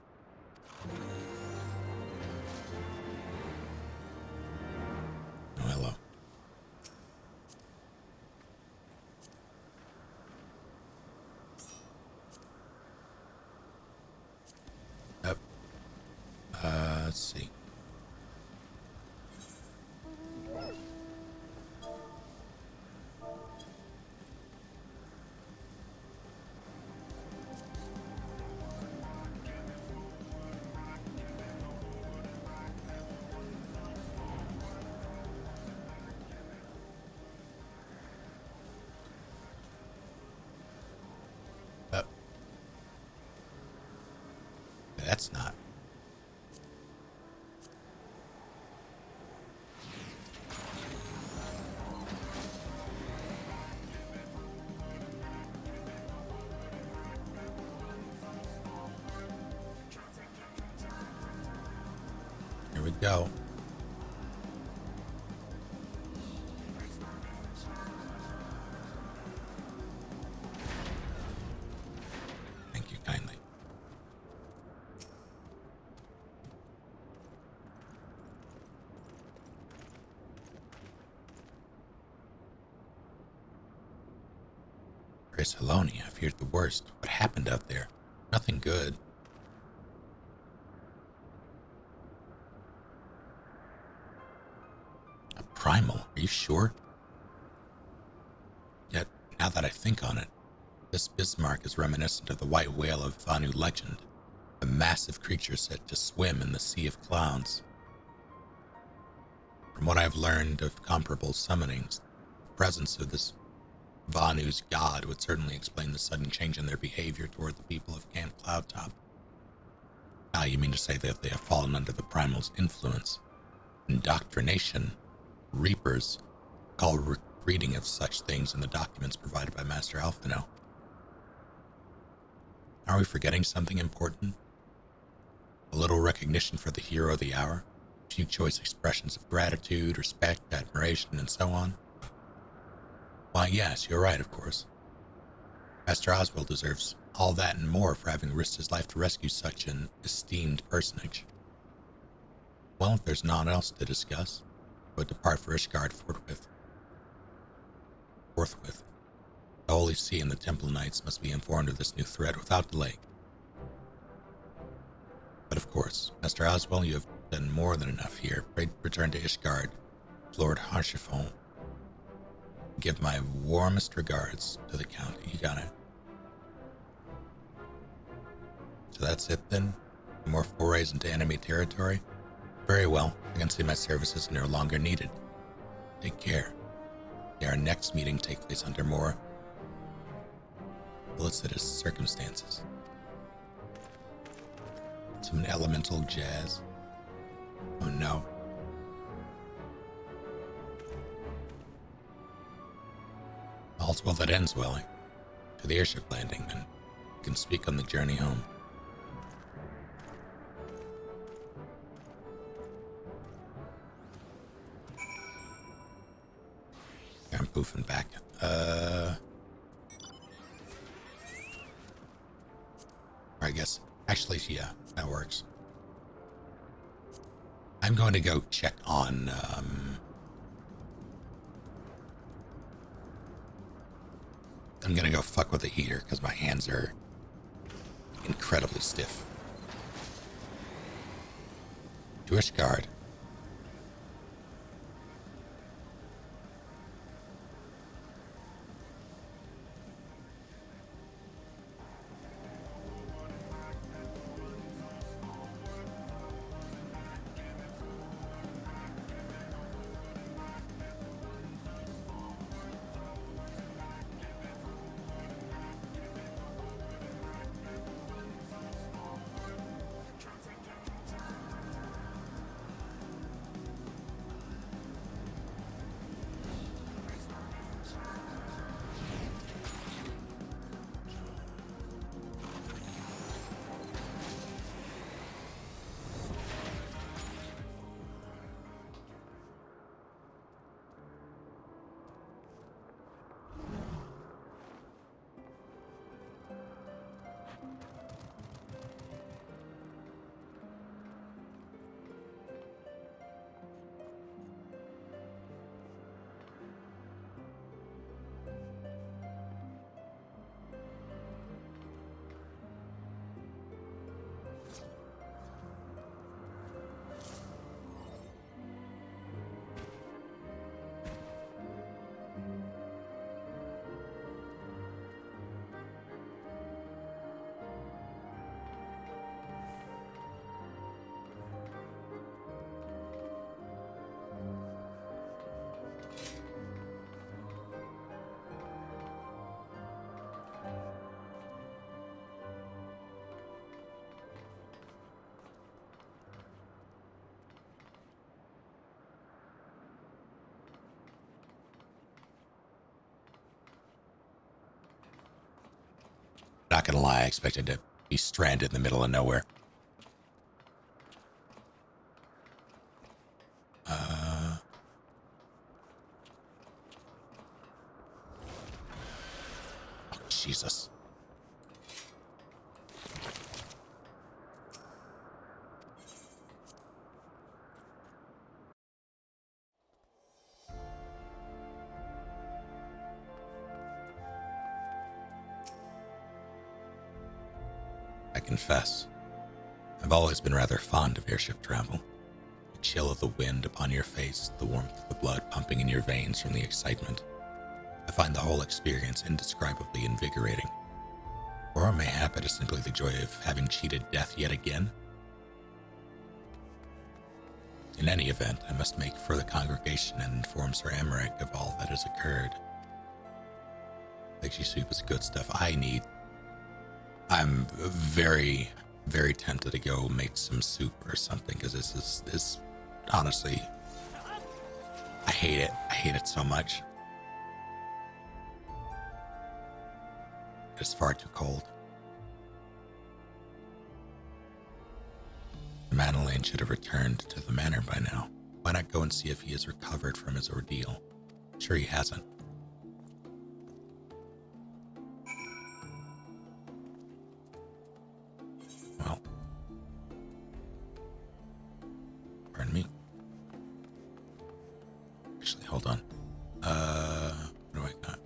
Oh, hello. Yep. Let's see. That's not. Here we go. Thank you kindly. Grace Haloni, I feared the worst. What happened out there? Nothing good. A primal? Are you sure? Yet, now that I think on it, this Bismarck is reminiscent of the white whale of Vanu legend, a massive creature said to swim in the sea of clouds. From what I've learned of comparable summonings, the presence of this Vanu's god would certainly explain the sudden change in their behavior toward the people of Camp Cloudtop. Ah, you mean to say that they have fallen under the primal's influence? Indoctrination? Reapers? Call reading of such things in the documents provided by Master Alphino. Are we forgetting something important? A little recognition for the hero of the hour? A few choice expressions of gratitude, respect, admiration, and so on? Why, yes, you're right, of course. Master Oswald deserves all that and more for having risked his life to rescue such an esteemed personage. Well, if there's naught else to discuss, we'll depart for Ishgard forthwith. The Holy See and the Temple Knights must be informed of this new threat without delay. course. Master Oswell, you have done more than enough here. Return to Ishgard, Lord Harchiffon. Give my warmest regards to the county. You got it. So that's it then? More forays into enemy territory? Very well. I can see my services no longer needed. Take care. May our next meeting take place under more felicitous circumstances. Some elemental jazz. Oh no. All's well that ends well. To the airship landing, and you can speak on the journey home. I'm poofing back. I guess. Actually, yeah, that works. I'm going to go check on, I'm gonna go fuck with the heater because my hands are incredibly stiff. Jewish guard. Not gonna lie, I expected to be stranded in the middle of nowhere. Oh, Jesus. I confess, I've always been rather fond of airship travel. The chill of the wind upon your face, the warmth of the blood pumping in your veins from the excitement. I find the whole experience indescribably invigorating. Or mayhap it is simply the joy of having cheated death yet again. In any event, I must make for the congregation and inform Sir Emmerich of all that has occurred. Lychee soup is good stuff. I'm very, very tempted to go make some soup or something, because this is honestly, I hate it. I hate it so much. It's far too cold. Madeline should have returned to the manor by now. Why not go and see if he has recovered from his ordeal? Sure he hasn't. Well, pardon me. Actually, hold on. What do I got?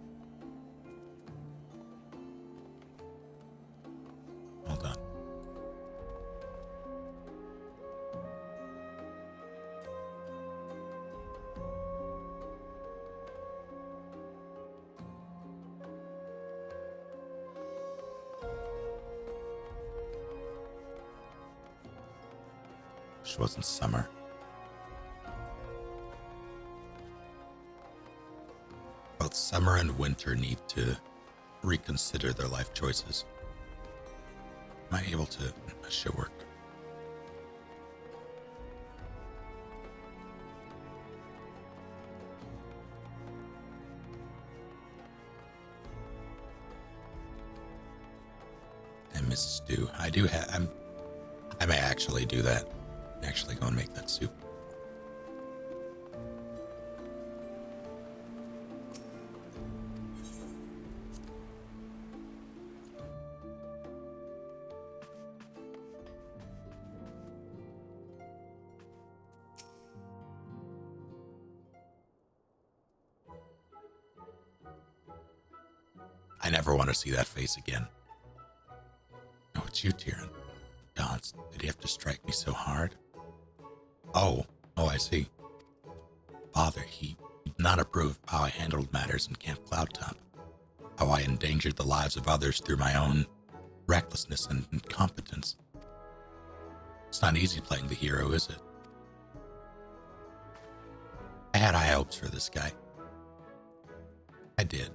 Hold on. Which wasn't summer. Both summer and winter need to reconsider their life choices. Am I able to? That should work. And Mrs. Stew. I do have. I may actually do that. Actually go and make that soup. I never want to see that face again. No, it's you, Tyrion. God, did he have to strike me so hard? Oh, I see. Father, he did not approve of how I handled matters in Camp Cloudtop. How I endangered the lives of others through my own recklessness and incompetence. It's not easy playing the hero, is it? I had high hopes for this guy. I did.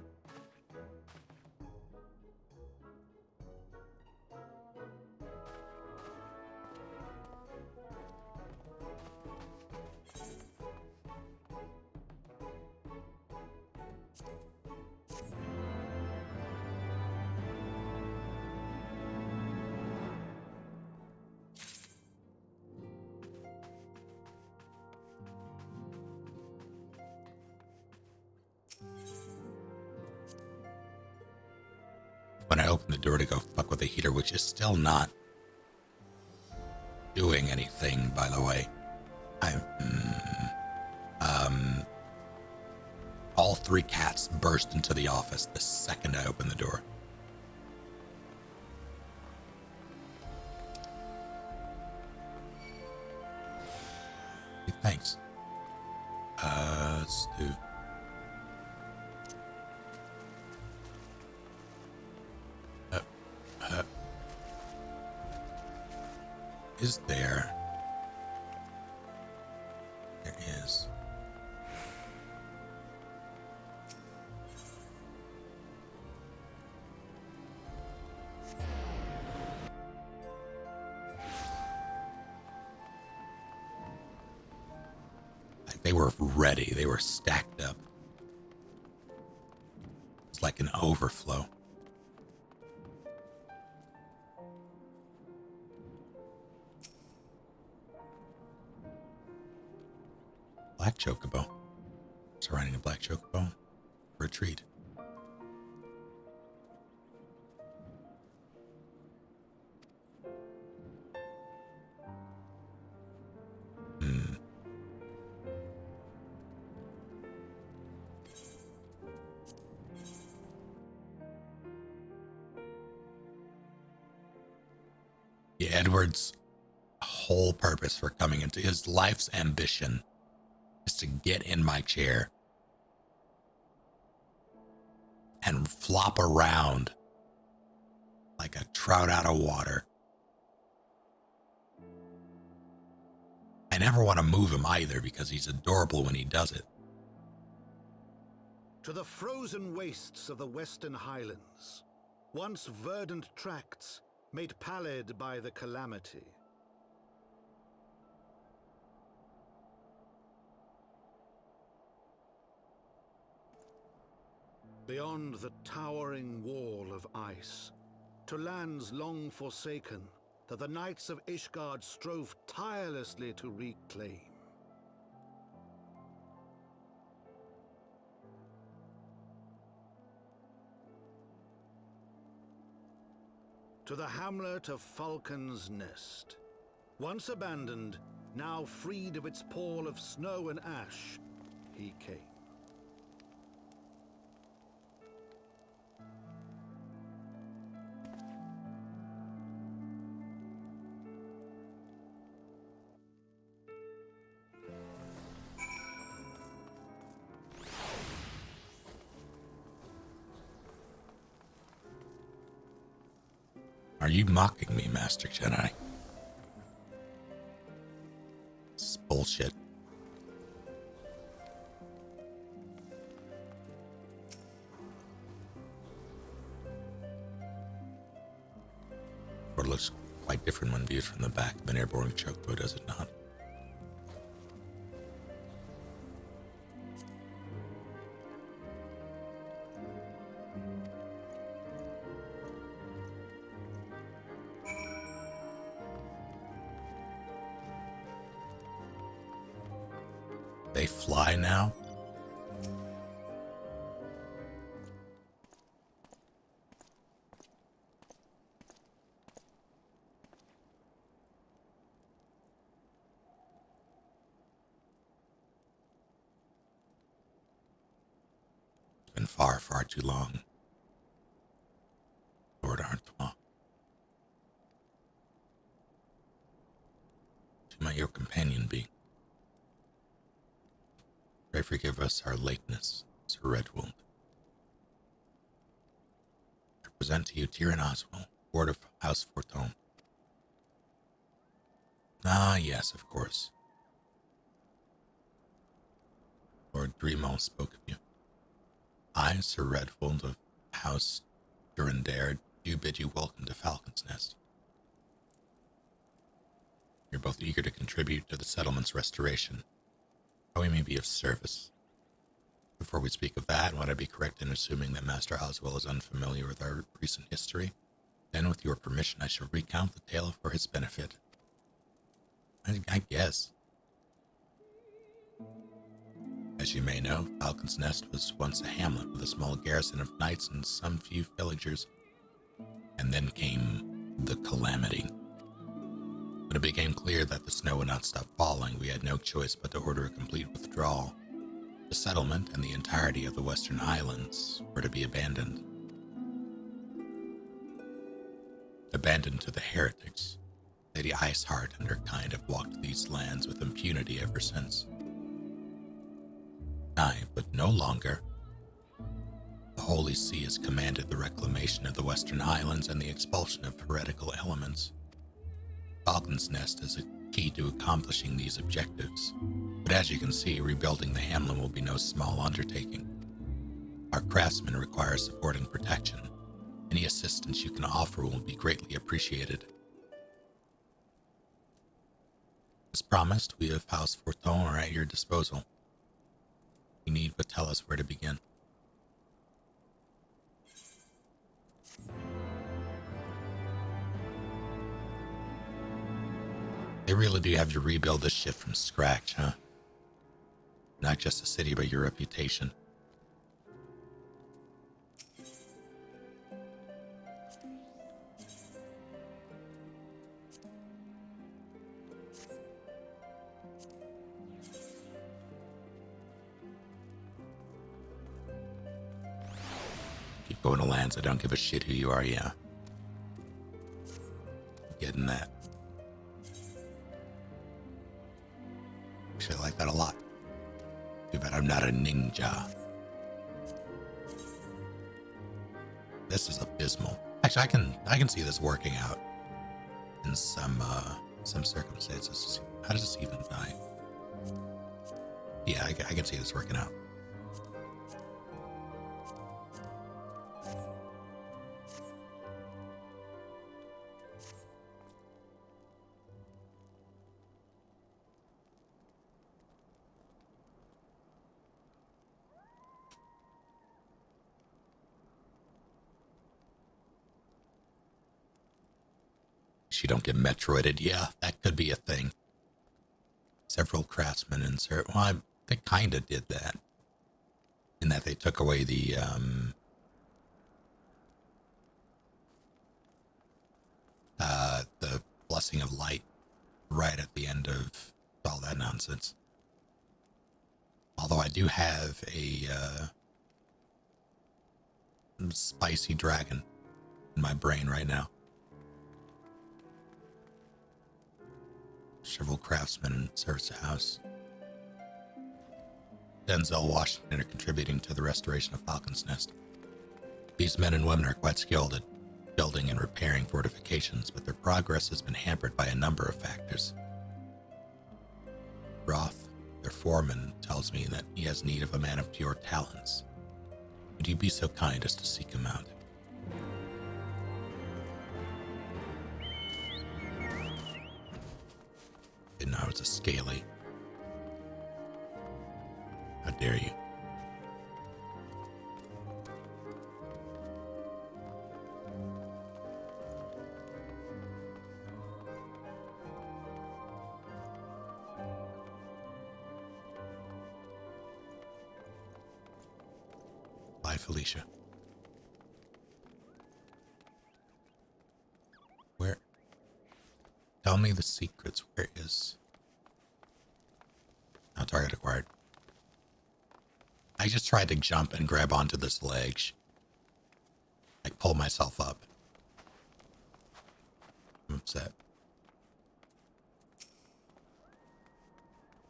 When I opened the door to go fuck with the heater, which is still not doing anything, by the way. All three cats burst into the office the second I opened the door. Hey, thanks. Let's do... Is there? There is. Like they were ready. They were stacked up. It's like an overflow. Black chocobo. So riding a black chocobo for a treat. Yeah, Edward's whole purpose for coming into his life's ambition is to get in my chair and flop around like a trout out of water. I never want to move him either because he's adorable when he does it. To the frozen wastes of the Western Highlands, once verdant tracts made pallid by the calamity. Beyond the towering wall of ice, to lands long forsaken that the knights of Ishgard strove tirelessly to reclaim. To the hamlet of Falcon's Nest, once abandoned, now freed of its pall of snow and ash, he came. Are you mocking me, Master Jedi? bullshit. It looks quite different when viewed from the back of an airborne chokepo, does it not? They fly now? It's been far, far too long. Lord Artois. Who might your companion be? Pray forgive us our lateness, Sir Redwold. I present to you Tyrion Oswell, Ward of House Fortone. Ah, yes, of course. Lord Dremel spoke of you. I, Sir Redwold of House Durandare, do bid you welcome to Falcon's Nest. You're both eager to contribute to the settlement's restoration. How we may be of service. Before we speak of that, would I be correct in assuming that Master Oswell is unfamiliar with our recent history? Then, with your permission, I shall recount the tale for his benefit. I guess. As you may know, Falcon's Nest was once a hamlet with a small garrison of knights and some few villagers. And then came the calamity. When it became clear that the snow would not stop falling, we had no choice but to order a complete withdrawal. The settlement and the entirety of the Western Islands were to be abandoned. Abandoned to the heretics. Lady Iceheart and her kind have walked these lands with impunity ever since. Aye, but no longer. The Holy See has commanded the reclamation of the Western Islands and the expulsion of heretical elements. Falcon's Nest is a key to accomplishing these objectives, but as you can see, rebuilding the hamlet will be no small undertaking. Our craftsmen require support and protection. Any assistance you can offer will be greatly appreciated. As promised, we of House Fortone are at your disposal. You need but tell us where to begin. They really do have to rebuild this shit from scratch, huh? Not just the city, but your reputation. Keep going to lands. I don't give a shit who you are, yeah. Getting that. Actually, I like that a lot. Too bad I'm not a ninja. This is abysmal. Actually, I can see this working out in some circumstances. How does this even die? Yeah, I can see this working out. You don't get Metroided. Yeah, that could be a thing. Several craftsmen insert. Well, they kind of did that. In that they took away the blessing of light right at the end of all that nonsense. Although I do have a spicy dragon in my brain right now. Several craftsmen in service house. Denzel Washington are contributing to the restoration of Falcon's Nest. These men and women are quite skilled at building and repairing fortifications, but their progress has been hampered by a number of factors. Roth, their foreman, tells me that he has need of a man of pure talents. Would you be so kind as to seek him out? Didn't know I was a scaly. How dare you? Bye, Felicia. Where? Tell me the secrets. Where is... Now target acquired. I just tried to jump and grab onto this ledge. Like, pull myself up. I'm upset.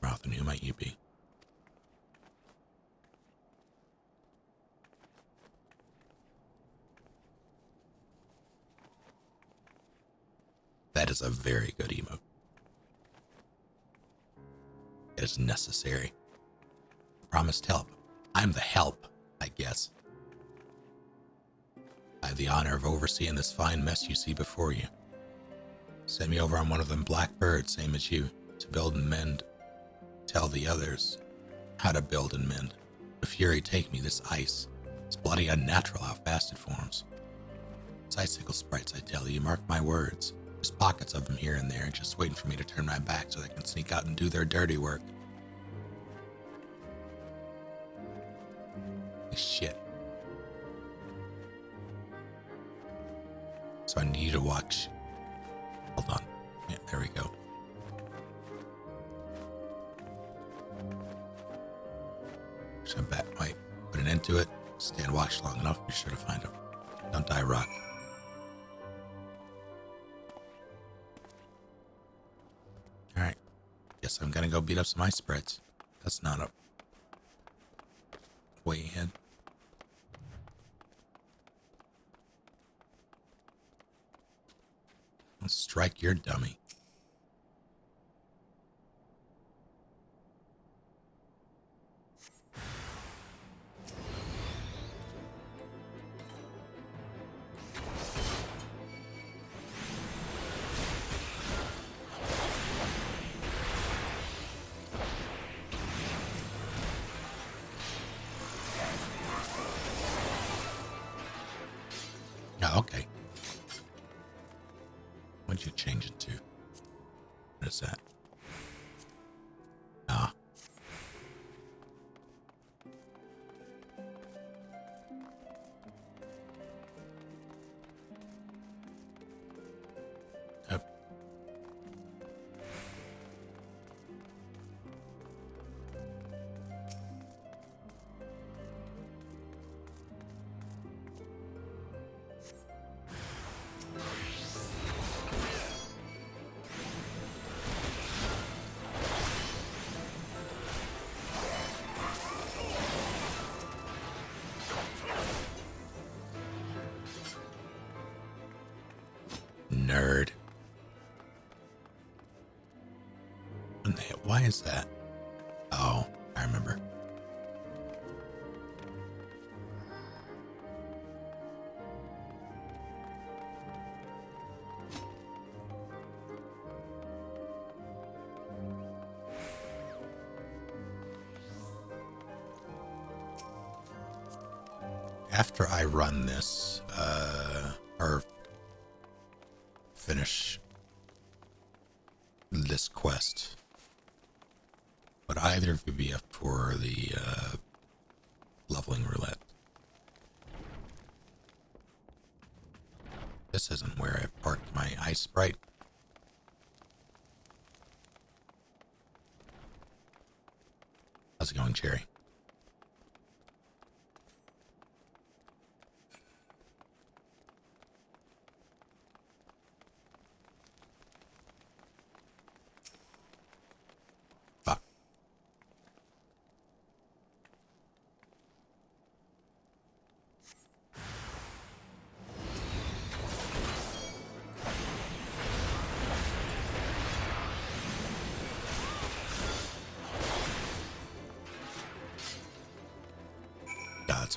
Rothan, who might you be? That is a very good emote. It is necessary. Promised help. I'm the help, I guess. I have the honor of overseeing this fine mess you see before you. Send me over on one of them black birds, same as you, to build and mend. Tell the others how to build and mend. The fury take me, this ice. It's bloody unnatural how fast it forms. It's icicle sprites, I tell you, mark my words. There's pockets of them here and there, just waiting for me to turn my back so they can sneak out and do their dirty work. Shit. So I need you to watch. Hold on. Yeah, there we go. So I bet might put an end to it. Stand watch long enough, you're sure to find them. Don't die, Rock. Alright. Guess I'm gonna go beat up some ice spreads. That's not a way in. I'll strike your dummy. Oh, okay. What'd you change it to? What is that? Ah. Yep. Nerd. Why is that? Oh, I remember. After I run this, or finish this quest, would either of you be up for the leveling roulette? This isn't where I parked my ice sprite. How's it going, Cherry?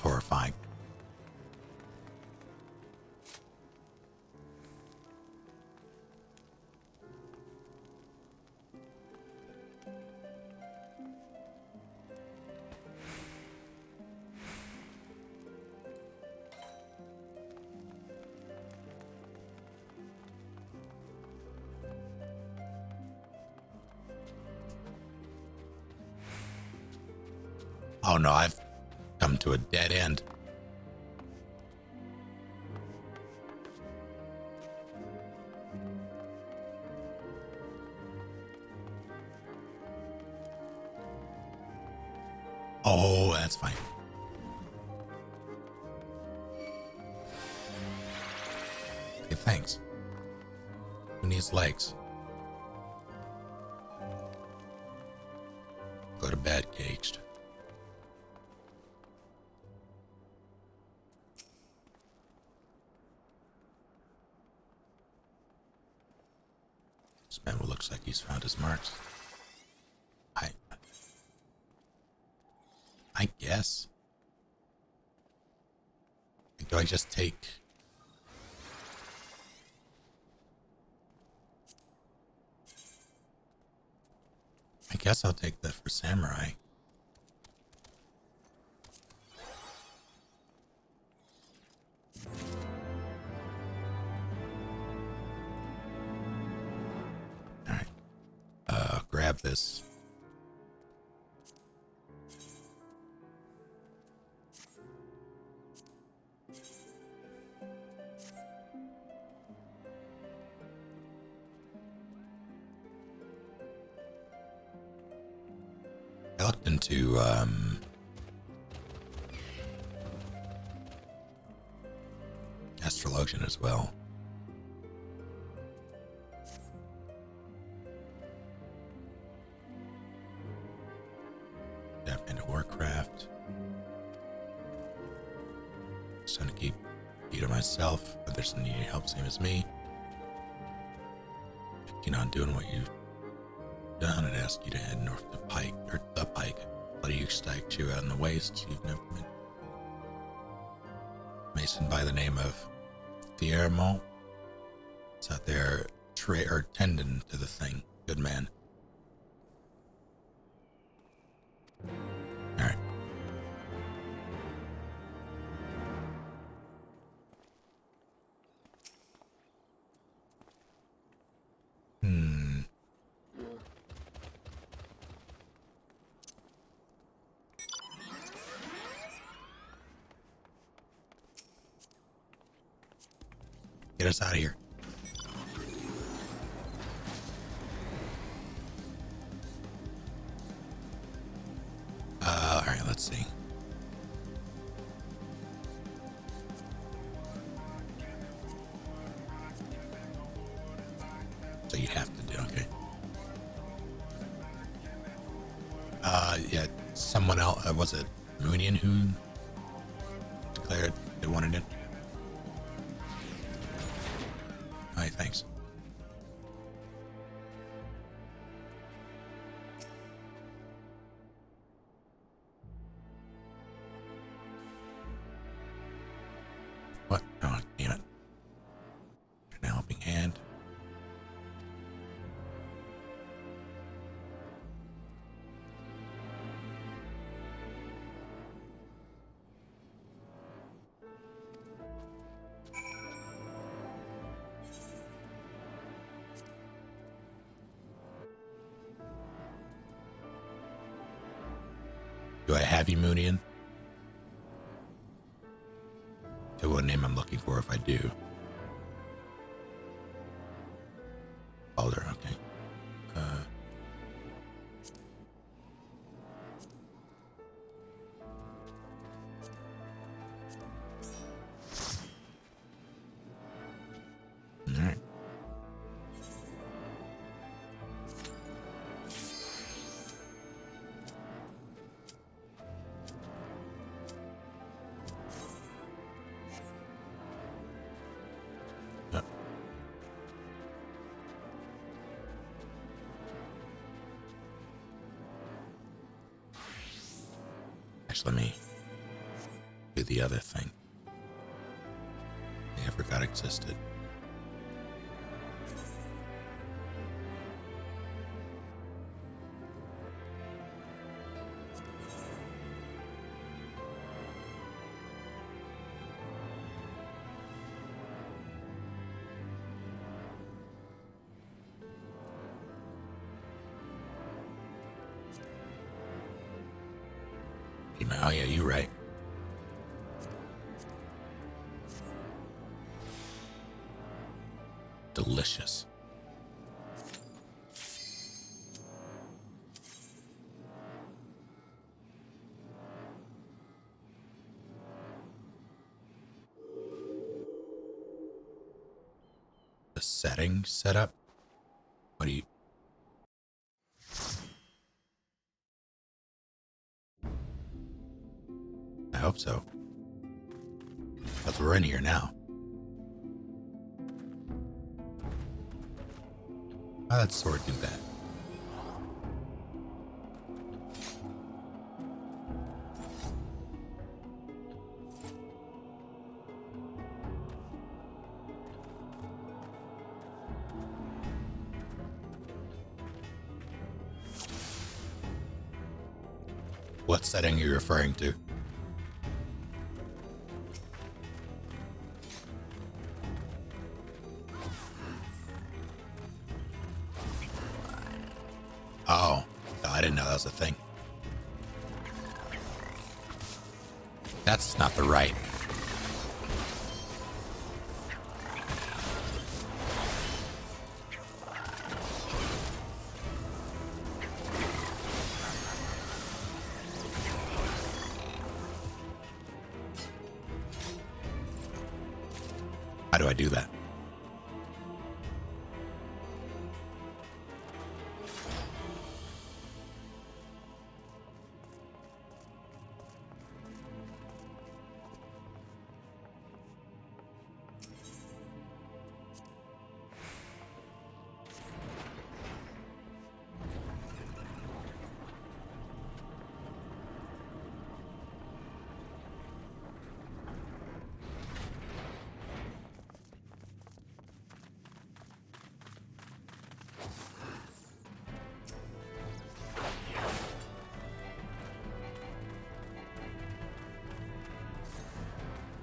horrifying. Oh no, I've come to a dead end. Oh, that's fine. Okay, thanks. Who needs legs? Go to bed, caged. This man looks like he's found his marks. I guess. Do I just take... I guess I'll take that for samurai. Alright. Grab this. I looked into astrologian as well. Step into Warcraft. Just trying to keep to myself, but there's some needed help, same as me. Keen on doing what you've done, I'd ask you to head north to Pike, or the Pike. Bloody you strike you out in the waste. You've never been. Mason by the name of Thiermo. It's out there tending to the thing. Good man. Alright. Get us out of here. Alright, let's see. So you have to do, okay. Yeah, someone else, was it Moonian who declared they wanted it? Alright, thanks. What? Oh, damn it. An helping hand. Do I have you, Moonian? To what name I'm looking for if I do. Balder, okay. Alright. Actually, let me do the other thing. I forgot existed. Oh yeah, you're right. Delicious. The setting setup? What do you... I hope so. Because we're in here now. How did that sword do that? What setting are you referring to? Oh, no, I didn't know that was a thing. That's not the right. How do I do that?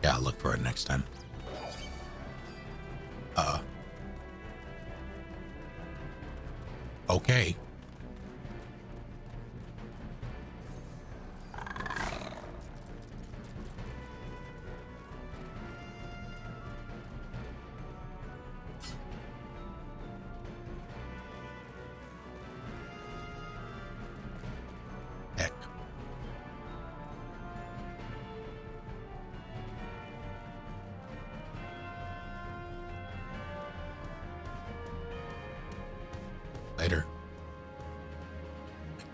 Yeah, I'll look for it next time. Okay. Heck. Later.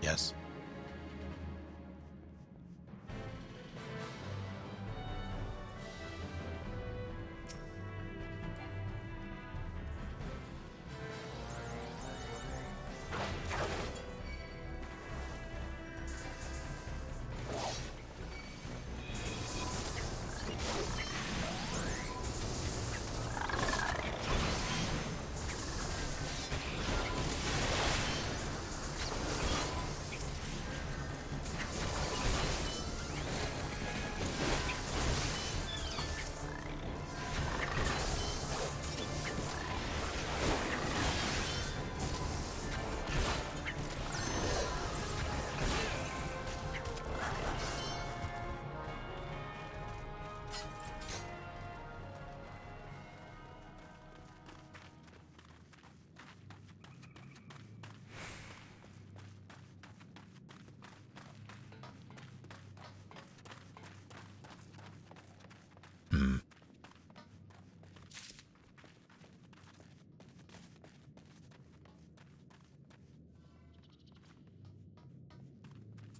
Yes.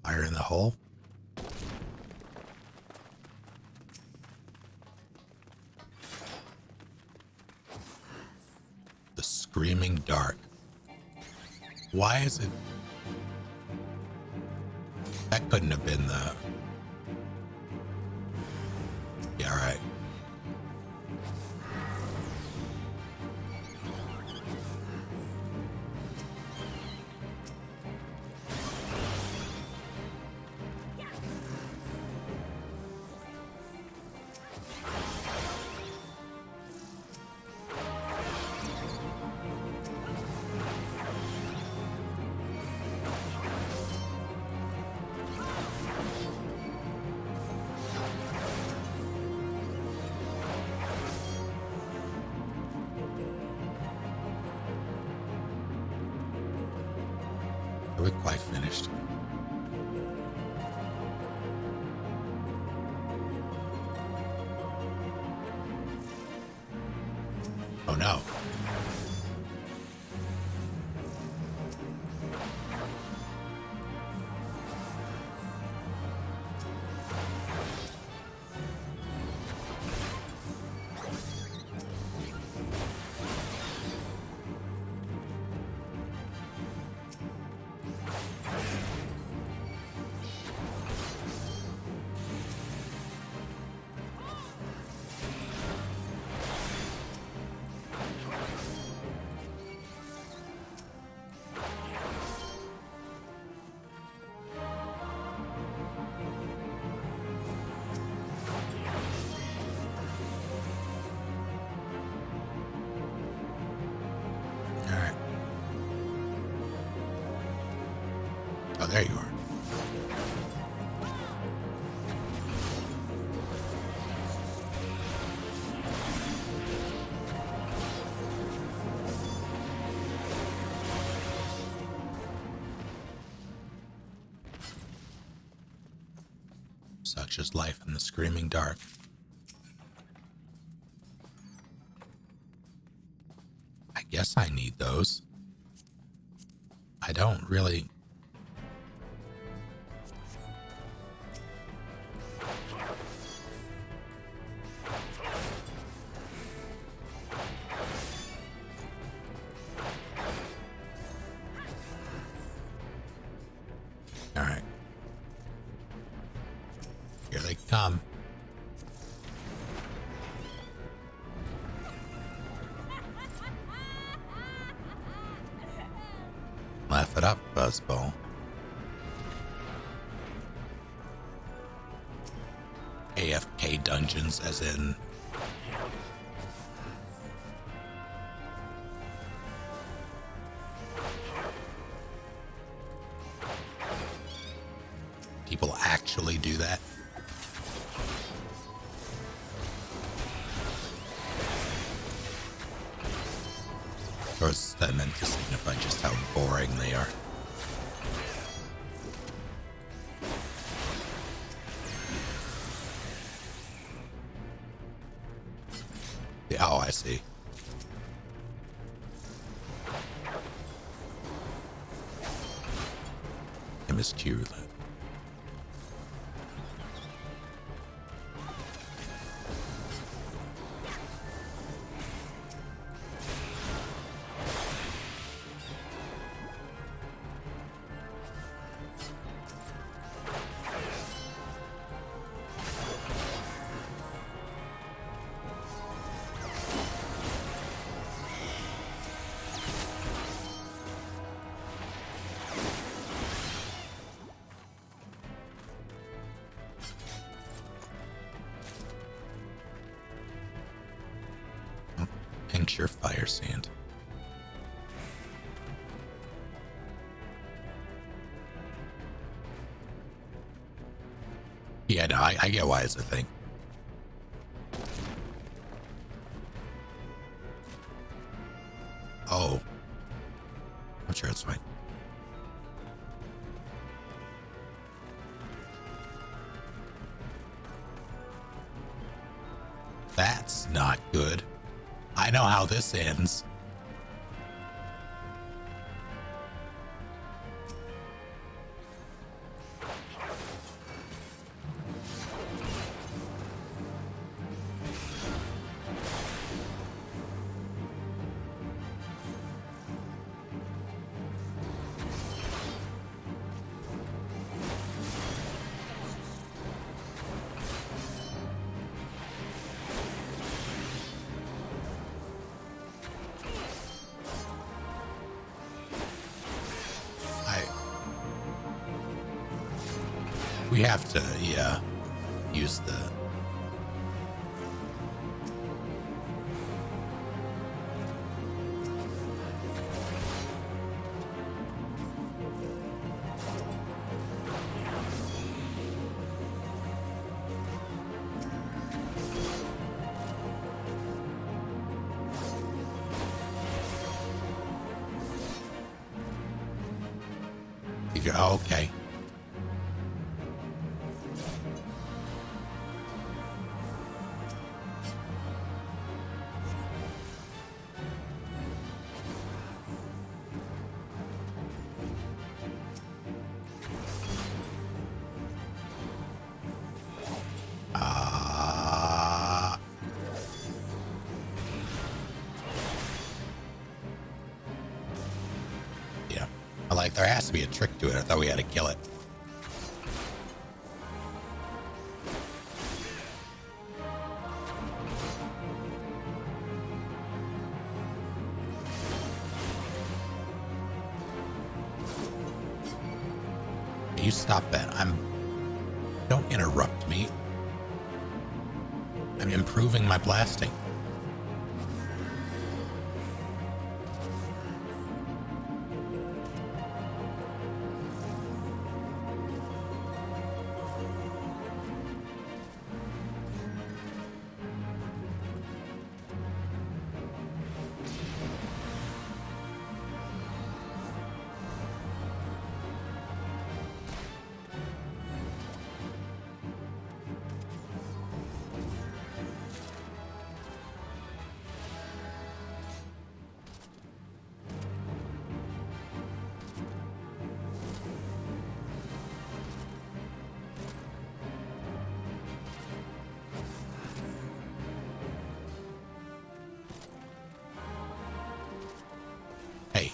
Fire in the hole. The Screaming Dark. Why is it? That couldn't have been the... all right. Are we quite finished? Oh no. Oh, there you are. Such is life in the screaming dark. I guess I need those. I don't really... All right. Here they come. Laugh it up, Buzzball. AFK dungeons, as in... People actually do that? Or is that meant to signify just how boring they are? Yeah, oh, I see. I miscue that. Puncture fire sand. Yeah, no, I get why it's a thing. Oh. I'm sure it's fine. That's not good. I know how this ends. we have to, yeah, use the... Oh, okay. Yeah. Like, there has to be a trick to it. I thought we had to kill it. You stop that. Don't interrupt me. I'm improving my blasting. Hey.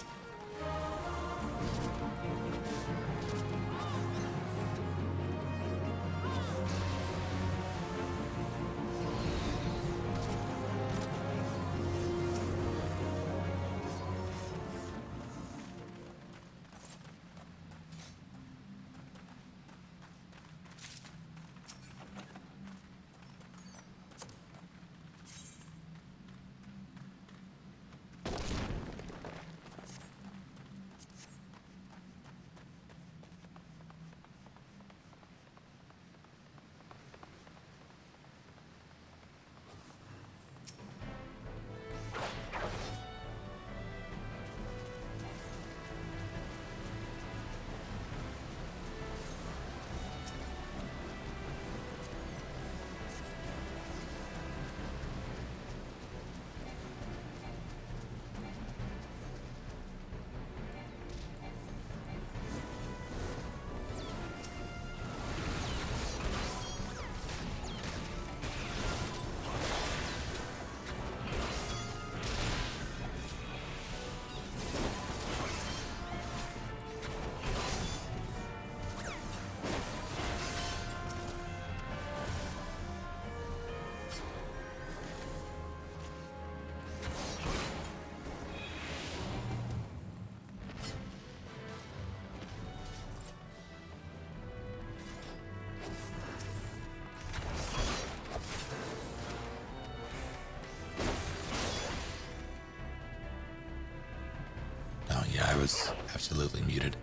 Yeah, I was absolutely muted.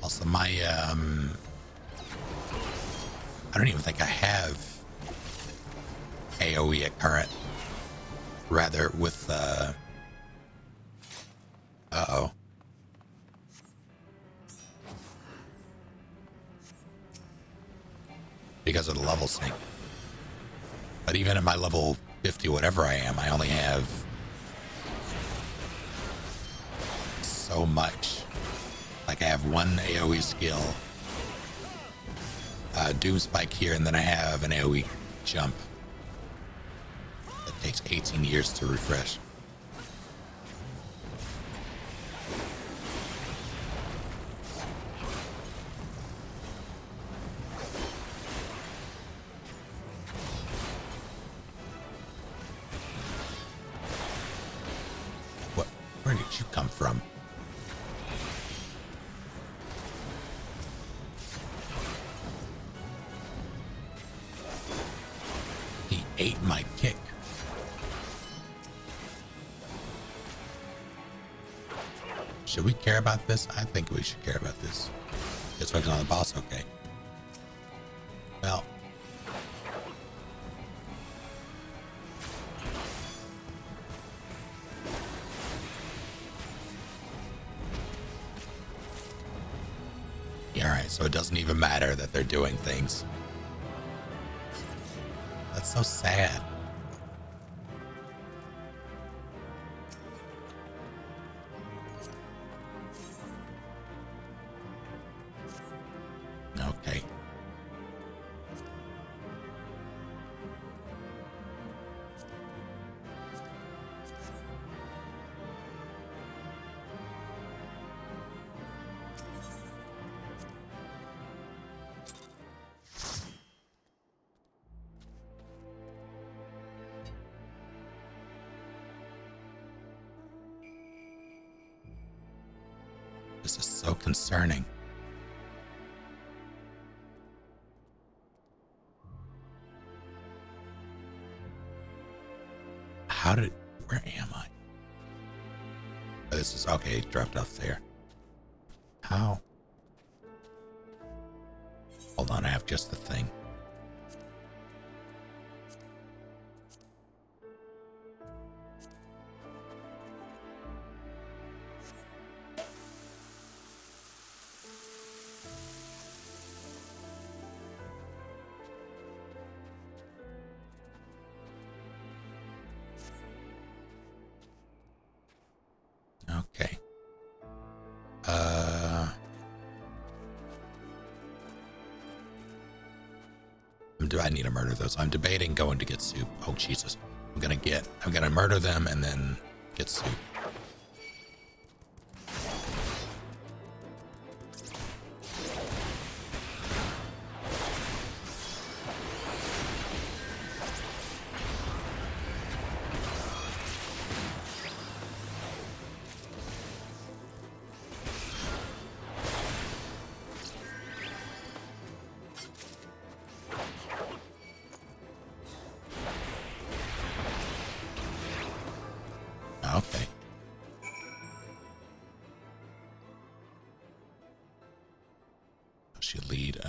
Also, my, I don't even think I have AoE at current. Rather, with, uh-oh. Because of the level sync. But even at my level 50, whatever I am, I only have so much. Like, I have one AoE skill, Doom Spike here, and then I have an AoE jump that takes 18 years to refresh. Where did you come from? ate my kick. Should we care about this? I think we should care about this. Just focus on the boss, okay. Well. Yeah, alright, so it doesn't even matter that they're doing things. That's so sad. Okay. This is so concerning. Where am I? Oh, this is, okay, dropped off there. How? Hold on, I have just the thing. Okay. Do I need to murder those? I'm debating going to get soup. Oh, Jesus. I'm gonna murder them and then get soup. Okay. She lead.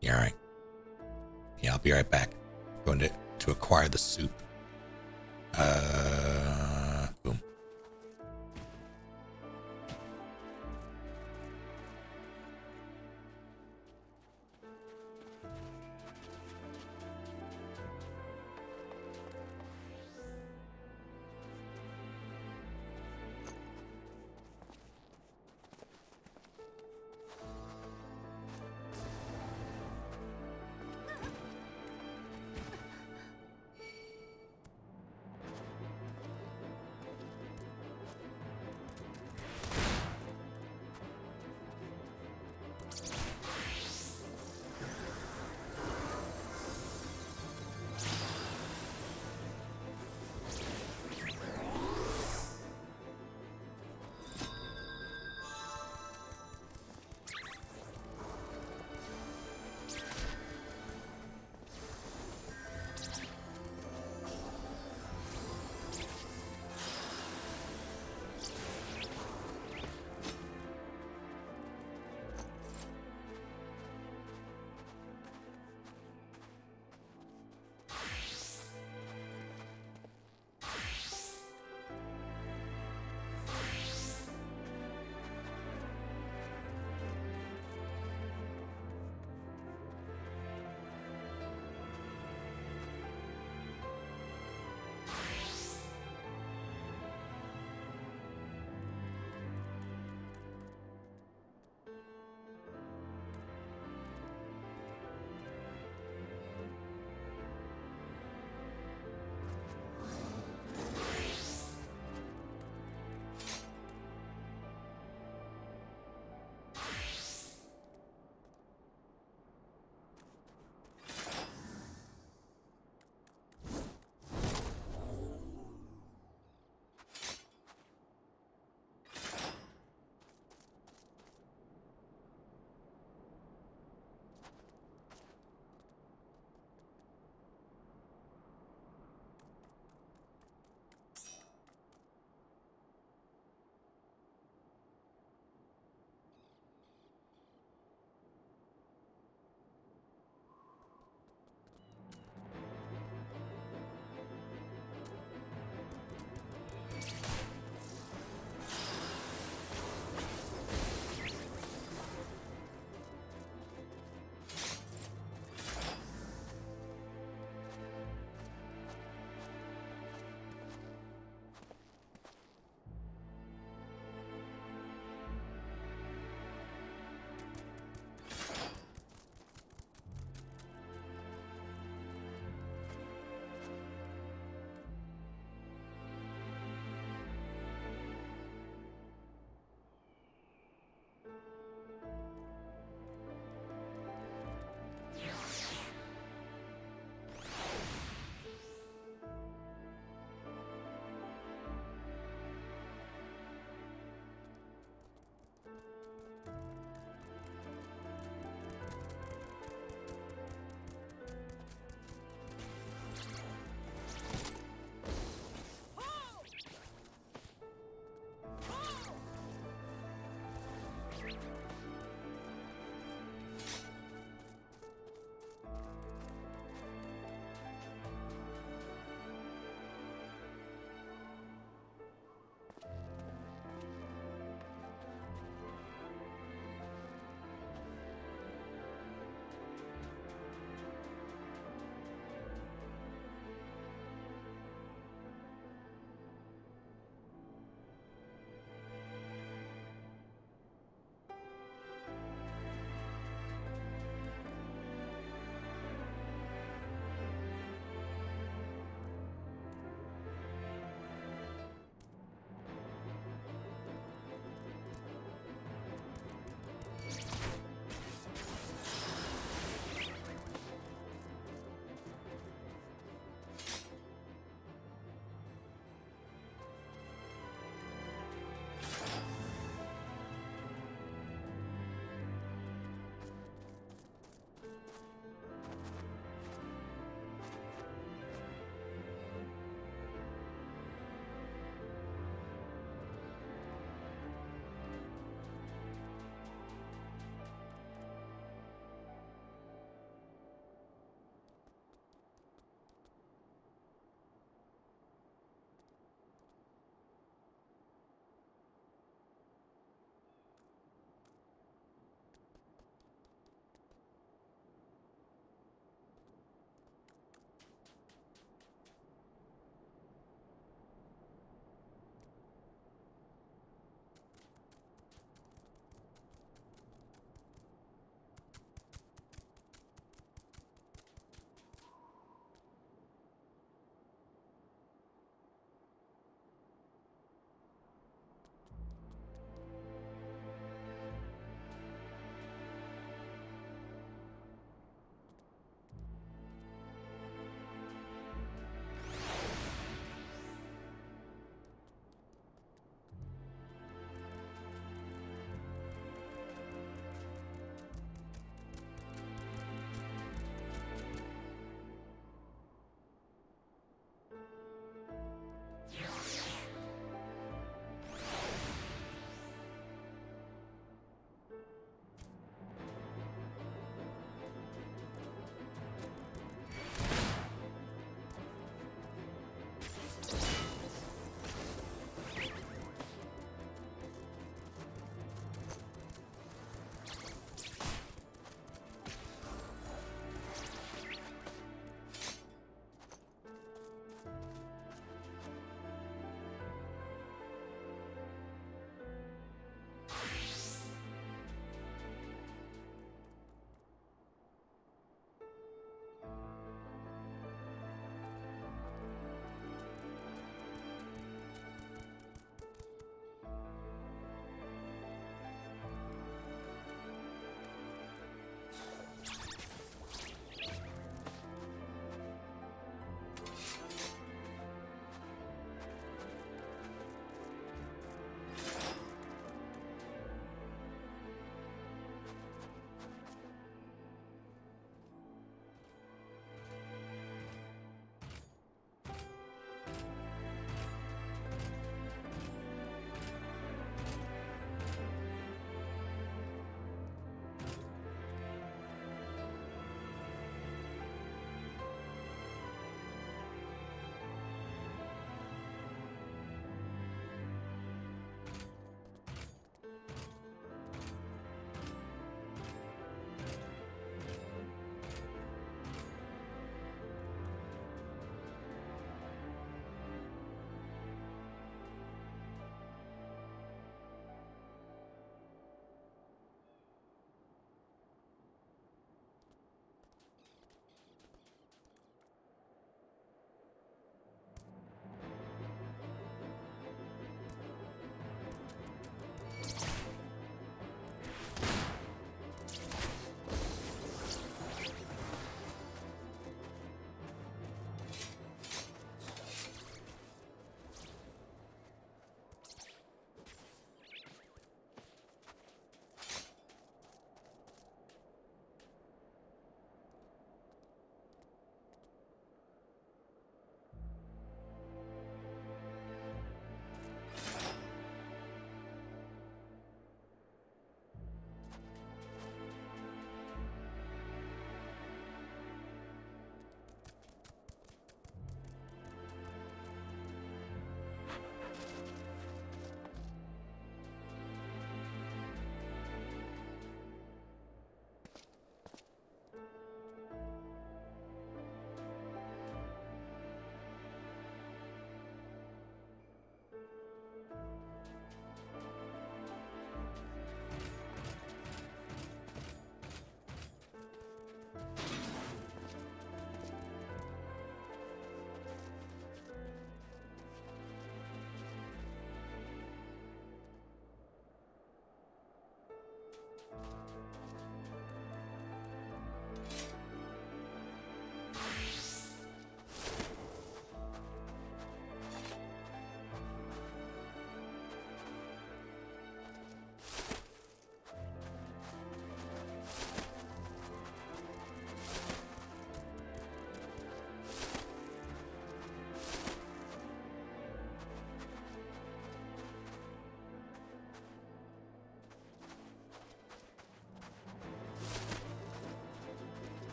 Yeah, all right. Yeah, I'll be right back. Going to acquire the soup. Boom.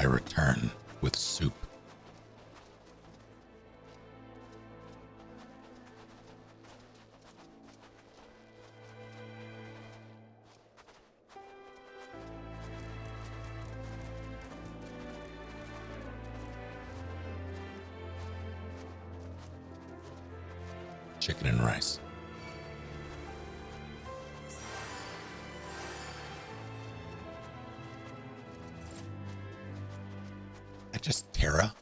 I return with soup. Chicken and rice. Just Terra.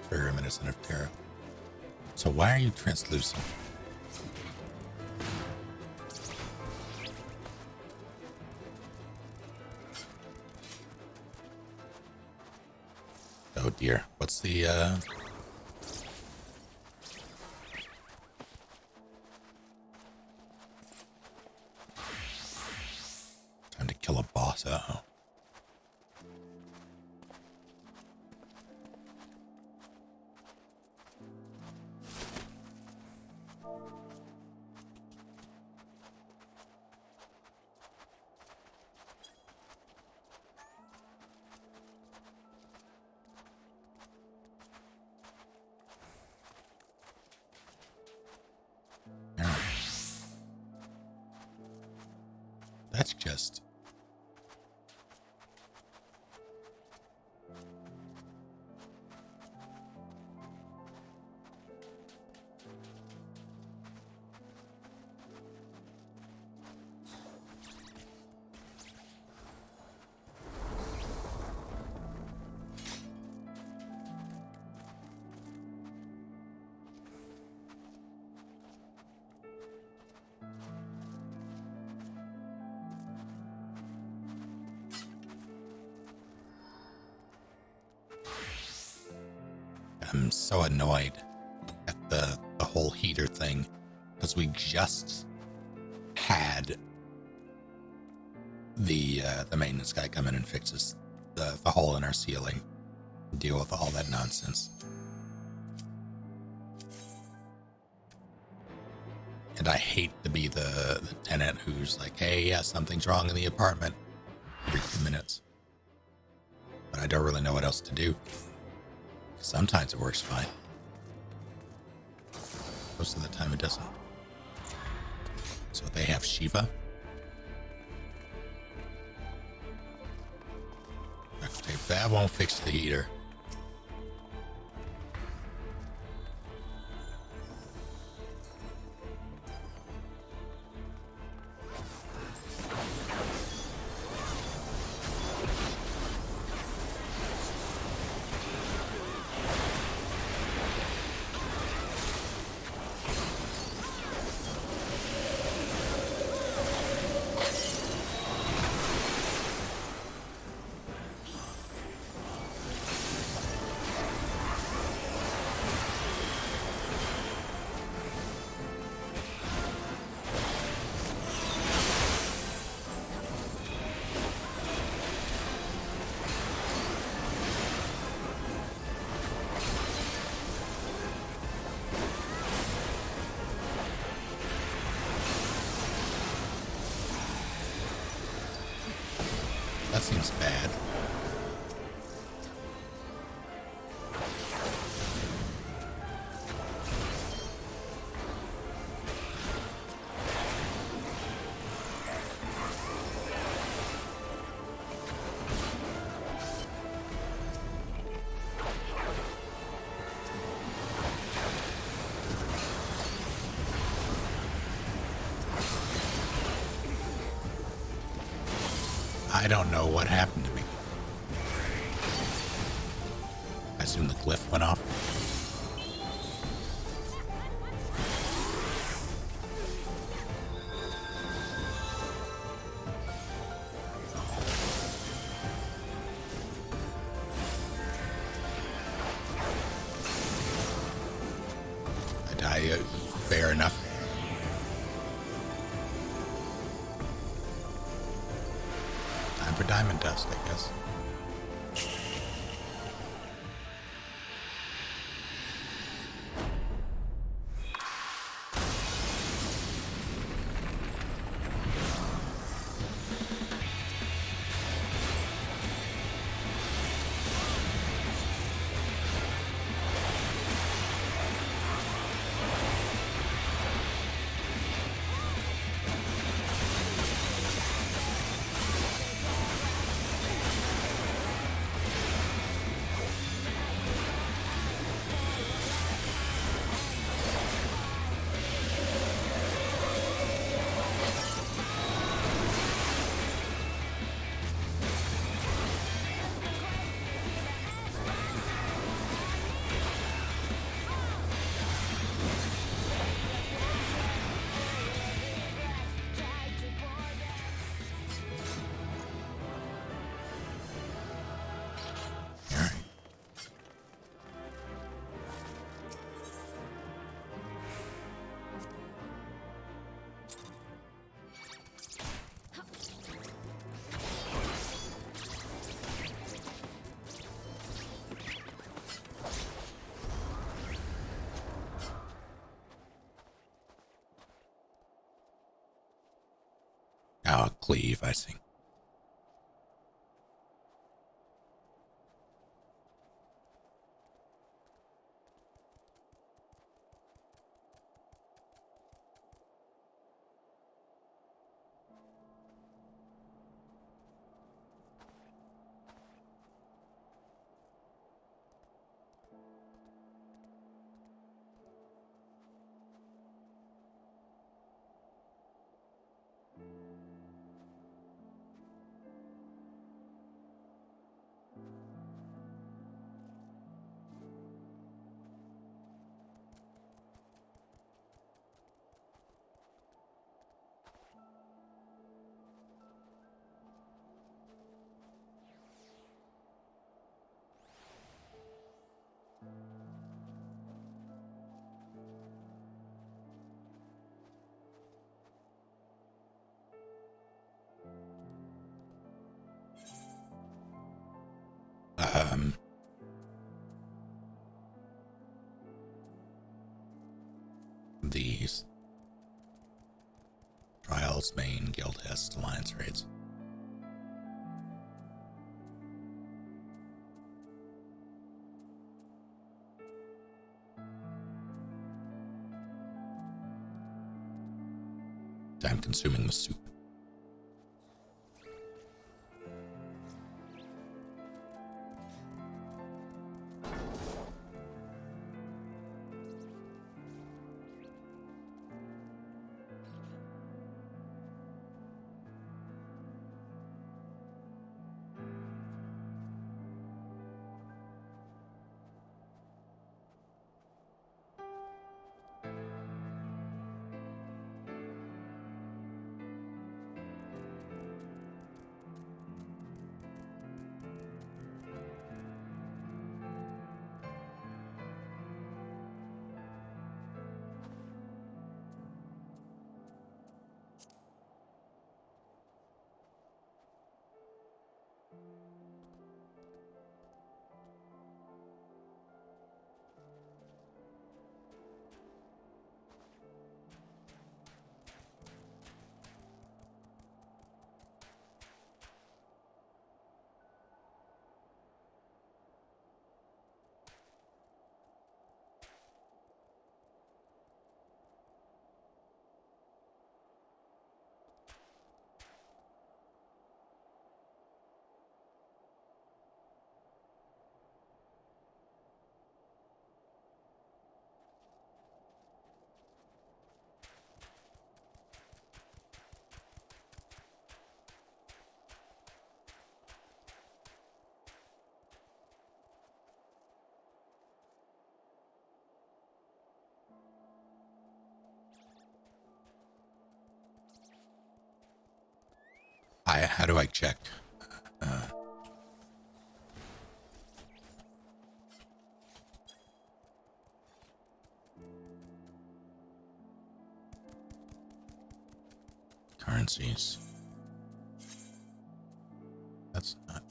Very reminiscent of Terra. So why are you translucent? Oh dear. What's the time to kill a boss? Uh-oh. That's just... I'm so annoyed at the whole heater thing because we just had the maintenance guy come in and fix us the hole in our ceiling, deal with all that nonsense. And I hate to be the tenant who's like, hey, yeah, something's wrong in the apartment every 2 minutes. But I don't really know what else to do. Sometimes it works fine. Most of the time it doesn't. So they have Shiva. Okay, that won't fix the heater. That seems bad. I don't know what happened to me. I assume the glyph went off. I die fair enough. For diamond dust, I guess. Oh, cleave, I see. These trials main guild has alliance raids. Time consuming the soup. How do I check? Currencies. That's not.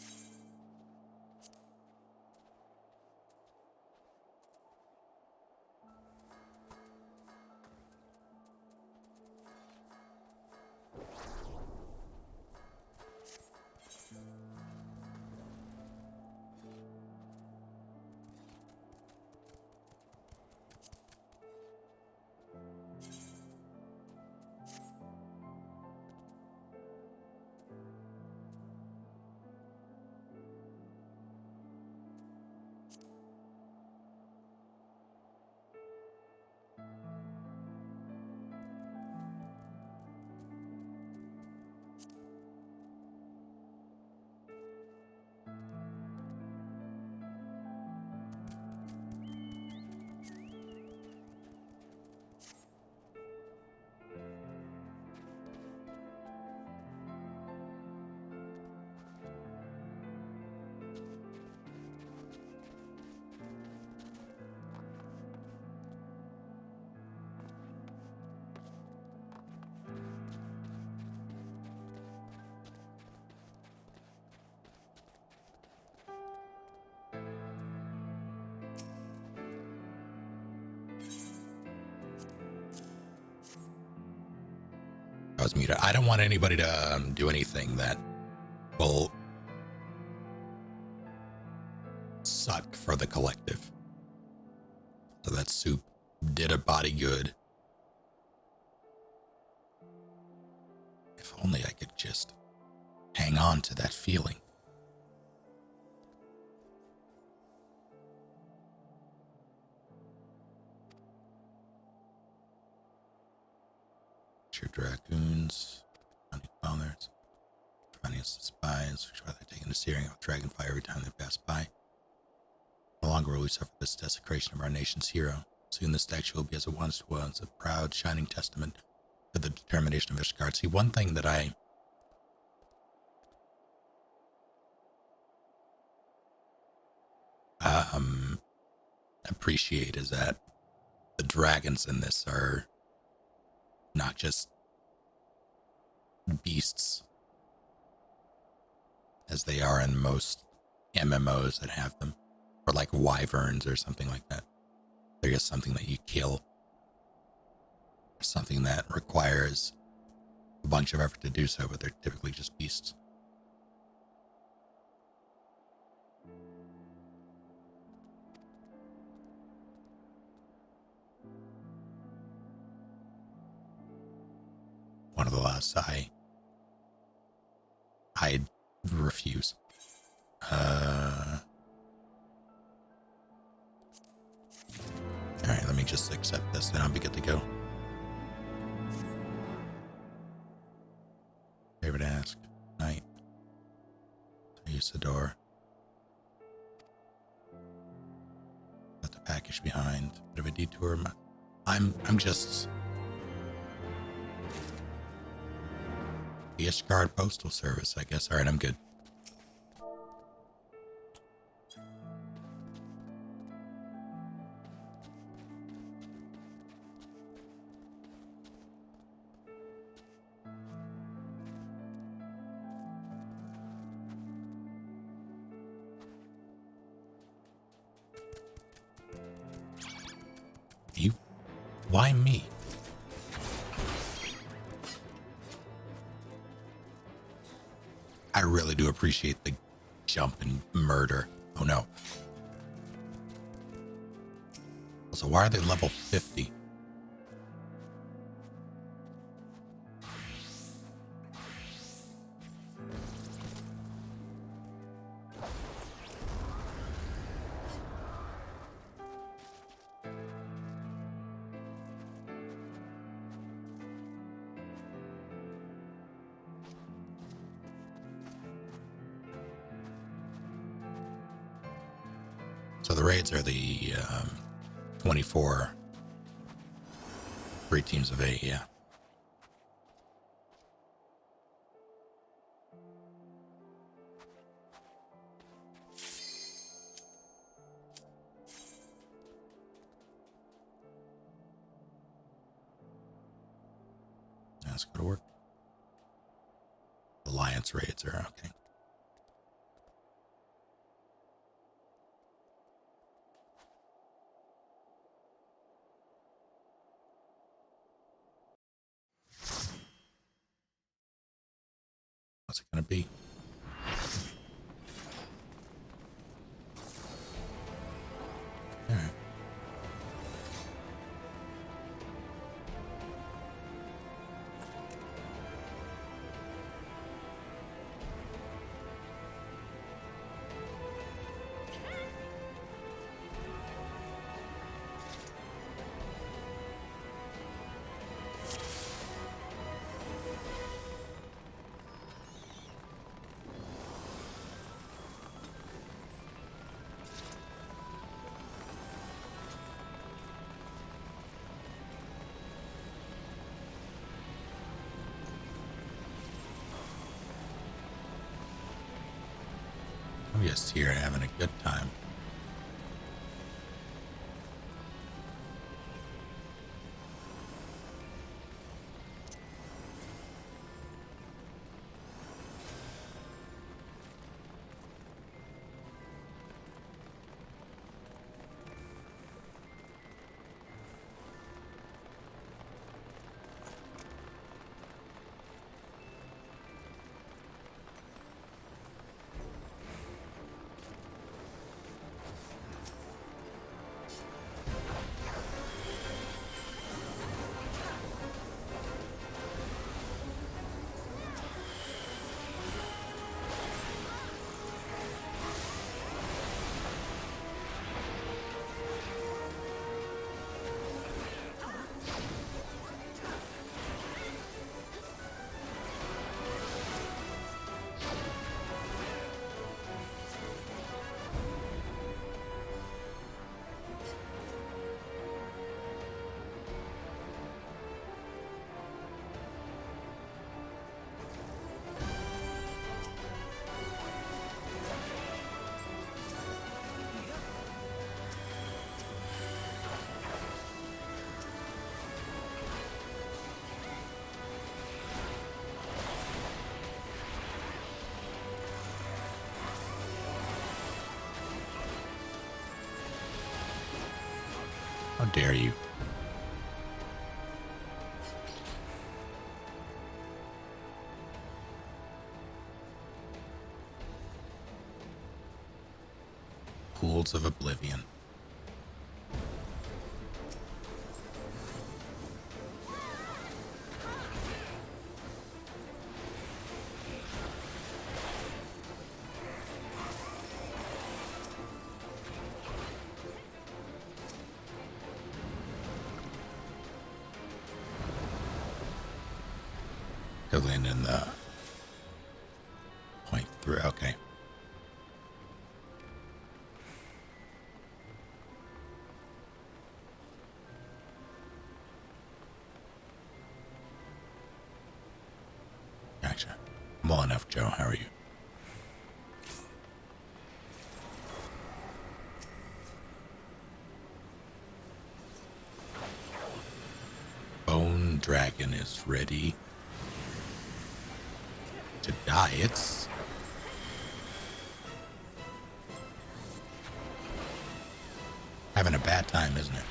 was muted. I don't want anybody to do anything that will suck for the collective. So that soup did a body good. If only I could just hang on to that feeling. Your dragoons, hunting founders, funniest spies, which are they taking the steering of dragonfire every time they pass by. No longer will we suffer this desecration of our nation's hero. Soon the statue will be as it once was, a proud, shining testament to the determination of Ishgard. See, one thing that I appreciate is that the dragons in this are not just beasts as they are in most MMOs that have them, or like wyverns or something like that. They're just something that you kill, something that requires a bunch of effort to do so, but they're typically just beasts. One of the last I refuse. Alright, let me just accept this, then I'll be good to go. Favorite ask. Night. Use the door. Left the package behind. Bit of a detour. I'm just the Ishgard Postal Service, I guess. Alright, I'm good. You? Why me? I really do appreciate the jump and murder. Oh no. So why are they level 50? So the raids are the 24 3 teams of 8, yeah. That's going to work. Alliance raids are okay. What's it going to be? All right. I'm just here having a good time. How dare you? Pools of Oblivion. To land in the point through. Okay. Gotcha. I'm well enough, Joe. How are you? Bone Dragon is ready to die. It's having a bad time, isn't it?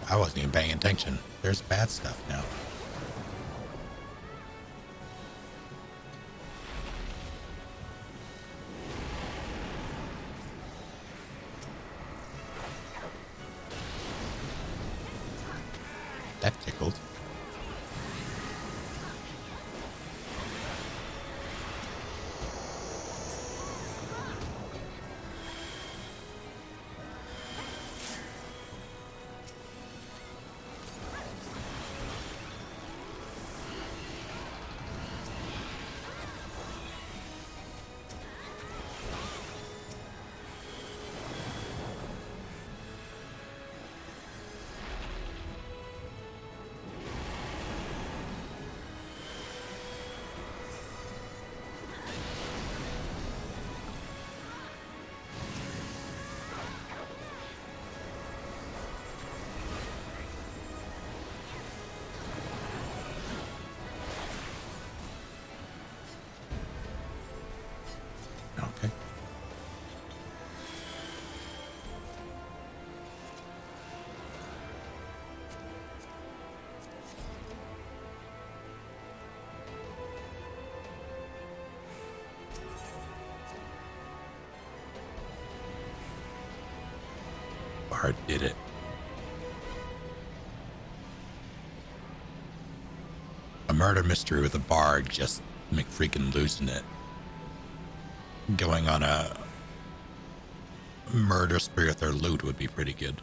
I wasn't even paying attention. There's bad stuff now. That tickled. Okay. Bard did it. A murder mystery with a bard, just McFreaking losing it. Going on a murder spree with their loot would be pretty good.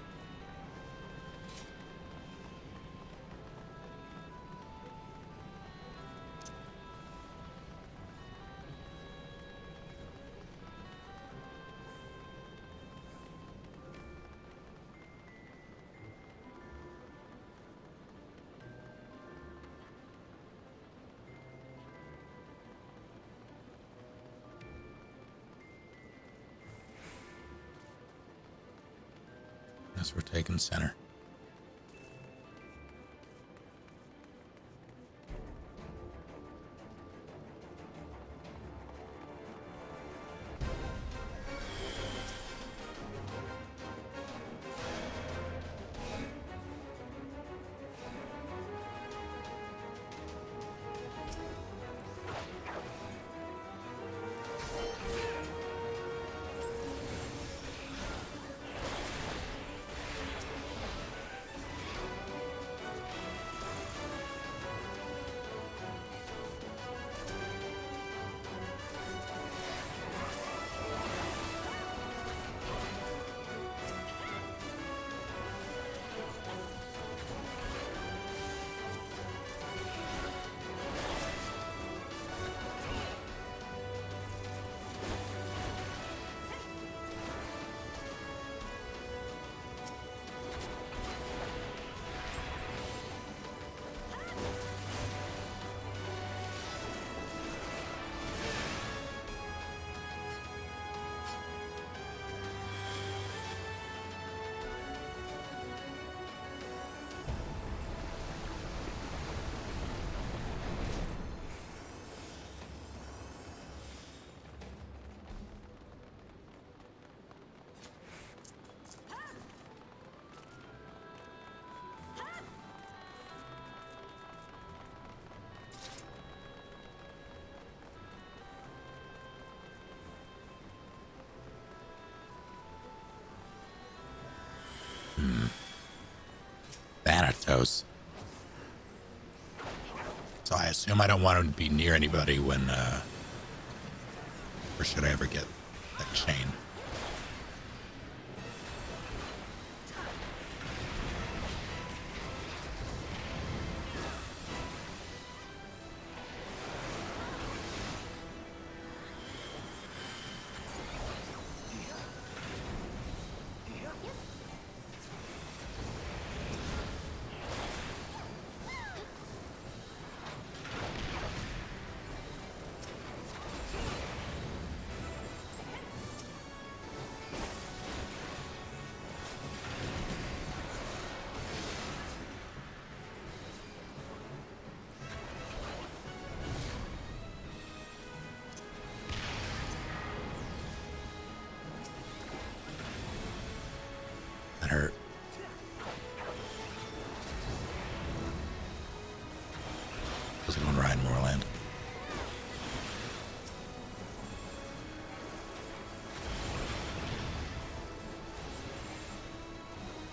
Guess we're taking center. goes. So I assume I don't want him to be near anybody when, or should I ever get that chain? That hurt. How's it going, Ryan Moreland?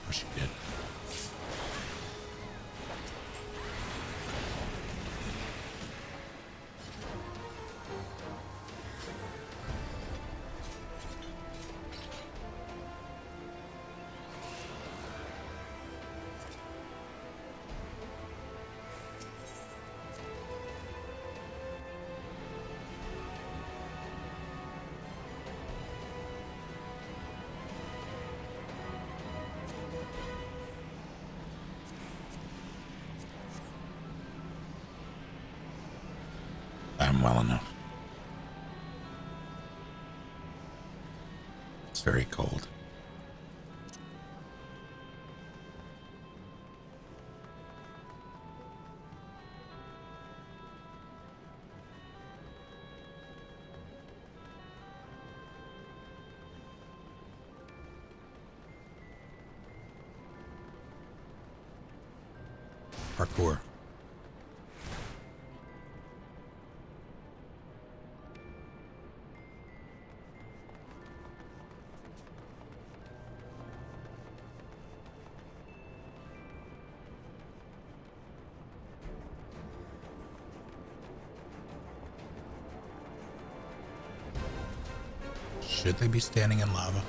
Oh, she did. I'm well enough. It's very cold. Parkour. Should they be standing in lava?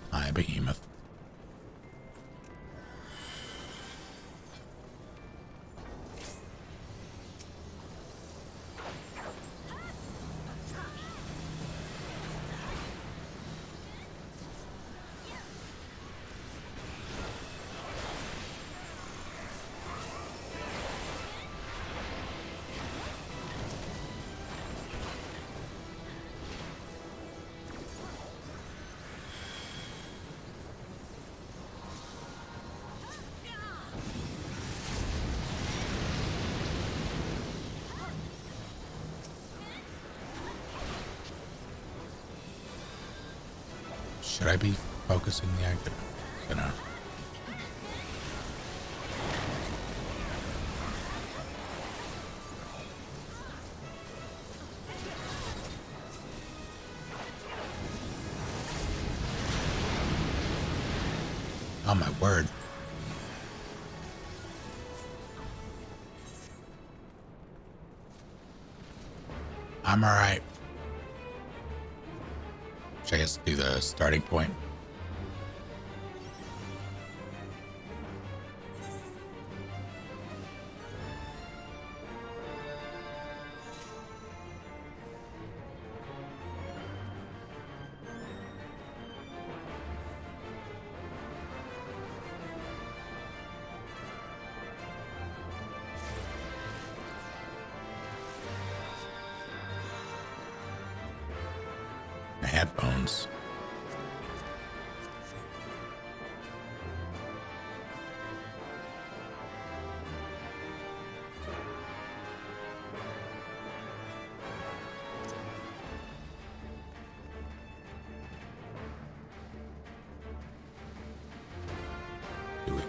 Hi, Behemoth. Should I be focusing the actor? You know. Oh my word. I'm alright. Should I guess do the starting point? Headphones. Do we?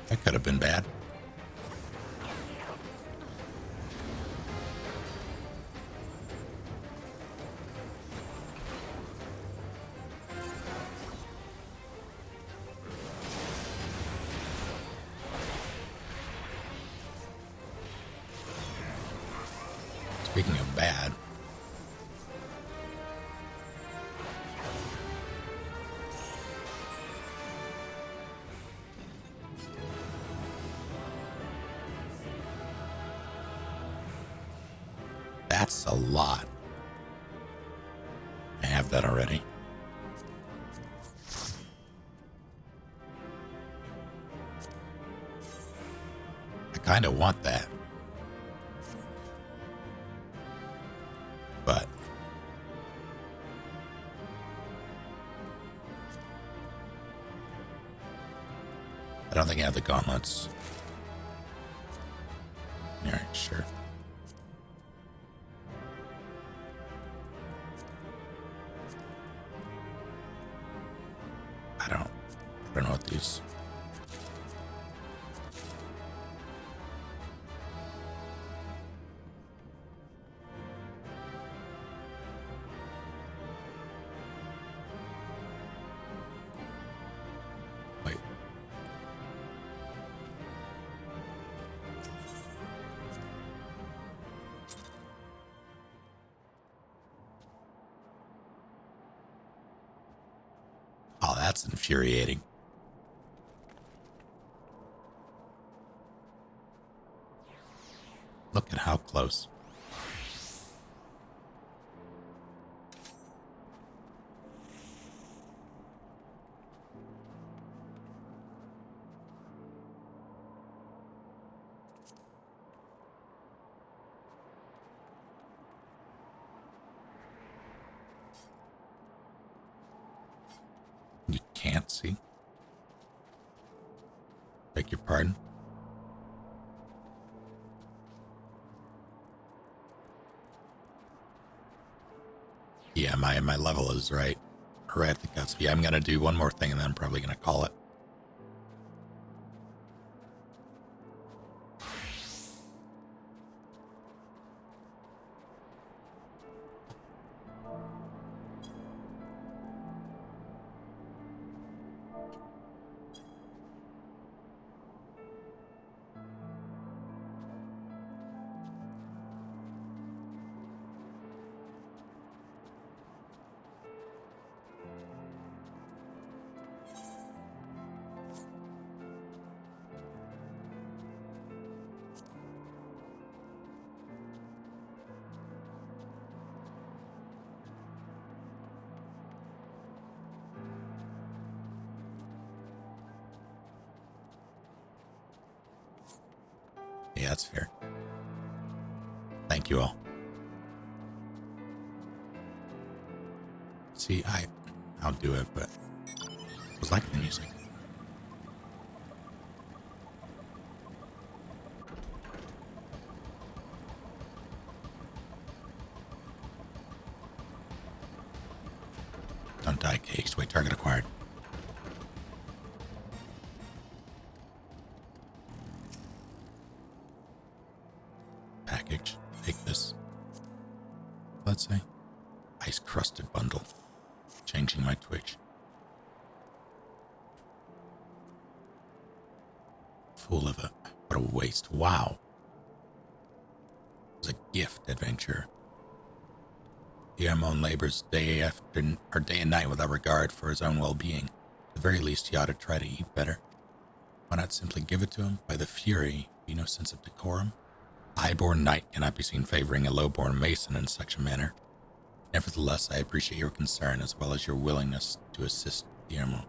That could have been bad. Speaking of bad, that's a lot. I have that already. I kind of want that. But I don't think I have the gauntlets. All right, sure. I don't know what these. Wait. Oh, that's infuriating. Look at how close. You can't see? Beg your pardon? Yeah, my level is right at the cusp. Yeah, I'm gonna do one more thing and then I'm probably gonna call it. Yeah, that's fair. Thank you all. See, I'll do it, but I was liking the music. Don't die, cakes. Wait, target acquired. Package. Take this. Let's say. Ice crusted bundle. Changing my Twitch. Fool of a... What a waste. Wow. It was a gift adventure. Guillermo labors day and night without regard for his own well-being. At the very least, he ought to try to eat better. Why not simply give it to him? By the fury, be no sense of decorum. A high-born knight cannot be seen favoring a low-born mason in such a manner. Nevertheless, I appreciate your concern as well as your willingness to assist Guillermo.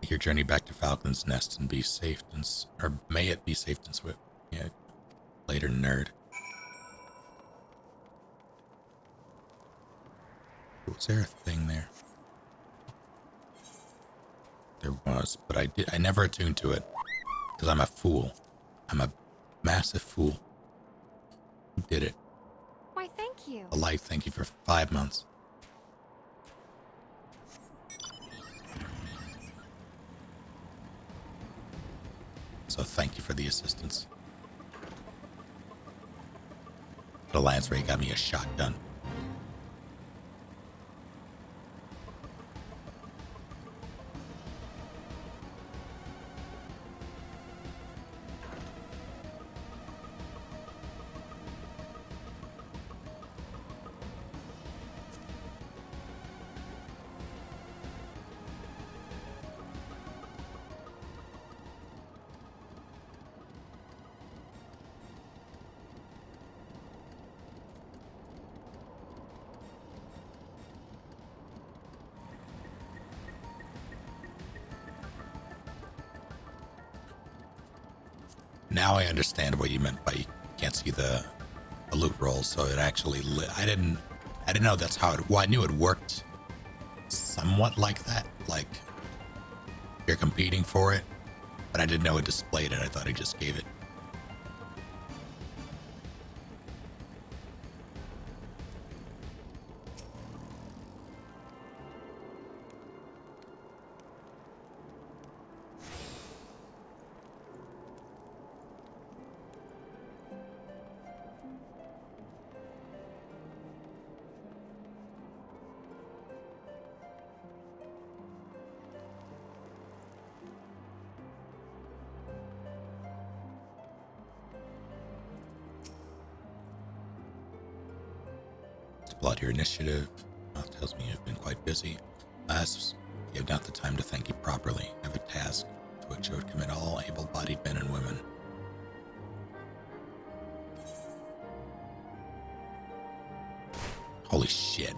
Make your journey back to Falcon's Nest and be safe or may it be safe and swift. Yeah, later, nerd. Was there a thing there? There was, but I never attuned to it because I'm a fool. I'm a massive fool. Who did it? Why, thank you. A life, thank you for 5 months. So thank you for the assistance. The Lance Ray got me a shotgun. Now I understand what you meant by you can't see the loot rolls. So it actually I didn't know that's how it. Well, I knew it worked somewhat like that, like you're competing for it, but I didn't know it displayed it. I thought it just gave it. Plot your initiative. Tells me you've been quite busy. Last, you have not the time to thank you properly. I have a task to which I would commit all able-bodied men and women. Holy shit.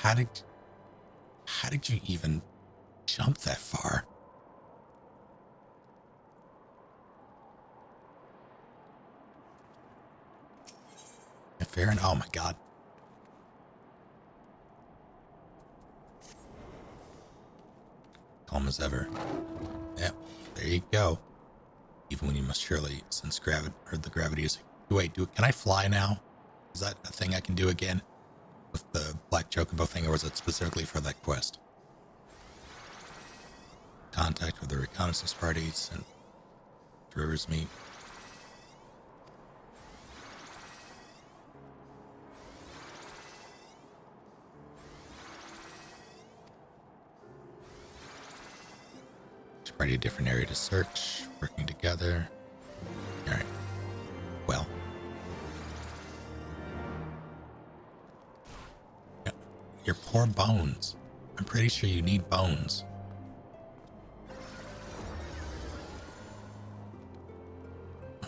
How did you even jump that far? Fair and oh my god. calm as ever. Yep, there you go. Even when you must surely sense the gravity is. Wait, can I fly now? Is that a thing I can do again with the black chocobo thing, or was it specifically for that quest? Contact with the reconnaissance parties and River's meet. Already a different area to search, working together. Alright. Well. Yeah, your poor bones. I'm pretty sure you need bones.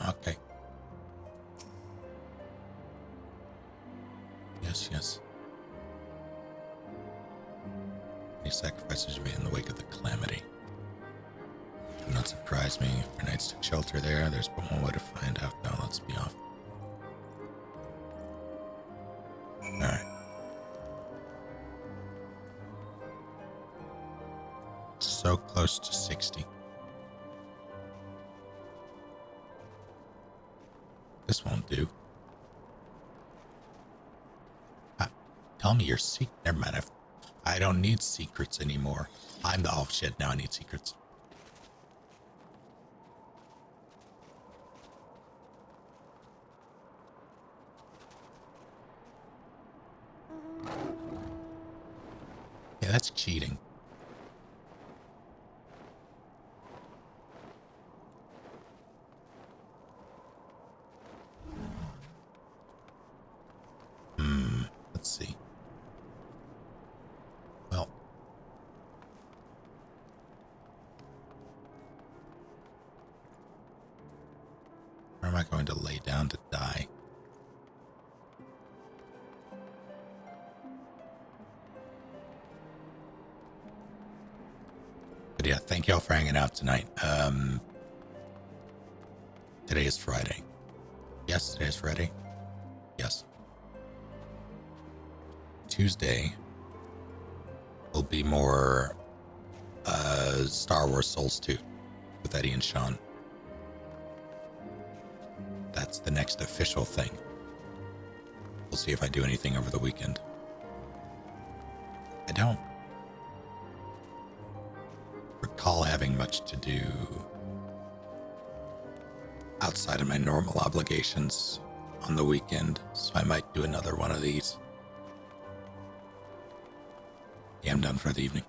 Okay. Yes. Any sacrifices you made in the wake of the calamity? Do not surprise me. If your knights took shelter there, there's but one way to find out. Now let's be off. Alright. So close to 60. This won't do. Tell me your secret. Never mind. I don't need secrets anymore. I'm the shit. Now I need secrets. Yeah, that's cheating. Let's see. Well. Where am I going to lay down to die? But yeah, thank y'all for hanging out tonight. Today is Friday. Yes, today is Friday. Yes. Tuesday will be more Star Wars Souls 2 with Eddie and Sean. That's the next official thing. We'll see if I do anything over the weekend. I don't recall having much to do outside of my normal obligations on the weekend, so I might do another one of these. Yeah, I'm done for the evening.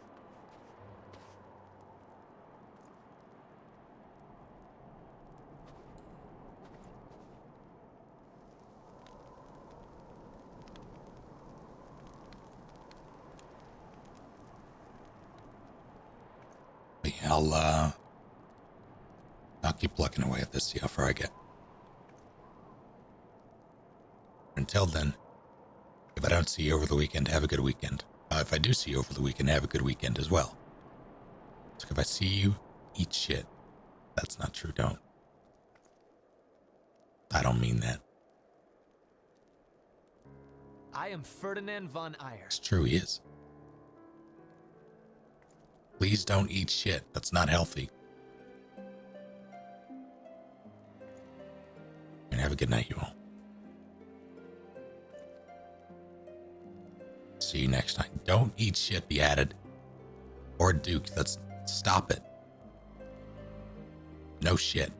But yeah, I'll keep plucking away at this, see how far I get. Until then, if I don't see you over the weekend, have a good weekend. If I do see you over the weekend, have a good weekend as well. So if I see you, eat shit. That's not true, don't. I don't mean that. I am Ferdinand von Eyre. It's true, he is. Please don't eat shit. That's not healthy. And have a good night, you all. See you next time. Don't eat shit, be added. Or Duke, let's stop it. No shit.